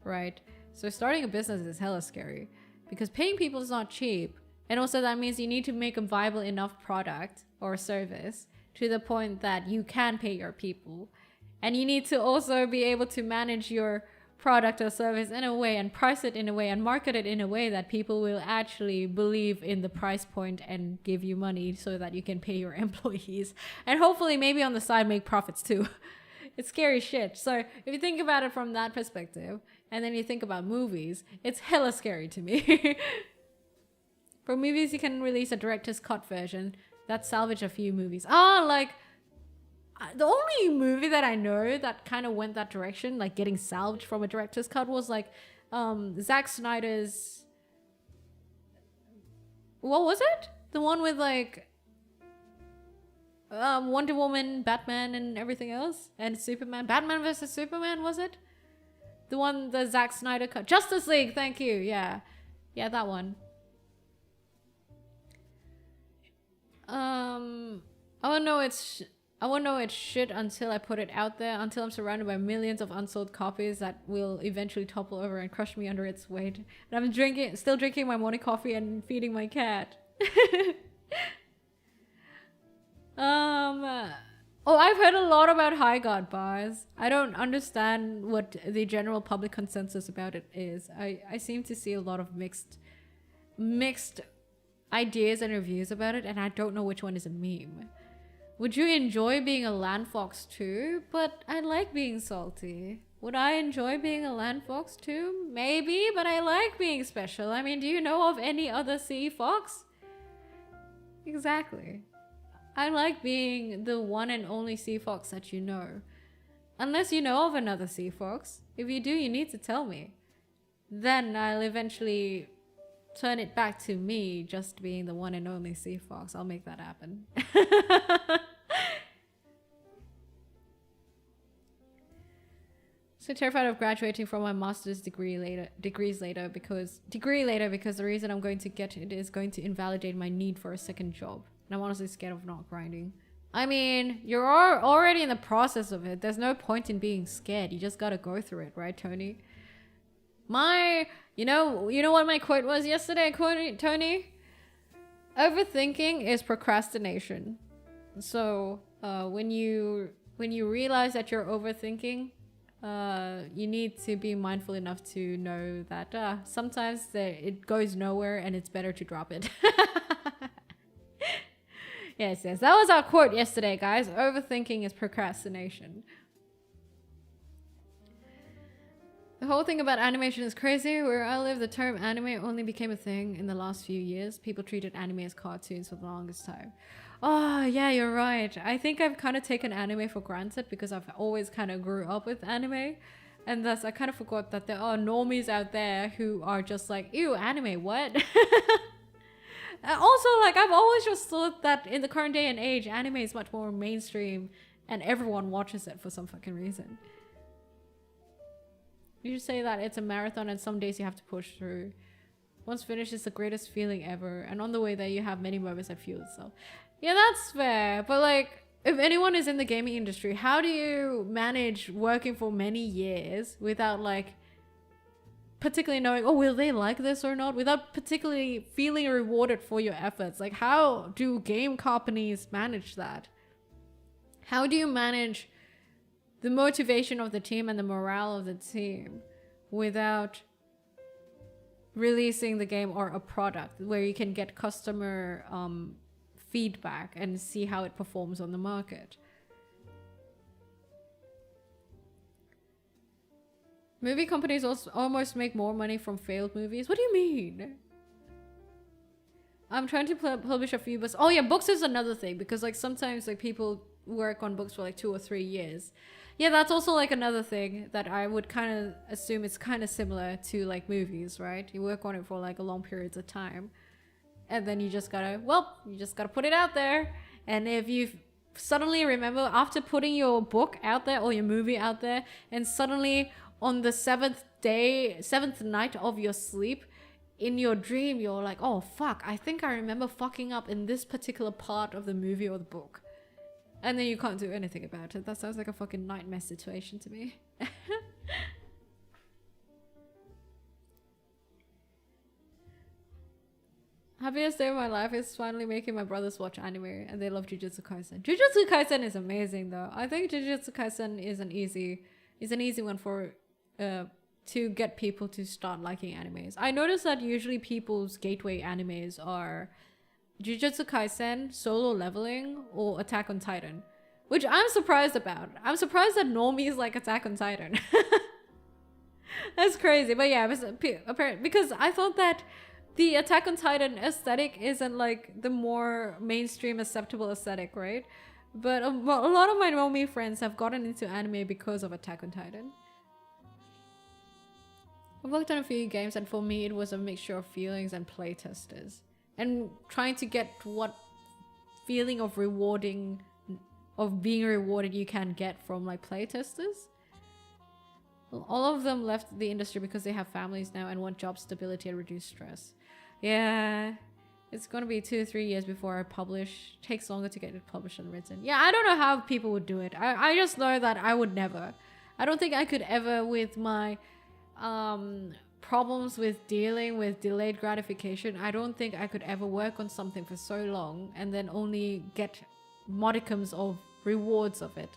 right? So starting a business is hella scary because paying people is not cheap. And also that means you need to make a viable enough product or service to the point that you can pay your people. And you need to also be able to manage your product or service in a way and price it in a way and market it in a way that people will actually believe in the price point and give you money so that you can pay your employees. And hopefully maybe on the side make profits too. It's scary shit. So if you think about it from that perspective, and then you think about movies, it's hella scary to me. For movies, you can release a director's cut version that salvage a few movies. Like the only movie that I know that kind of went that direction, like getting salvaged from a director's cut, was like Zack Snyder's. What was it? The one with like Wonder Woman, Batman, and everything else, and Superman. Batman versus Superman, was it? The one the Zack Snyder cut. Justice League. Thank you. Yeah, that one. I won't know it's shit until I put it out there, until I'm surrounded by millions of unsold copies that will eventually topple over and crush me under its weight. And I'm still drinking my morning coffee and feeding my cat. I've heard a lot about High God bars. I don't understand what the general public consensus about it is. I seem to see a lot of mixed ideas and reviews about it, and I don't know which one is a meme. Would you enjoy being a land fox too? But I like being salty. Would I enjoy being a land fox too? Maybe, but I like being special. I mean, do you know of any other sea fox? Exactly. I like being the one and only sea fox that you know. Unless you know of another sea fox. If you do, you need to tell me. Then I'll eventually turn it back to me just being the one and only sea fox. I'll make that happen. So terrified of graduating from my master's degree later because the reason I'm going to get it is going to invalidate my need for a second job. And I'm honestly scared of not grinding. I mean, you're already in the process of it. There's no point in being scared. You just gotta go through it, right, Tony? You know what my quote was yesterday, Tony? Overthinking is procrastination. So when you realize that you're overthinking, you need to be mindful enough to know that sometimes it goes nowhere and it's better to drop it. Yes, that was our quote yesterday, guys. Overthinking is procrastination. The whole thing about animation is crazy. Where I live, the term anime only became a thing in the last few years. People treated anime as cartoons for the longest time. Oh, yeah, you're right. I think I've kind of taken anime for granted because I've always kind of grew up with anime. And thus I kind of forgot that there are normies out there who are just like, ew, anime, what? Also, like, I've always just thought that in the current day and age, anime is much more mainstream and everyone watches it for some fucking reason. You should say that it's a marathon and some days you have to push through. Once finished, it's the greatest feeling ever. And on the way there, you have many moments that fuel itself. Yeah, that's fair. But like, if anyone is in the gaming industry, how do you manage working for many years without like particularly knowing, oh, will they like this or not? Without particularly feeling rewarded for your efforts? Like, how do game companies manage that? How do you manage the motivation of the team and the morale of the team without releasing the game or a product where you can get customer feedback and see how it performs on the market? Movie companies also almost make more money from failed movies. What do you mean? I'm trying to publish a few books. Oh yeah, books is another thing because like sometimes like people work on books for like 2 or 3 years. Yeah, that's also like another thing that I would kind of assume it's kind of similar to like movies, right? You work on it for like a long periods of time. And then you just gotta put it out there. And if you suddenly remember after putting your book out there or your movie out there, and suddenly on the seventh night of your sleep, in your dream, you're like, oh fuck, I think I remember fucking up in this particular part of the movie or the book. And then you can't do anything about it. That sounds like a fucking nightmare situation to me. Happiest day of my life is finally making my brothers watch anime and they love Jujutsu Kaisen. Jujutsu Kaisen is amazing though. I think Jujutsu Kaisen is an easy one for to get people to start liking animes. I noticed that usually people's gateway animes are Jujutsu Kaisen, Solo Leveling, or Attack on Titan. which I'm surprised about. I'm surprised that normies like Attack on Titan. That's crazy. But yeah, apparently, because I thought that the Attack on Titan aesthetic isn't like the more mainstream acceptable aesthetic, right? But a lot of my normie friends have gotten into anime because of Attack on Titan. I've worked on a few games, and for me it was a mixture of feelings and playtesters, and trying to get what feeling of being rewarded you can get from like playtesters. All of them left the industry because they have families now and want job stability and reduce stress. Yeah, it's gonna be 2 or 3 years before I publish. Takes longer to get it published and written. Yeah, I don't know how people would do it. I just know that I would never. I don't think I could ever, with my problems with dealing with delayed gratification. I don't think I could ever work on something for so long and then only get modicums of rewards of it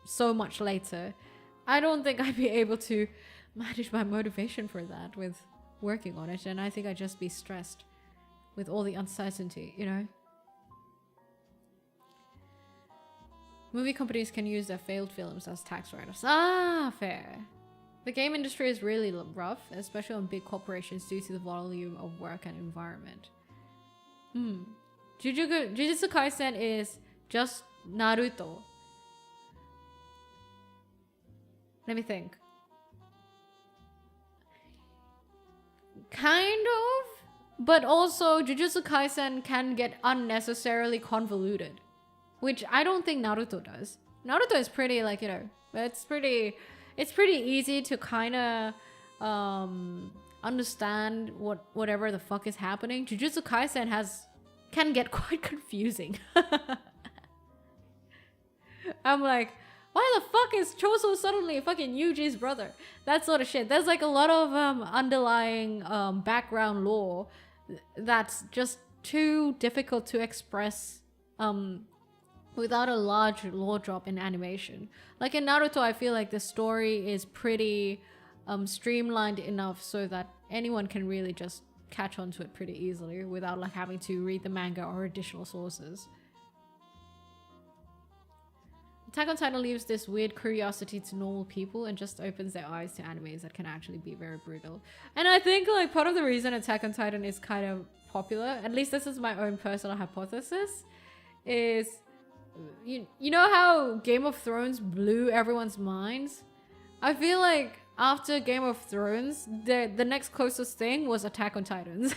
so much later. I don't think I'd be able to manage my motivation for that with working on it, and I think I'd just be stressed with all the uncertainty, you know? Movie companies can use their failed films as tax write-offs. Ah, fair. The game industry is really rough, especially on big corporations due to the volume of work and environment. Jujutsu Kaisen is just Naruto. Let me think. Kind of, but also Jujutsu Kaisen can get unnecessarily convoluted, which I don't think Naruto does. Naruto is pretty, like, you know, it's pretty easy to kind of understand whatever the fuck is happening. Jujutsu Kaisen can get quite confusing. I'm like, why the fuck is Choso suddenly fucking Yuji's brother? That sort of shit. There's like a lot of underlying background lore that's just too difficult to express without a large lore drop in animation. Like in Naruto, I feel like the story is pretty streamlined enough so that anyone can really just catch on to it pretty easily without like having to read the manga or additional sources. Attack on Titan leaves this weird curiosity to normal people and just opens their eyes to animes that can actually be very brutal. And I think like part of the reason Attack on Titan is kind of popular, at least this is my own personal hypothesis, is you know how Game of Thrones blew everyone's minds? I feel like after Game of Thrones, the next closest thing was Attack on Titans.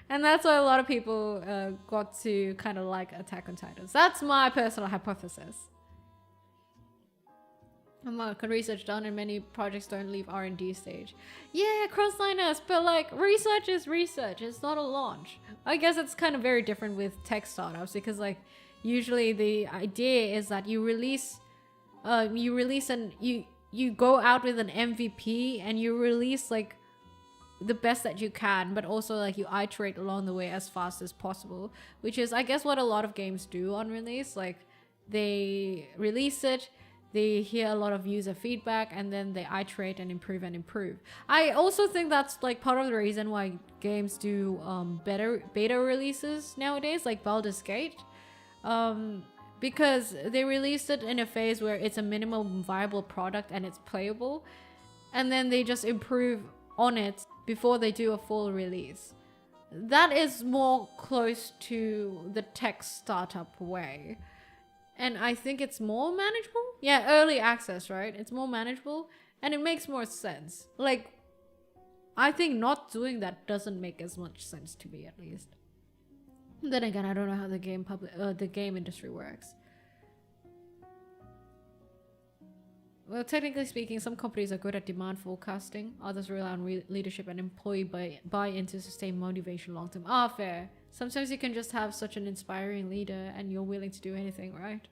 And that's why a lot of people got to kind of like Attack on Titans. That's my personal hypothesis. Research done and many projects don't leave R&D stage. Yeah, cross-liners, but like research is research. It's not a launch. I guess it's kind of very different with tech startups because like usually the idea is that you release and you go out with an MVP and you release like the best that you can, but also like you iterate along the way as fast as possible, which is I guess what a lot of games do on release. Like they release it, they hear a lot of user feedback, and then they iterate and improve. I also think that's like part of the reason why games do better beta releases nowadays, like Baldur's Gate, because they released it in a phase where it's a minimum viable product and it's playable, and then they just improve on it before they do a full release. That is more close to the tech startup way. And I think it's more manageable. Yeah, early access, right? It's more manageable and it makes more sense. Like, I think not doing that doesn't make as much sense to me, at least. Then again, I don't know how the game industry works. Well, technically speaking, some companies are good at demand forecasting. Others rely on leadership and employee buy-in to sustain motivation long term. Ah, fair. Sometimes you can just have such an inspiring leader and you're willing to do anything, right?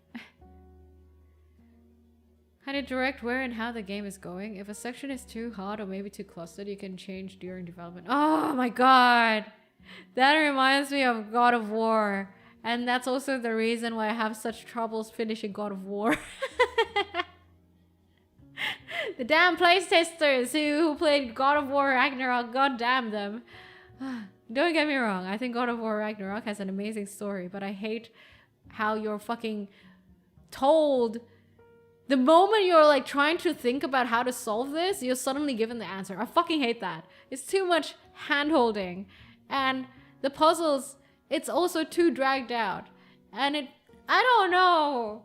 How to direct where and how the game is going. If a section is too hard or maybe too clustered, you can change during development. Oh my god! That reminds me of God of War. And that's also the reason why I have such troubles finishing God of War. The damn playtesters who played God of War Ragnarok, god damn them. Don't get me wrong, I think God of War Ragnarok has an amazing story, but I hate how your fucking told, the moment you're like trying to think about how to solve this, you're suddenly given the answer. I fucking hate that. It's too much hand-holding. And the puzzles, it's also too dragged out. And I don't know.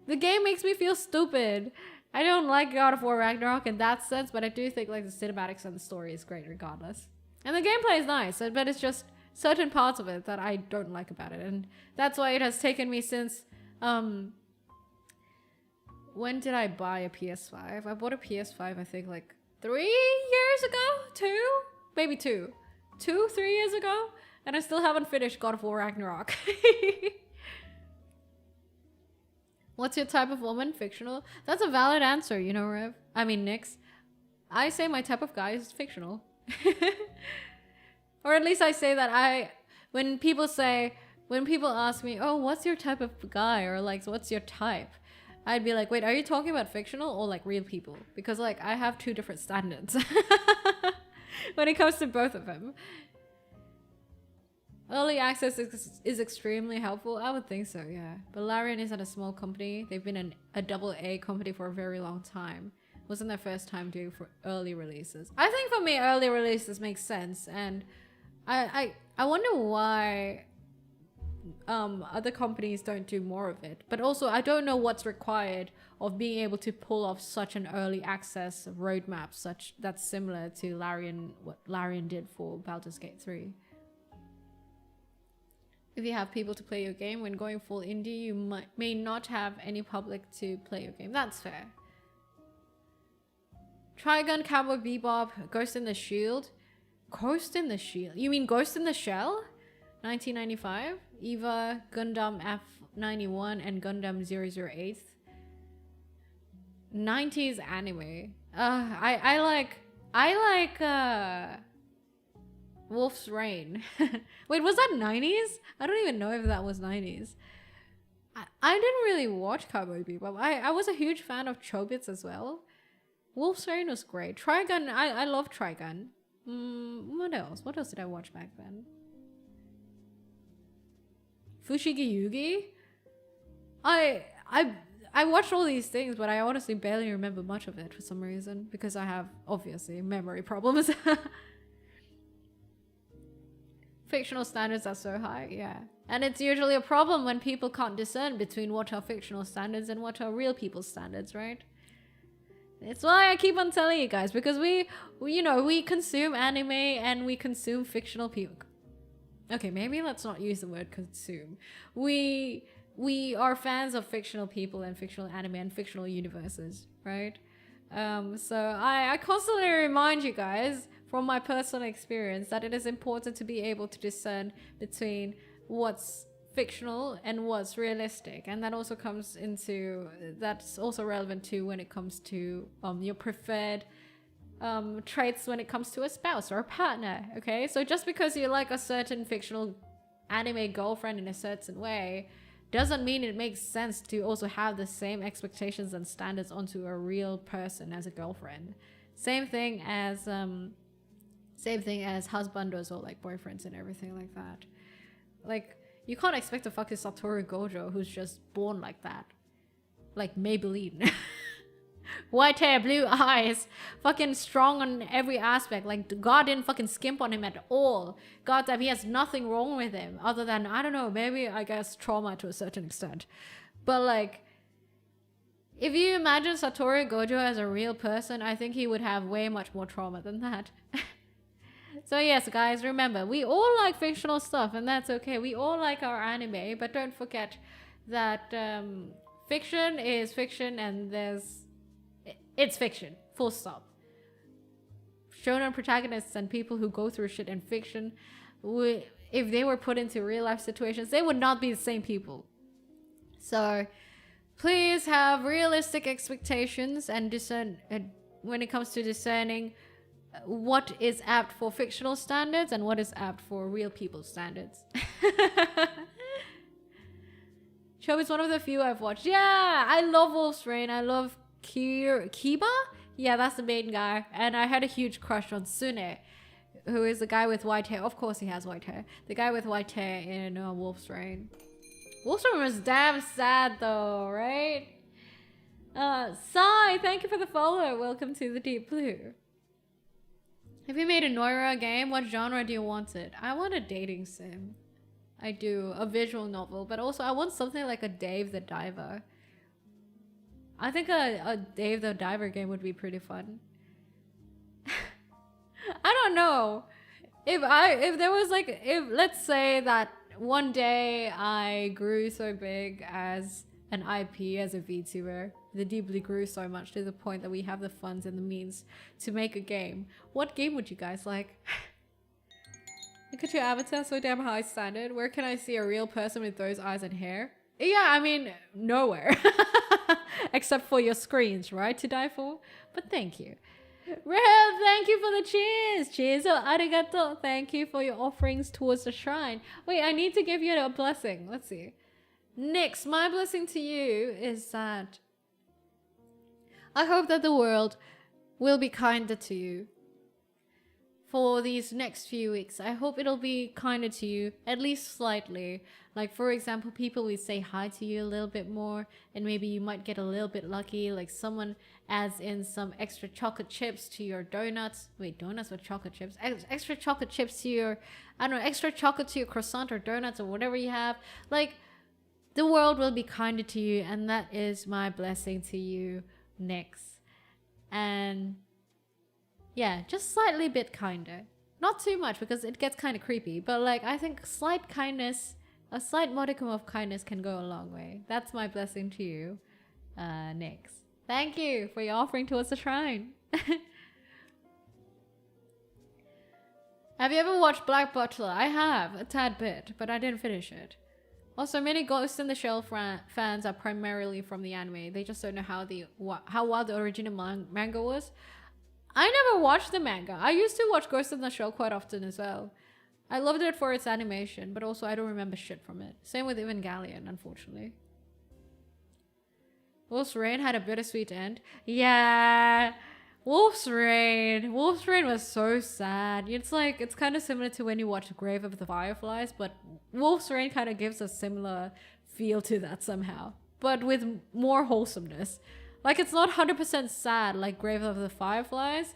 The game makes me feel stupid. I don't like God of War Ragnarok in that sense, but I do think like the cinematics and the story is great regardless. And the gameplay is nice, but it's just certain parts of it that I don't like about it. And that's why it has taken me since, when did I buy a PS5? I bought a PS5, I think like 3 years ago? 2? Maybe 2. 3 years ago? And I still haven't finished God of War Ragnarok. What's your type of woman? Fictional? That's a valid answer, you know, Rev. I mean, Nyx. I say my type of guy is fictional. Or at least I say that when people ask me, oh, what's your type of guy? Or like, what's your type? I'd be like, wait, are you talking about fictional or like real people? Because like, I have 2 different standards when it comes to both of them. Early access is extremely helpful. I would think so, yeah. But Larian isn't a small company. They've been a AA company for a very long time. It wasn't their first time doing for early releases. I think for me, early releases make sense. And I wonder why other companies don't do more of it. But also, I don't know what's required of being able to pull off such an early access roadmap that's similar to what Larian did for Baldur's Gate 3. If you have people to play your game, when going full indie, you may not have any public to play your game. That's fair. Trigun, Cowboy Bebop, Ghost in the Shield. Ghost in the Shield? You mean Ghost in the Shell? 1995. Eva, Gundam F91, and Gundam 008. 90s anime. I like Wolf's Rain. Wait, was that 90s? I don't even know if that was 90s. I didn't really watch Cowboy Bebop. I was a huge fan of Chobits as well. Wolf's Rain was great. Trigun, I love Trigun. What else? What else did I watch back then? Fushigi Yugi? I watched all these things, but I honestly barely remember much of it for some reason. Because I have, obviously, memory problems. Fictional standards are so high, yeah. And it's usually a problem when people can't discern between what are fictional standards and what are real people's standards, right? It's why I keep on telling you guys, because we consume anime and we consume fictional people. Okay, maybe let's not use the word consume. We are fans of fictional people and fictional anime and fictional universes, right? So I constantly remind you guys from my personal experience that it is important to be able to discern between what's fictional and what's realistic, and that also comes into, that's also relevant to when it comes to your preferred traits when it comes to a spouse or a partner. Okay, so just because you like a certain fictional anime girlfriend in a certain way doesn't mean it makes sense to also have the same expectations and standards onto a real person as a girlfriend. Same thing as husbandos or like boyfriends and everything like that. Like, you can't expect a fucking Satoru Gojo who's just born like that. Like Maybelline. White hair, blue eyes, fucking strong on every aspect. Like, God didn't fucking skimp on him at all. God damn, he has nothing wrong with him other than, I don't know, maybe I guess trauma to a certain extent. But like, if you imagine Satoru Gojo as a real person, I think he would have way much more trauma than that. So yes, guys, remember, we all like fictional stuff, and that's okay. We all like our anime, but don't forget that fiction is fiction, and it's fiction, full stop. Shonen protagonists and people who go through shit in fiction, if they were put into real life situations, they would not be the same people. So please have realistic expectations and discern when it comes to discerning what is apt for fictional standards and what is apt for real people's standards. Show is one of the few I've watched. Yeah, I love Wolf's Rain. I love Kiba? Yeah, that's the main guy. And I had a huge crush on Sune, who is the guy with white hair. Of course he has white hair. The guy with white hair in Wolf's Rain. Wolfstorm was damn sad though, right? Sai, thank you for the follow. Welcome to the Deep Blue. Have you made a Noira game? What genre do you want it? I want a dating sim. I do. A visual novel, but also I want something like a Dave the Diver. I think a Dave the Diver game would be pretty fun. I don't know. If there was like, if let's say that one day I grew so big as an IP, as a VTuber, the Deep Blue grew so much to the point that we have the funds and the means to make a game. What game would you guys like? Look at your avatar, so damn high standard. Where can I see a real person with those eyes and hair? Yeah, I mean, nowhere. Except for your screens, right? To die for. But thank you. Rev, thank you for the cheers. Cheers, oh, arigato. Thank you for your offerings towards the shrine. Wait, I need to give you a blessing. Let's see. Nix, my blessing to you is that I hope that the world will be kinder to you for these next few weeks. I hope it'll be kinder to you, at least slightly. Like, for example, people will say hi to you a little bit more, and maybe you might get a little bit lucky, like someone adds in some extra chocolate chips to your donuts. Wait, donuts with chocolate chips? Extra chocolate chips to your, I don't know, extra chocolate to your croissant or donuts or whatever you have. Like, the world will be kinder to you, and that is my blessing to you, Nix. And yeah, just slightly bit kinder. Not too much because it gets kind of creepy, but like I think slight kindness, a slight modicum of kindness can go a long way. That's my blessing to you, Nix. Thank you for your offering towards the shrine. Have you ever watched Black Butler? I have, a tad bit, but I didn't finish it. Also, many Ghost in the Shell fans are primarily from the anime. They just don't know how wild the original manga was. I never watched the manga. I used to watch Ghost in the Shell quite often as well. I loved it for its animation, but also I don't remember shit from it. Same with Evangelion, unfortunately. Wolf's Rain had a bittersweet end. Yeah, Wolf's Rain. Wolf's Rain was so sad. It's like, it's kind of similar to when you watch Grave of the Fireflies, but Wolf's Rain kind of gives a similar feel to that somehow, but with more wholesomeness. Like, it's not 100% sad like Grave of the Fireflies,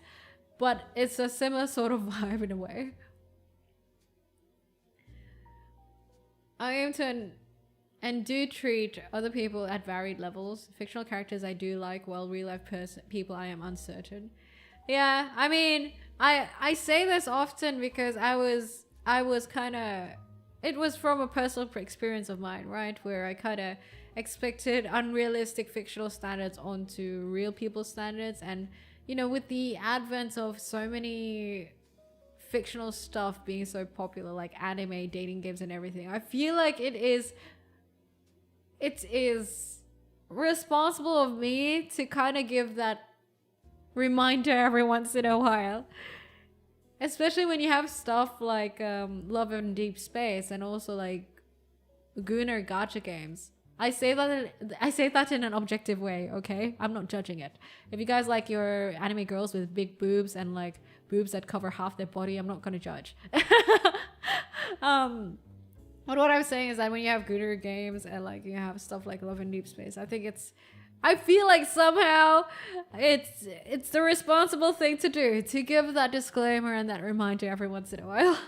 but it's a similar sort of vibe in a way. I aim to and do treat other people at varied levels. Fictional characters I do like, while real life people I am uncertain. Yeah, I mean, I say this often because I was kind of, it was from a personal experience of mine, right? Where I kind of expected unrealistic fictional standards onto real people's standards. And, you know, with the advent of so many fictional stuff being so popular, like anime, dating games and everything, I feel like it is responsible of me to kind of give that reminder every once in a while. Especially when you have stuff like Love in Deep Space and also like Gunner gacha games. I say that in an objective way, okay? I'm not judging it. If you guys like your anime girls with big boobs and like boobs that cover half their body, I'm not gonna judge. But what I'm saying is that when you have Gunner games and like you have stuff like Love in Deep Space, I feel like somehow it's the responsible thing to do, to give that disclaimer and that reminder every once in a while.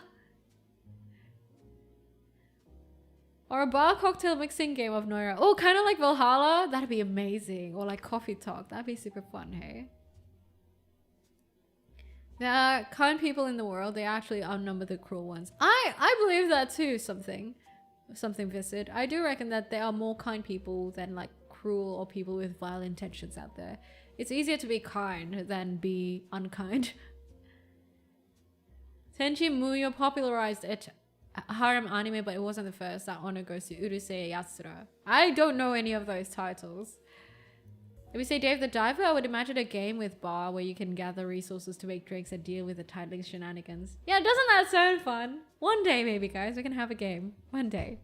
Or a bar cocktail mixing game of Noira. Oh, kind of like Valhalla? That'd be amazing. Or like Coffee Talk. That'd be super fun, hey? There are kind people in the world. They actually outnumber the cruel ones. I believe that too, something Visit. I do reckon that there are more kind people than like cruel or people with vile intentions out there. It's easier to be kind than be unkind. Tenchi Muyo popularized it. Harem anime, but it wasn't the first. That honor goes to Urusei Yatsura. I don't know any of those titles. If we say Dave the Diver, I would imagine a game with bar where you can gather resources to make drinks and deal with the tidalings shenanigans. Yeah, doesn't that sound fun? One day maybe, guys, we can have a game. One day.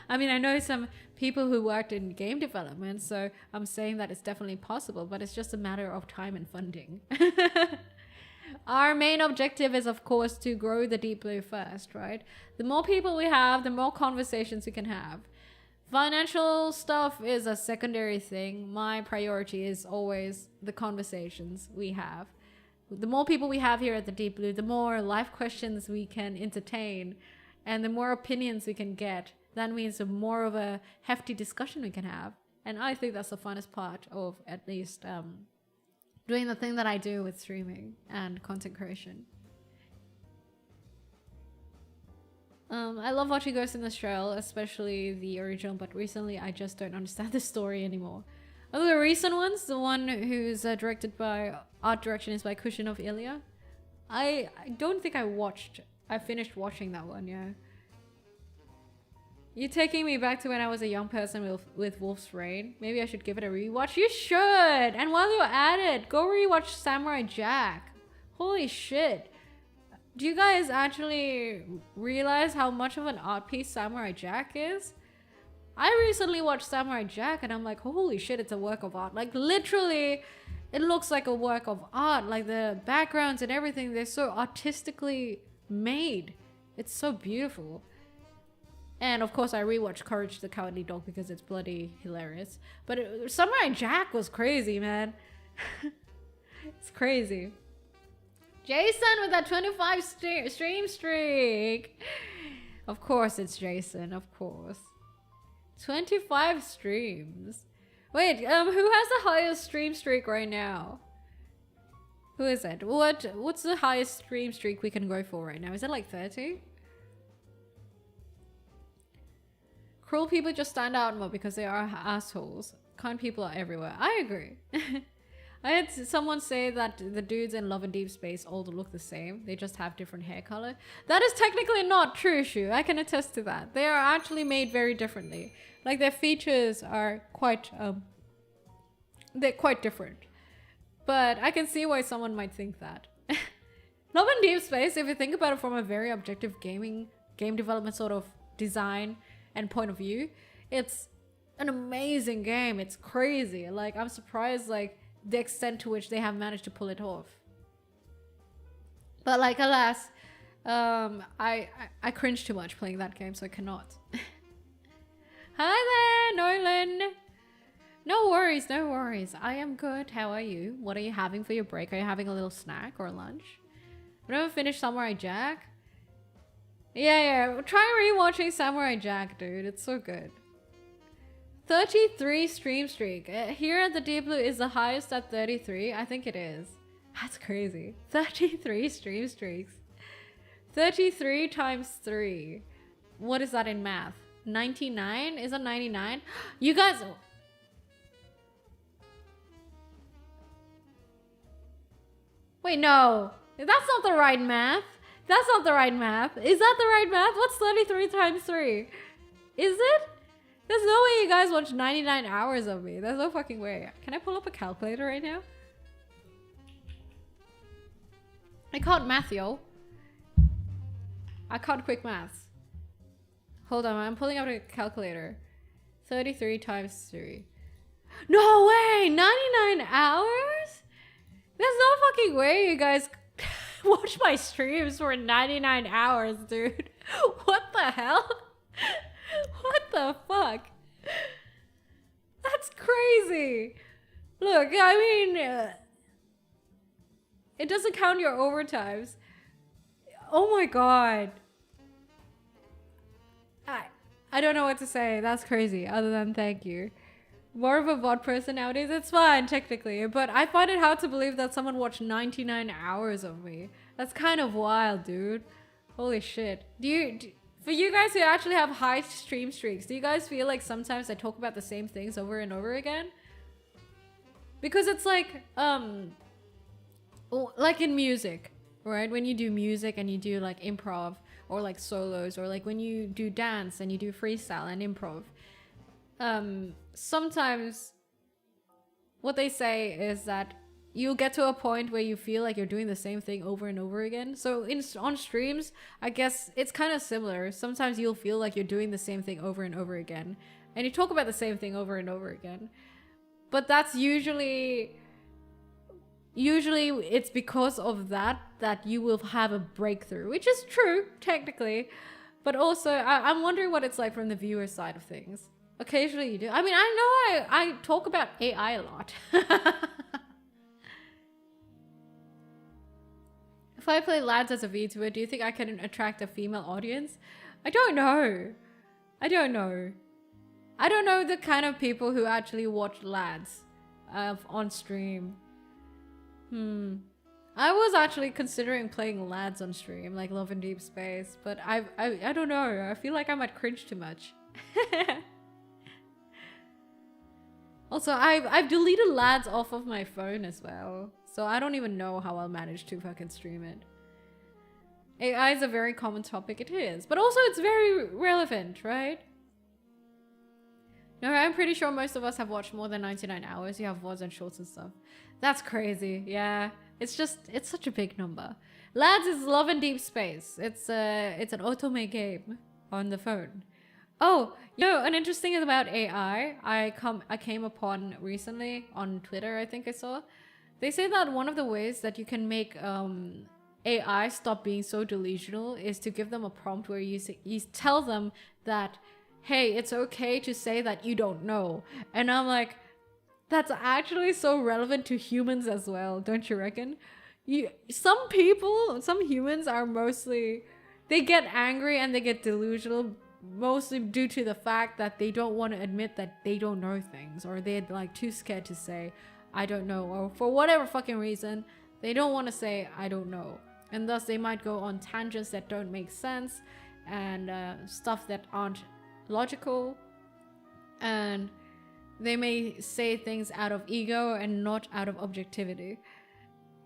I mean, I know some people who worked in game development, so I'm saying that it's definitely possible, but it's just a matter of time and funding. Our main objective is, of course, to grow the Deep Blue first, right? The more people we have, the more conversations we can have. Financial stuff is a secondary thing. My priority is always the conversations we have. The more people we have here at the Deep Blue, the more life questions we can entertain, and the more opinions we can get. That means the more of a hefty discussion we can have. And I think that's the funnest part of at least doing the thing that I do with streaming and content creation. I love watching Ghost in the Shell, especially the original, but recently I just don't understand the story anymore. Of the recent ones, the one who's directed by, art direction is by Kushin of Ilya. I don't think I finished watching that one, yeah. You're taking me back to when I was a young person with Wolf's Rain. Maybe I should give it a rewatch. You should! And while you're at it, go rewatch Samurai Jack. Holy shit. Do you guys actually realize how much of an art piece Samurai Jack is? I recently watched Samurai Jack and I'm like, holy shit, it's a work of art. Like literally, it looks like a work of art. Like the backgrounds and everything, they're so artistically made. It's so beautiful. And of course I rewatched Courage the Cowardly Dog because it's bloody hilarious. But Samurai Jack was crazy, man. It's crazy. Jason with that 25 stream streak. Of course it's Jason, of course. 25 streams. Wait, who has the highest stream streak right now? Who is it? What's the highest stream streak we can go for right now? Is it like 30? Cruel people just stand out more because they are assholes. Kind people are everywhere. I agree. I had someone say that the dudes in Love and Deep Space all look the same. They just have different hair color. That is technically not true, Shu. I can attest to that. They are actually made very differently. Like their features are quite, they're quite different. But I can see why someone might think that. Love and Deep Space, if you think about it from a very objective game development sort of design and point of view, it's an amazing game. It's crazy. Like I'm surprised like the extent to which they have managed to pull it off. But like alas, I cringe too much playing that game, so I cannot. Hi there, Nolan. No worries, no worries. I am good. How are you? What are you having for your break? Are you having a little snack or lunch? I've never finished Samurai Jack. Yeah. Try rewatching Samurai Jack, dude. It's so good. 33 stream streak. Here at the Deep Blue is the highest at 33. I think it is. That's crazy. 33 stream streaks. 33 times 3. What is that in math? 99? Is that 99? You guys... Wait, no. That's not the right math. That's not the right math. Is that the right math? What's 33 times 3? Is it? There's no way you guys watch 99 hours of me. There's no fucking way. Can I pull up a calculator right now? I can't math, yo. I can't quick maths. Hold on, I'm pulling up a calculator. 33 times 3. No way! 99 hours? There's no fucking way you guys watch my streams for 99 hours, dude. What the hell? What the fuck? That's crazy. Look, I mean, it doesn't count your overtimes. Oh my god. I don't know what to say. That's crazy. Other than thank you. More of a bot person nowadays. It's fine, technically. But I find it hard to believe that someone watched 99 hours of me. That's kind of wild, dude. Holy shit. For you guys who actually have high stream streaks, do you guys feel like sometimes I talk about the same things over and over again? Because it's like in music, right? When you do music and you do like improv or like solos, or like when you do dance and you do freestyle and improv, sometimes what they say is that you'll get to a point where you feel like you're doing the same thing over and over again. So on streams, I guess it's kind of similar. Sometimes you'll feel like you're doing the same thing over and over again. And you talk about the same thing over and over again. But that's usually it's because of that you will have a breakthrough, which is true, technically. But also, I'm wondering what it's like from the viewer side of things. Occasionally you do. I mean, I know I talk about AI a lot. If I play lads as a VTuber, do you think I can attract a female audience? I don't know. I don't know. I don't know the kind of people who actually watch lads on stream. I was actually considering playing lads on stream, like Love in Deep Space, but I don't know. I feel like I might cringe too much. Also, I've deleted lads off of my phone as well, so I don't even know how I'll manage to fucking stream it. AI is a very common topic, it is, but also it's very relevant, right? No, I'm pretty sure most of us have watched more than 99 hours. You have VODs and shorts and stuff. That's crazy, yeah. It's such a big number. Lads is Love in Deep Space. It's an otome game on the phone. Oh, you know, an interesting thing about AI I came upon recently on Twitter, I think I saw. They say that one of the ways that you can make AI stop being so delusional is to give them a prompt where you tell them that, hey, it's okay to say that you don't know. And I'm like, that's actually so relevant to humans as well, don't you reckon? Some humans are mostly, they get angry and they get delusional mostly due to the fact that they don't want to admit that they don't know things, or they're like too scared to say I don't know, or for whatever fucking reason they don't want to say I don't know, and thus they might go on tangents that don't make sense and stuff that aren't logical, and they may say things out of ego and not out of objectivity.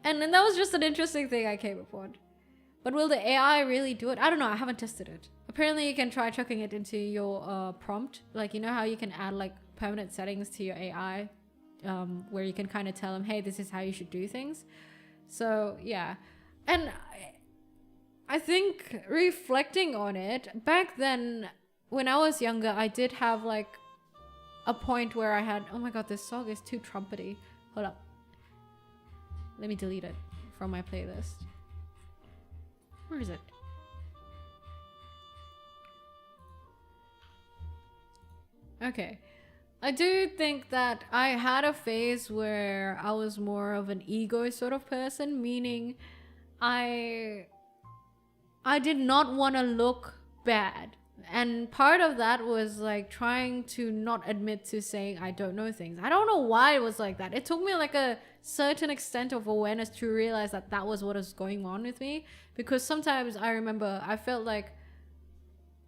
And that was just an interesting thing I came upon. But will the AI really do it? I don't know. I haven't tested it. Apparently you can try chucking it into your prompt. Like, you know how you can add like permanent settings to your AI where you can kind of tell them, hey, this is how you should do things. So yeah. And I think reflecting on it, back then when I was younger, I did have like a point where I had, oh my god, this song is too trumpety. Hold up. Let me delete it from my playlist. Where is it? Okay. I do think that I had a phase where I was more of an ego sort of person, meaning I did not want to look bad. And part of that was like trying to not admit to saying I don't know things. I don't know why it was like that. It took me like a certain extent of awareness to realize that that was what was going on with me. Because sometimes I remember I felt like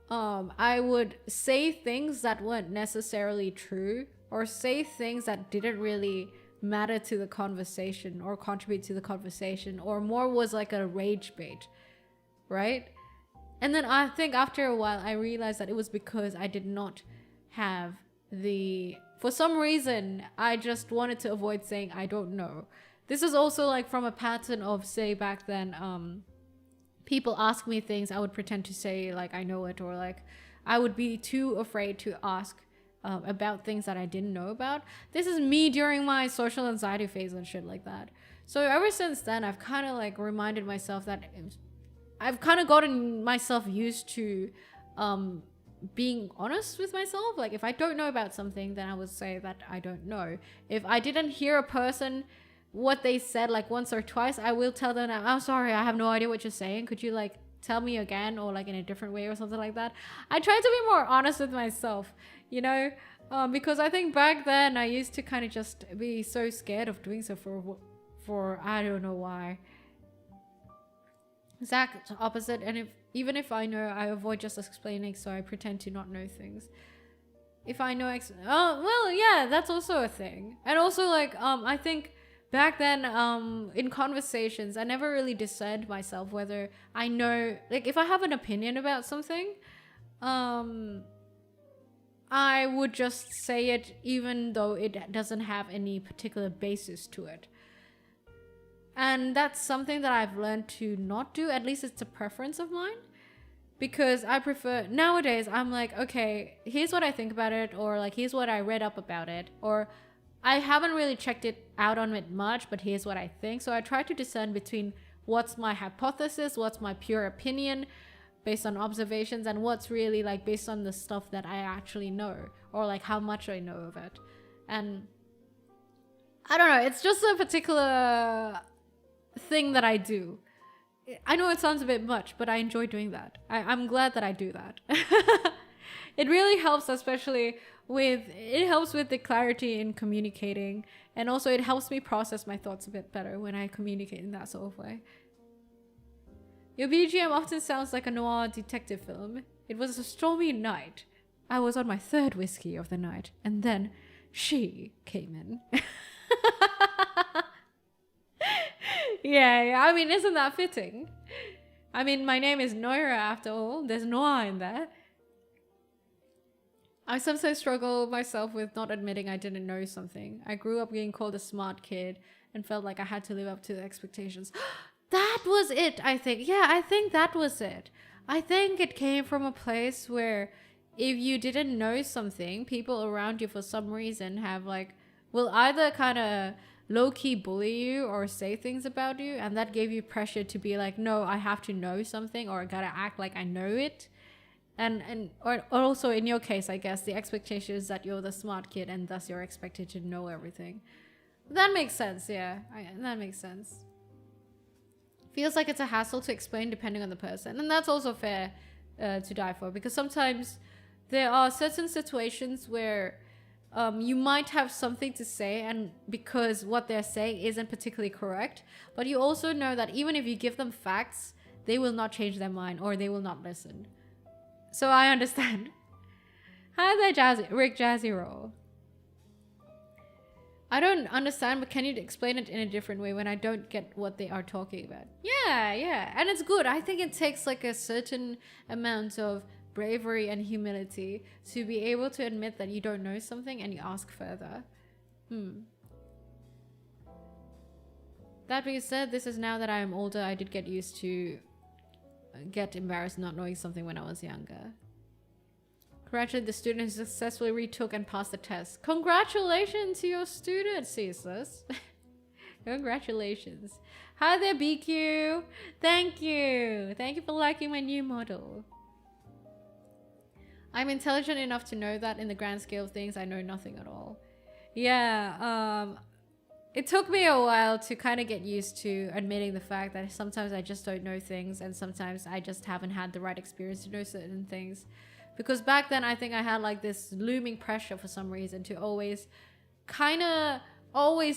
I would say things that weren't necessarily true, or say things that didn't really matter to the conversation or contribute to the conversation, or more was like a rage bait, right? And then I think after a while I realized that it was because I did not have for some reason I just wanted to avoid saying I don't know. This is also like from a pattern of, say, back then people ask me things, I would pretend to say like I know it, or like I would be too afraid to ask about things that I didn't know about. This is me during my social anxiety phase and shit like that. So ever since then I've kind of like reminded myself that I've kind of gotten myself used to being honest with myself. Like if I don't know about something, then I would say that I don't know. If I didn't hear a person what they said like once or twice, I will tell them, I'm sorry, I have no idea what you're saying. Could you like tell me again, or like in a different way or something like that? I try to be more honest with myself, you know, because I think back then I used to kind of just be so scared of doing so for I don't know why. Exact opposite. And even if I know, I avoid just explaining, so I pretend to not know things. If I know oh well, yeah, that's also a thing. And also like I think back then in conversations I never really discerned myself whether I know, like if I have an opinion about something, I would just say it even though it doesn't have any particular basis to it. And that's something that I've learned to not do. At least it's a preference of mine. Because I prefer, nowadays, I'm like, okay, here's what I think about it. Or like, here's what I read up about it. Or I haven't really checked it out on it much, but here's what I think. So I try to discern between what's my hypothesis, what's my pure opinion based on observations, and what's really like based on the stuff that I actually know or like how much I know of it. And I don't know, it's just a particular thing that I do. I know it sounds a bit much, but I enjoy doing that. I'm glad that I do that. It really helps, especially it helps with the clarity in communicating. And also it helps me process my thoughts a bit better when I communicate in that sort of way. Your BGM often sounds like a noir detective film. It was a stormy night. I was on my 3rd whiskey of the night, and then she came in. Yeah, I mean, isn't that fitting? I mean, my name is Noira after all. There's noir in there. I sometimes struggle myself with not admitting I didn't know something. I grew up being called a smart kid and felt like I had to live up to the expectations. That was it, I think. Yeah, I think that was it. I think it came from a place where if you didn't know something, people around you for some reason will either kind of low-key bully you or say things about you, and that gave you pressure to be like, no, I have to know something, or I gotta act like I know it. Or also in your case, I guess the expectation is that you're the smart kid and thus you're expected to know everything. That makes sense. Yeah, that makes sense. Feels like it's a hassle to explain depending on the person, and that's also fair to die for, because sometimes there are certain situations where you might have something to say, and because what they're saying isn't particularly correct, but you also know that even if you give them facts, they will not change their mind or they will not listen. So I understand. Hi there, Rick Jazzy Roll. I don't understand, but can you explain it in a different way when I don't get what they are talking about? Yeah. And it's good. I think it takes like a certain amount of bravery and humility to be able to admit that you don't know something and you ask further. That being said, this is now that I am older, I did get used to get embarrassed not knowing something when I was younger. Congratulate the student who successfully retook and passed the test. Congratulations to your student, Ceaseless. Congratulations. Hi there, BQ. Thank you. Thank you for liking my new model. I'm intelligent enough to know that in the grand scale of things, I know nothing at all. Yeah, it took me a while to kind of get used to admitting the fact that sometimes I just don't know things, and sometimes I just haven't had the right experience to know certain things. Because back then I think I had like this looming pressure for some reason to always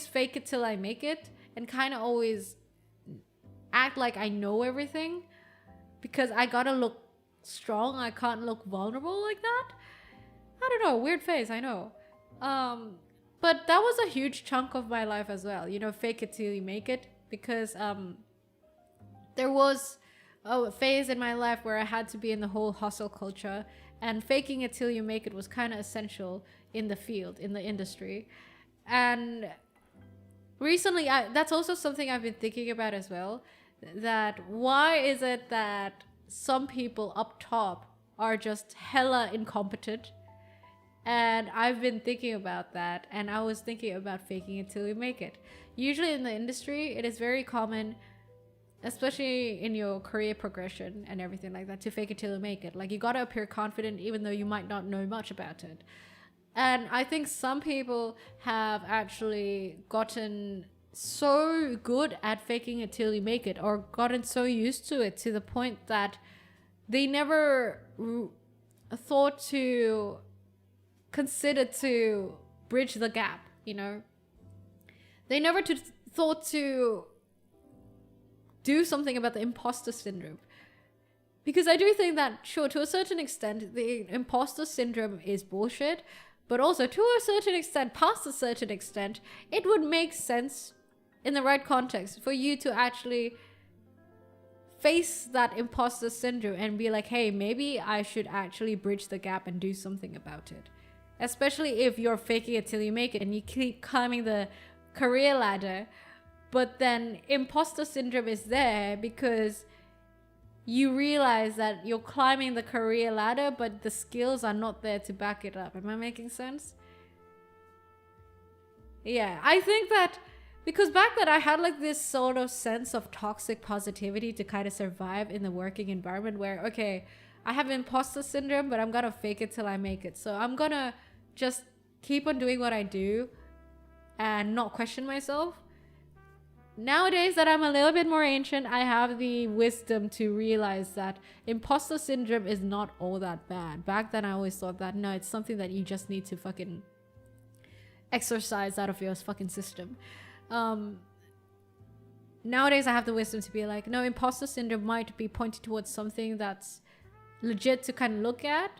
fake it till I make it, and kind of always act like I know everything, because I gotta look strong. I can't look vulnerable like that. I don't know, weird phase, I know. But that was a huge chunk of my life as well, you know, fake it till you make it, because there was a phase in my life where I had to be in the whole hustle culture, and faking it till you make it was kind of essential in the field, in the industry. And recently, that's also something I've been thinking about as well, that why is it that some people up top are just hella incompetent? And I've been thinking about that, and I was thinking about faking it till you make it. Usually in the industry, it is very common, especially in your career progression and everything like that, to fake it till you make it. Like, you gotta appear confident even though you might not know much about it. And I think some people have actually gotten so good at faking it till you make it, or gotten so used to it to the point that they never thought to consider to bridge the gap, you know? They never thought to do something about the imposter syndrome. Because I do think that, sure, to a certain extent, the imposter syndrome is bullshit, but also to a certain extent, past a certain extent, it would make sense in the right context for you to actually face that imposter syndrome and be like, hey, maybe I should actually bridge the gap and do something about it. Especially if you're faking it till you make it and you keep climbing the career ladder, but then imposter syndrome is there because you realize that you're climbing the career ladder, but the skills are not there to back it up. Am I making sense? Yeah, I think that because back then I had like this sort of sense of toxic positivity to kind of survive in the working environment where, okay, I have imposter syndrome, but I'm gonna fake it till I make it. So I'm gonna just keep on doing what I do and not question myself. Nowadays that I'm a little bit more ancient, I have the wisdom to realize that imposter syndrome is not all that bad. Back then I always thought that no, it's something that you just need to fucking exercise out of your fucking system. Nowadays I have the wisdom to be like, no, imposter syndrome might be pointing towards something that's legit to kind of look at,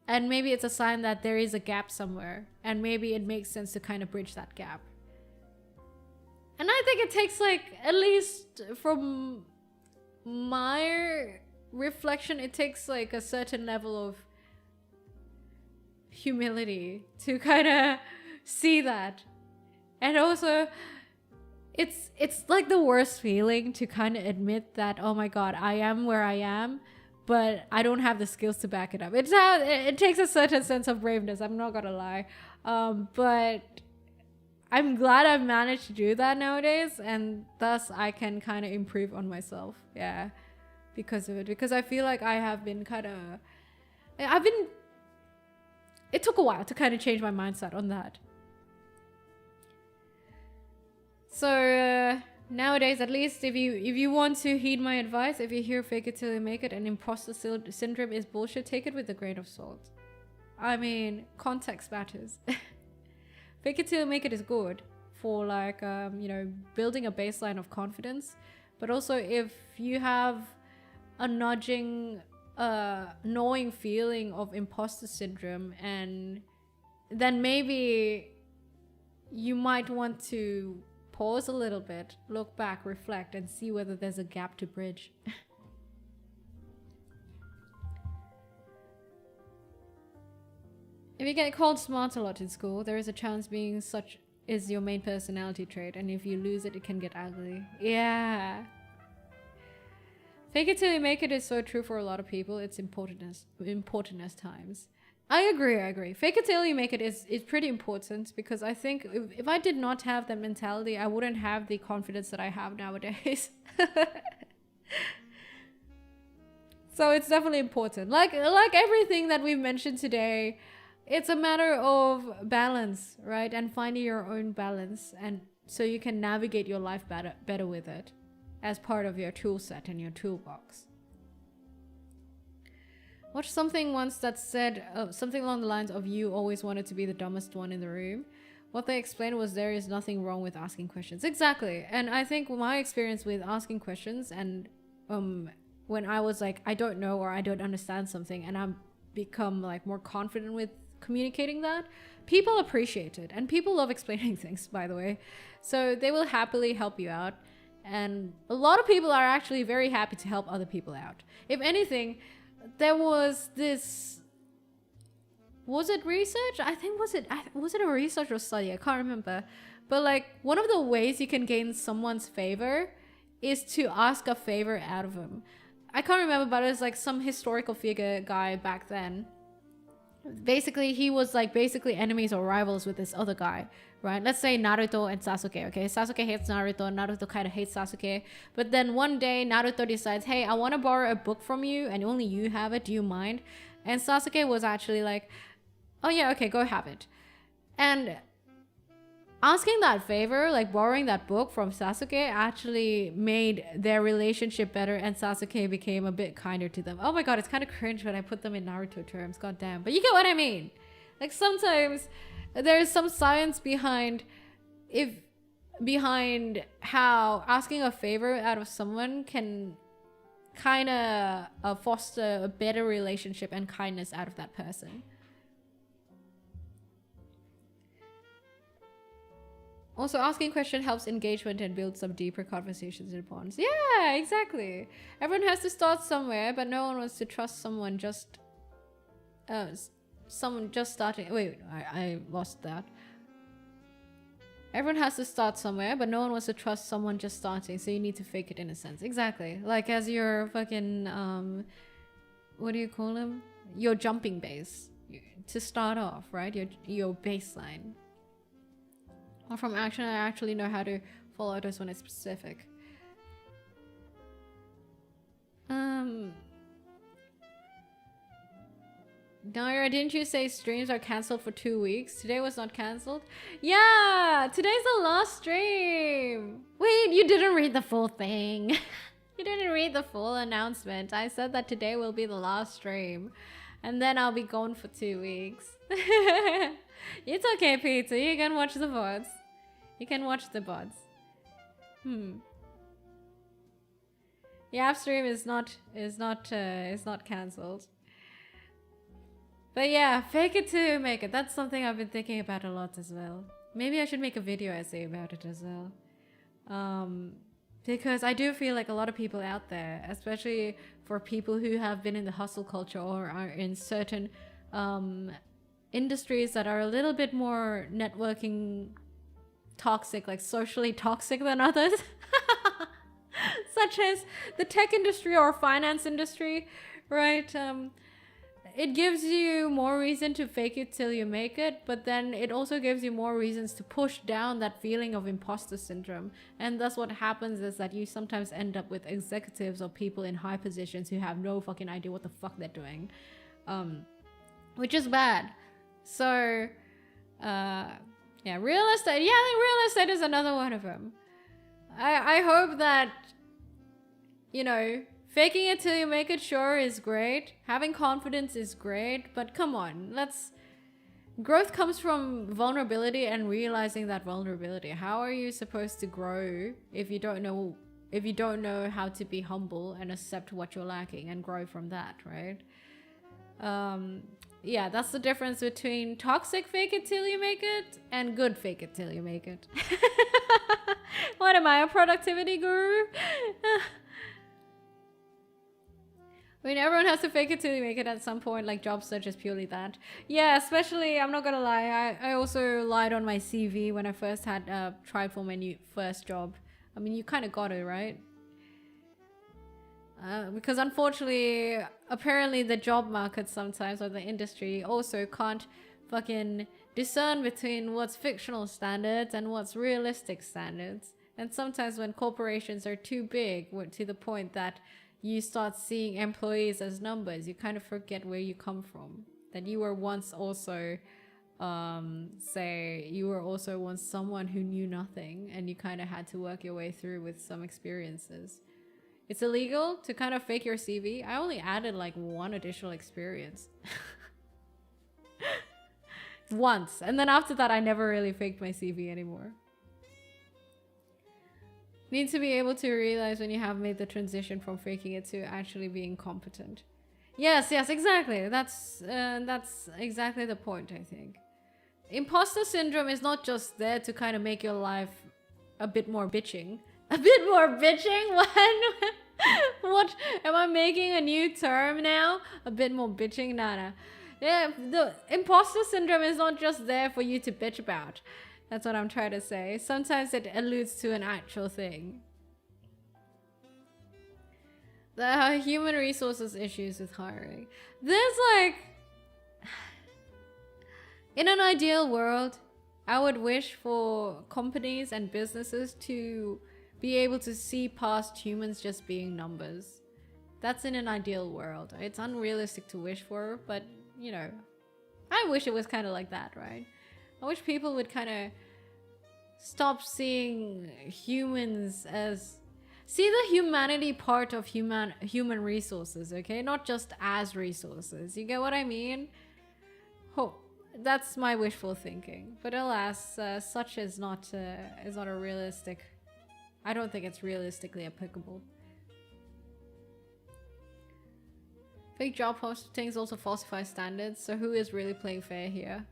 and maybe it's a sign that there is a gap somewhere, and maybe it makes sense to kind of bridge that gap. And I think it takes, like, at least from my reflection, it takes like a certain level of humility to kind of see that. And also it's like the worst feeling to kind of admit that, oh my god, I am where I am, but I don't have the skills to back it up. It takes a certain sense of braveness, I'm not gonna lie. But I'm glad I've managed to do that nowadays, and thus I can kind of improve on myself, yeah, because of it. Because I feel like I have been it took a while to kind of change my mindset on that. So nowadays, at least, if you want to heed my advice, if you hear fake it till you make it and imposter syndrome is bullshit, take it with a grain of salt. I mean, context matters. Fake it till you make it is good for, like, you know, building a baseline of confidence. But also, if you have a gnawing feeling of imposter syndrome, and then maybe you might want to pause a little bit, look back, reflect, and see whether there's a gap to bridge. If you get called smart a lot in school, there is a chance being such is your main personality trait, and if you lose it, it can get ugly. Yeah. Fake it till you make it is so true for a lot of people. It's important as times. I agree. Fake it till you make it is pretty important, because I think if I did not have that mentality, I wouldn't have the confidence that I have nowadays. So it's definitely important. Like everything that we've mentioned today, it's a matter of balance, right? And finding your own balance, and so you can navigate your life better with it as part of your tool set and your toolbox. Watched something once that said something along the lines of, you always wanted to be the dumbest one in the room. What they explained was there is nothing wrong with asking questions. Exactly. And I think my experience with asking questions, and when I was like, I don't know, or I don't understand something, and I've become like more confident with communicating that, people appreciate it, and people love explaining things, by the way, so they will happily help you out. And a lot of people are actually very happy to help other people out. If anything, there was this, was it research? I think was it a research or study? I can't remember. But like, one of the ways you can gain someone's favor is to ask a favor out of them. I can't remember, but it was like some historical figure guy back then. Basically, he was like enemies or rivals with this other guy, right? Let's say Naruto and Sasuke, okay? Sasuke hates Naruto, and Naruto kind of hates Sasuke. But then one day, Naruto decides, hey, I want to borrow a book from you, and only you have it. Do you mind? And Sasuke was actually like, oh yeah, okay, go have it. And asking that favor, like borrowing that book from Sasuke, actually made their relationship better, and Sasuke became a bit kinder to them. Oh my god, it's kind of cringe when I put them in Naruto terms, god damn. But you get what I mean. Like, sometimes there's some science behind how asking a favor out of someone can kind of foster a better relationship and kindness out of that person. Also, asking questions helps engagement and builds some deeper conversations and bonds. Yeah, exactly. Everyone has to start somewhere, but no one wants to trust someone just starting. Wait, I lost that. Everyone has to start somewhere, but no one wants to trust someone just starting, so you need to fake it in a sense. Exactly. Like, as your fucking, what do you call them? Your jumping base. To start off, right? Your baseline. Or from action, I actually know how to follow this when it's specific. Naira, didn't you say streams are cancelled for 2 weeks? Today was not cancelled? Yeah, today's the last stream. Wait, you didn't read the full thing. You didn't read the full announcement. I said that today will be the last stream. And then I'll be gone for 2 weeks. It's okay, Peter. You can watch the VODs. You can watch the VODs. Yeah, stream is not cancelled. But yeah, fake it till you make it. That's something I've been thinking about a lot as well. Maybe I should make a video essay about it as well. Because I do feel like a lot of people out there, especially for people who have been in the hustle culture or are in certain industries that are a little bit more networking toxic, like socially toxic than others. Such as the tech industry or finance industry, right? It gives you more reason to fake it till you make it, but then it also gives you more reasons to push down that feeling of imposter syndrome. And that's what happens, is that you sometimes end up with executives or people in high positions who have no fucking idea what the fuck they're doing, which is bad. So yeah, real estate. Yeah, I think real estate is another one of them. I hope that, you know, faking it till you make it, sure, is great. Having confidence is great, but come on, growth comes from vulnerability and realizing that vulnerability. How are you supposed to grow if you don't know how to be humble and accept what you're lacking and grow from that, right? Yeah, that's the difference between toxic fake it till you make it and good fake it till you make it. What am I, a productivity guru? I mean, everyone has to fake it till you make it at some point, like job search is purely that. Yeah, especially, I'm not gonna lie, I also lied on my CV when I first had tried for my first job. I mean, you kind of got it, right? Because unfortunately, apparently the job market sometimes, or the industry, also can't fucking discern between what's fictional standards and what's realistic standards. And sometimes when corporations are too big, to the point that you start seeing employees as numbers, you kind of forget where you come from. That you were once also, you were also once someone who knew nothing, and you kind of had to work your way through with some experiences. It's illegal to kind of fake your CV. I only added like one additional experience. Once. And then after that, I never really faked my CV anymore. Need to be able to realize when you have made the transition from faking it to actually being competent. Yes, exactly. That's exactly the point, I think. Imposter syndrome is not just there to kind of make your life a bit more bitching. A bit more bitching? What? Am I making a new term now? A bit more bitching? Nah. Yeah, the imposter syndrome is not just there for you to bitch about. That's what I'm trying to say. Sometimes it alludes to an actual thing. The human resources issues with hiring. There's like... In an ideal world, I would wish for companies and businesses to be able to see past humans just being numbers. That's in an ideal world. It's unrealistic to wish for, but, you know, I wish it was kind of like that, right? I wish people would kind of stop seeing humans as... See the humanity part of human resources, okay? Not just as resources. You get what I mean? That's my wishful thinking. But alas, such is not a realistic... I don't think it's realistically applicable. Fake job postings also falsify standards, so who is really playing fair here?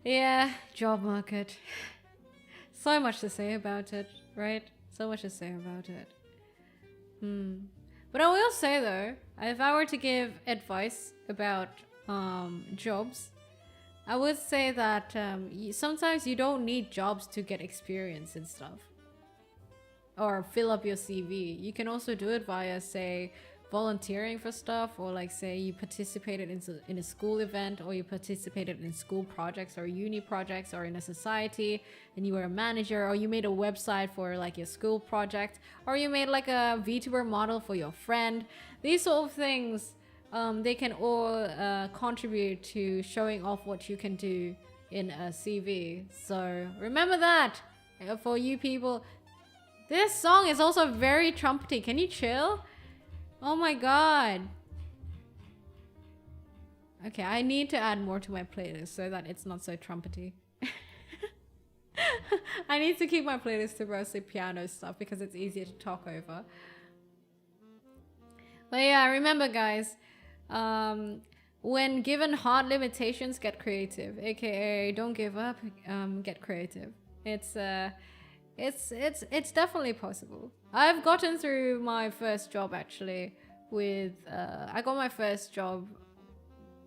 Yeah, job market. So much to say about it, right? So much to say about it. But I will say though, if I were to give advice about jobs, I would say that sometimes you don't need jobs to get experience and stuff. Or fill up your CV. You can also do it via, say, volunteering for stuff, or like say you participated in a school event, or you participated in school projects or uni projects, or in a society and you were a manager, or you made a website for like your school project, or you made like a VTuber model for your friend. These sort of things they can all contribute to showing off what you can do in a CV. So remember that for you people. This song is also very trumpety. Can you chill? Oh my god. Okay, I need to add more to my playlist so that it's not so trumpety. I need to keep my playlist to mostly piano stuff because it's easier to talk over. But yeah, remember guys, when given hard limitations, get creative. AKA, don't give up, get creative. It's definitely possible. I've gotten through my first job actually with, I got my first job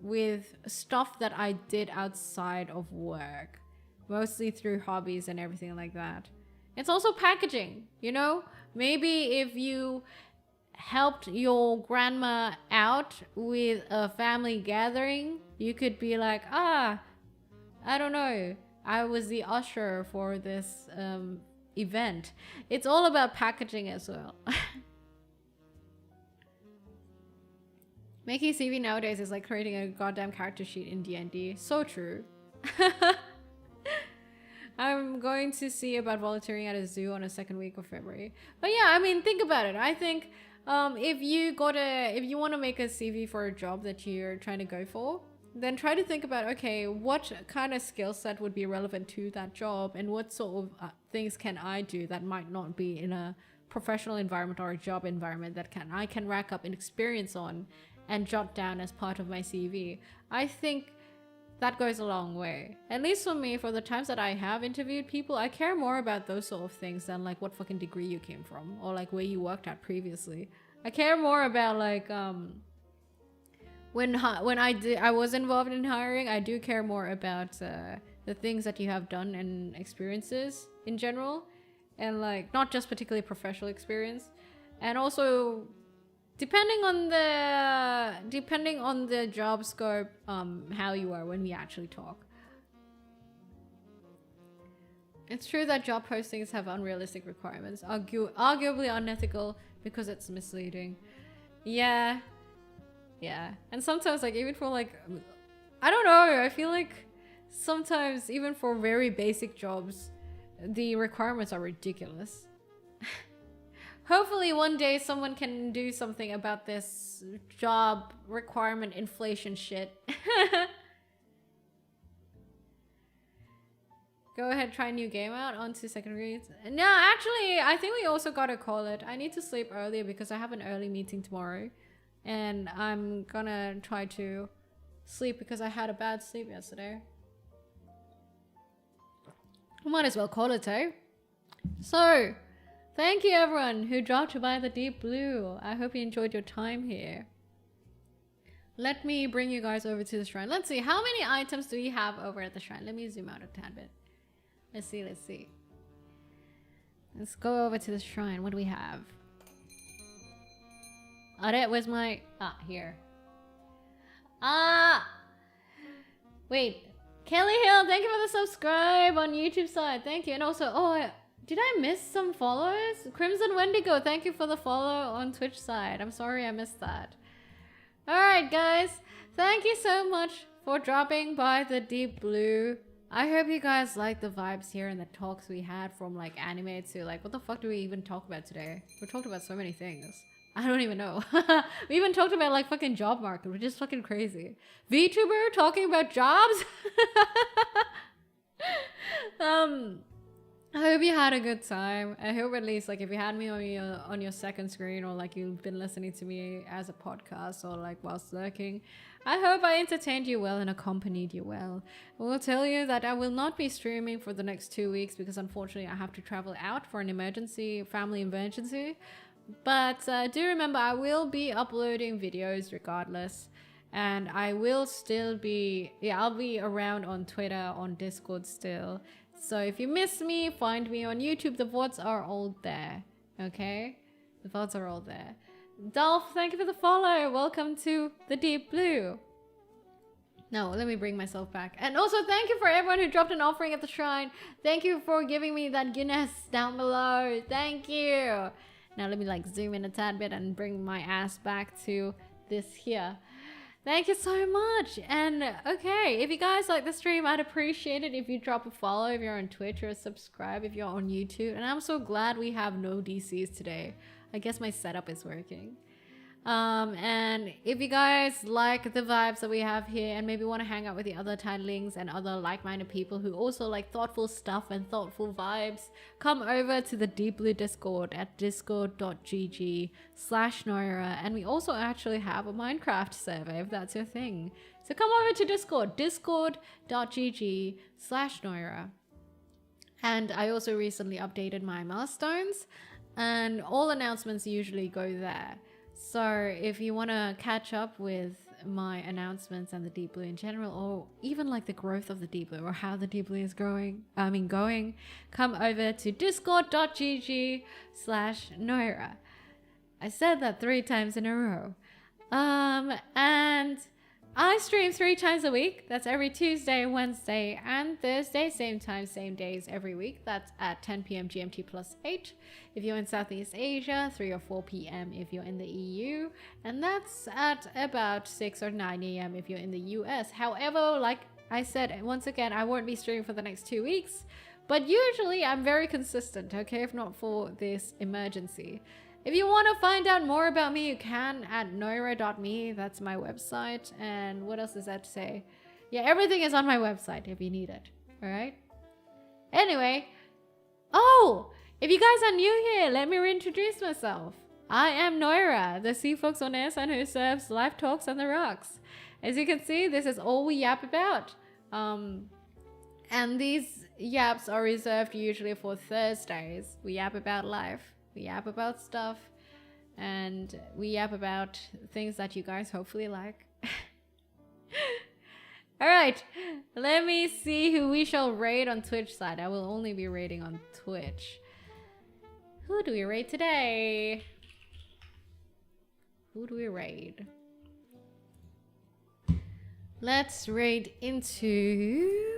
with stuff that I did outside of work, mostly through hobbies and everything like that. It's also packaging, you know? Maybe if you helped your grandma out with a family gathering, you could be like, I don't know, I was the usher for this event. It's all about packaging as well. Making CV nowadays is like creating a goddamn character sheet in D&D. So true. I'm going to see about volunteering at a zoo on the second week of February. But yeah, I mean, think about it. I think if you want to make a CV for a job that you're trying to go for, then try to think about, okay, what kind of skill set would be relevant to that job, and what sort of things can I do that might not be in a professional environment or a job environment that I can rack up an experience on and jot down as part of my CV. I think that goes a long way. At least for me, for the times that I have interviewed people, I care more about those sort of things than like what fucking degree you came from or like where you worked at previously. I care more about like when I was involved in hiring, I do care more about the things that you have done and experiences in general, and like not just particularly professional experience, and also depending on the job scope, how you are when we actually talk. It's true that job postings have unrealistic requirements, arguably unethical because it's misleading. Yeah, and sometimes like even for like, I don't know, I feel like sometimes even for very basic jobs, the requirements are ridiculous. Hopefully one day someone can do something about this job requirement inflation shit. Go ahead, try a new game out onto second grades. No, actually, I think we also gotta call it. I need to sleep earlier because I have an early meeting tomorrow. And I'm gonna try to sleep because I had a bad sleep yesterday. Might as well call it, eh? So, thank you everyone who dropped by the Deep Blue. I hope you enjoyed your time here. Let me bring you guys over to the shrine. Let's see, how many items do we have over at the shrine? Let me zoom out a tad bit. Let's see. Let's go over to the shrine. What do we have? Alright, where's my... here. Wait. Kelly Hill, thank you for the subscribe on YouTube side. Thank you. And also, did I miss some followers? Crimson Wendigo, thank you for the follow on Twitch side. I'm sorry I missed that. Alright, guys. Thank you so much for dropping by the Deep Blue. I hope you guys like the vibes here and the talks we had, from like anime to like, what the fuck do we even talk about today? We talked about so many things. I don't even know. We even talked about like fucking job market, which is fucking crazy. VTuber talking about jobs? I hope you had a good time. I hope at least like if you had me on your second screen, or like you've been listening to me as a podcast or like whilst lurking, I hope I entertained you well and accompanied you well. I will tell you that I will not be streaming for the next 2 weeks because unfortunately I have to travel out for an family emergency. But do remember, I will be uploading videos regardless, and I will still be, I'll be around on Twitter, on Discord still. So if you miss me, find me on YouTube. The VODs are all there, okay? The VODs are all there. Dolph, thank you for the follow. Welcome to the Deep Blue. No, let me bring myself back. And also thank you for everyone who dropped an offering at the shrine. Thank you for giving me that Guinness down below. Thank you. Now let me like zoom in a tad bit and bring my ass back to this here. Thank you so much. And okay, if you guys like the stream, I'd appreciate it if you drop a follow if you're on Twitch, or subscribe if you're on YouTube. And I'm so glad we have no DCs today. I guess my setup is working. And if you guys like the vibes that we have here and maybe want to hang out with the other titlings and other like-minded people who also like thoughtful stuff and thoughtful vibes, come over to the Deep Blue Discord at discord.gg/Noira. And we also actually have a Minecraft server if that's your thing. So come over to Discord, discord.gg/Noira. And I also recently updated my milestones, and all announcements usually go there. So if you want to catch up with my announcements and the Deep Blue in general, or even like the growth of the Deep Blue or how the Deep Blue is going, come over to discord.gg/Noira. I said that 3 times in a row. And I stream 3 times a week. That's every Tuesday, Wednesday, and Thursday. Same time, same days every week. That's at 10 p.m. GMT +8 if you're in Southeast Asia, 3 or 4 p.m. if you're in the EU, and that's at about 6 or 9 a.m. if you're in the US. However, like I said, once again, I won't be streaming for the next 2 weeks, but usually I'm very consistent, okay, if not for this emergency. If you want to find out more about me, you can at noira.me. That's my website. And what else is that to say? Yeah, everything is on my website if you need it. All right? Anyway. Oh, if you guys are new here, let me reintroduce myself. I am Noira, the sea fox oneesan who serves live talks on the rocks. As you can see, this is all we yap about. And these yaps are reserved usually for Thursdays. We yap about life. We yap about stuff, and we yap about things that you guys hopefully like. Alright, let me see who we shall raid on Twitch side. I will only be raiding on Twitch. Who do we raid today? Who do we raid? Let's raid into...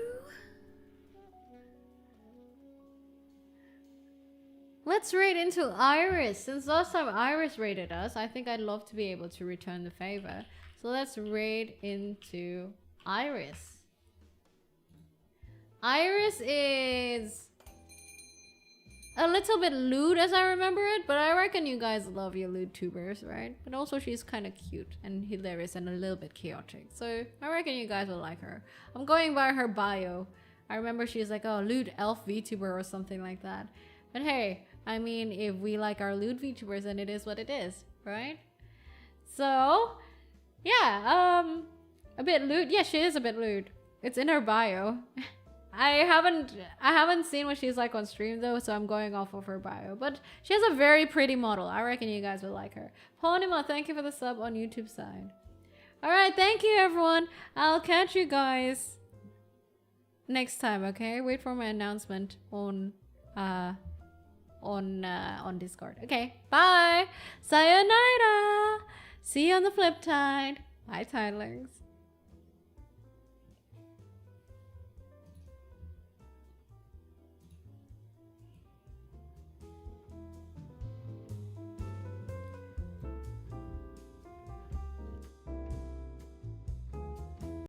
Let's raid into Iris. Since last time Iris raided us, I think I'd love to be able to return the favor. So let's raid into Iris. Iris is a little bit lewd as I remember it, but I reckon you guys love your lewd tubers, right? But also she's kind of cute and hilarious and a little bit chaotic. So I reckon you guys will like her. I'm going by her bio. I remember she's like, oh, lewd elf VTuber or something like that. But hey, I mean, if we like our lewd VTubers, then it is what it is, right? So, yeah, a bit lewd. Yeah, she is a bit lewd. It's in her bio. I haven't seen what she's like on stream though, so I'm going off of her bio. But she has a very pretty model. I reckon you guys will like her. Ponima, thank you for the sub on YouTube side. Alright, thank you everyone. I'll catch you guys next time, okay? Wait for my announcement on Discord. Okay, bye. Sayonara. See you on the flip side. Bye, titlers.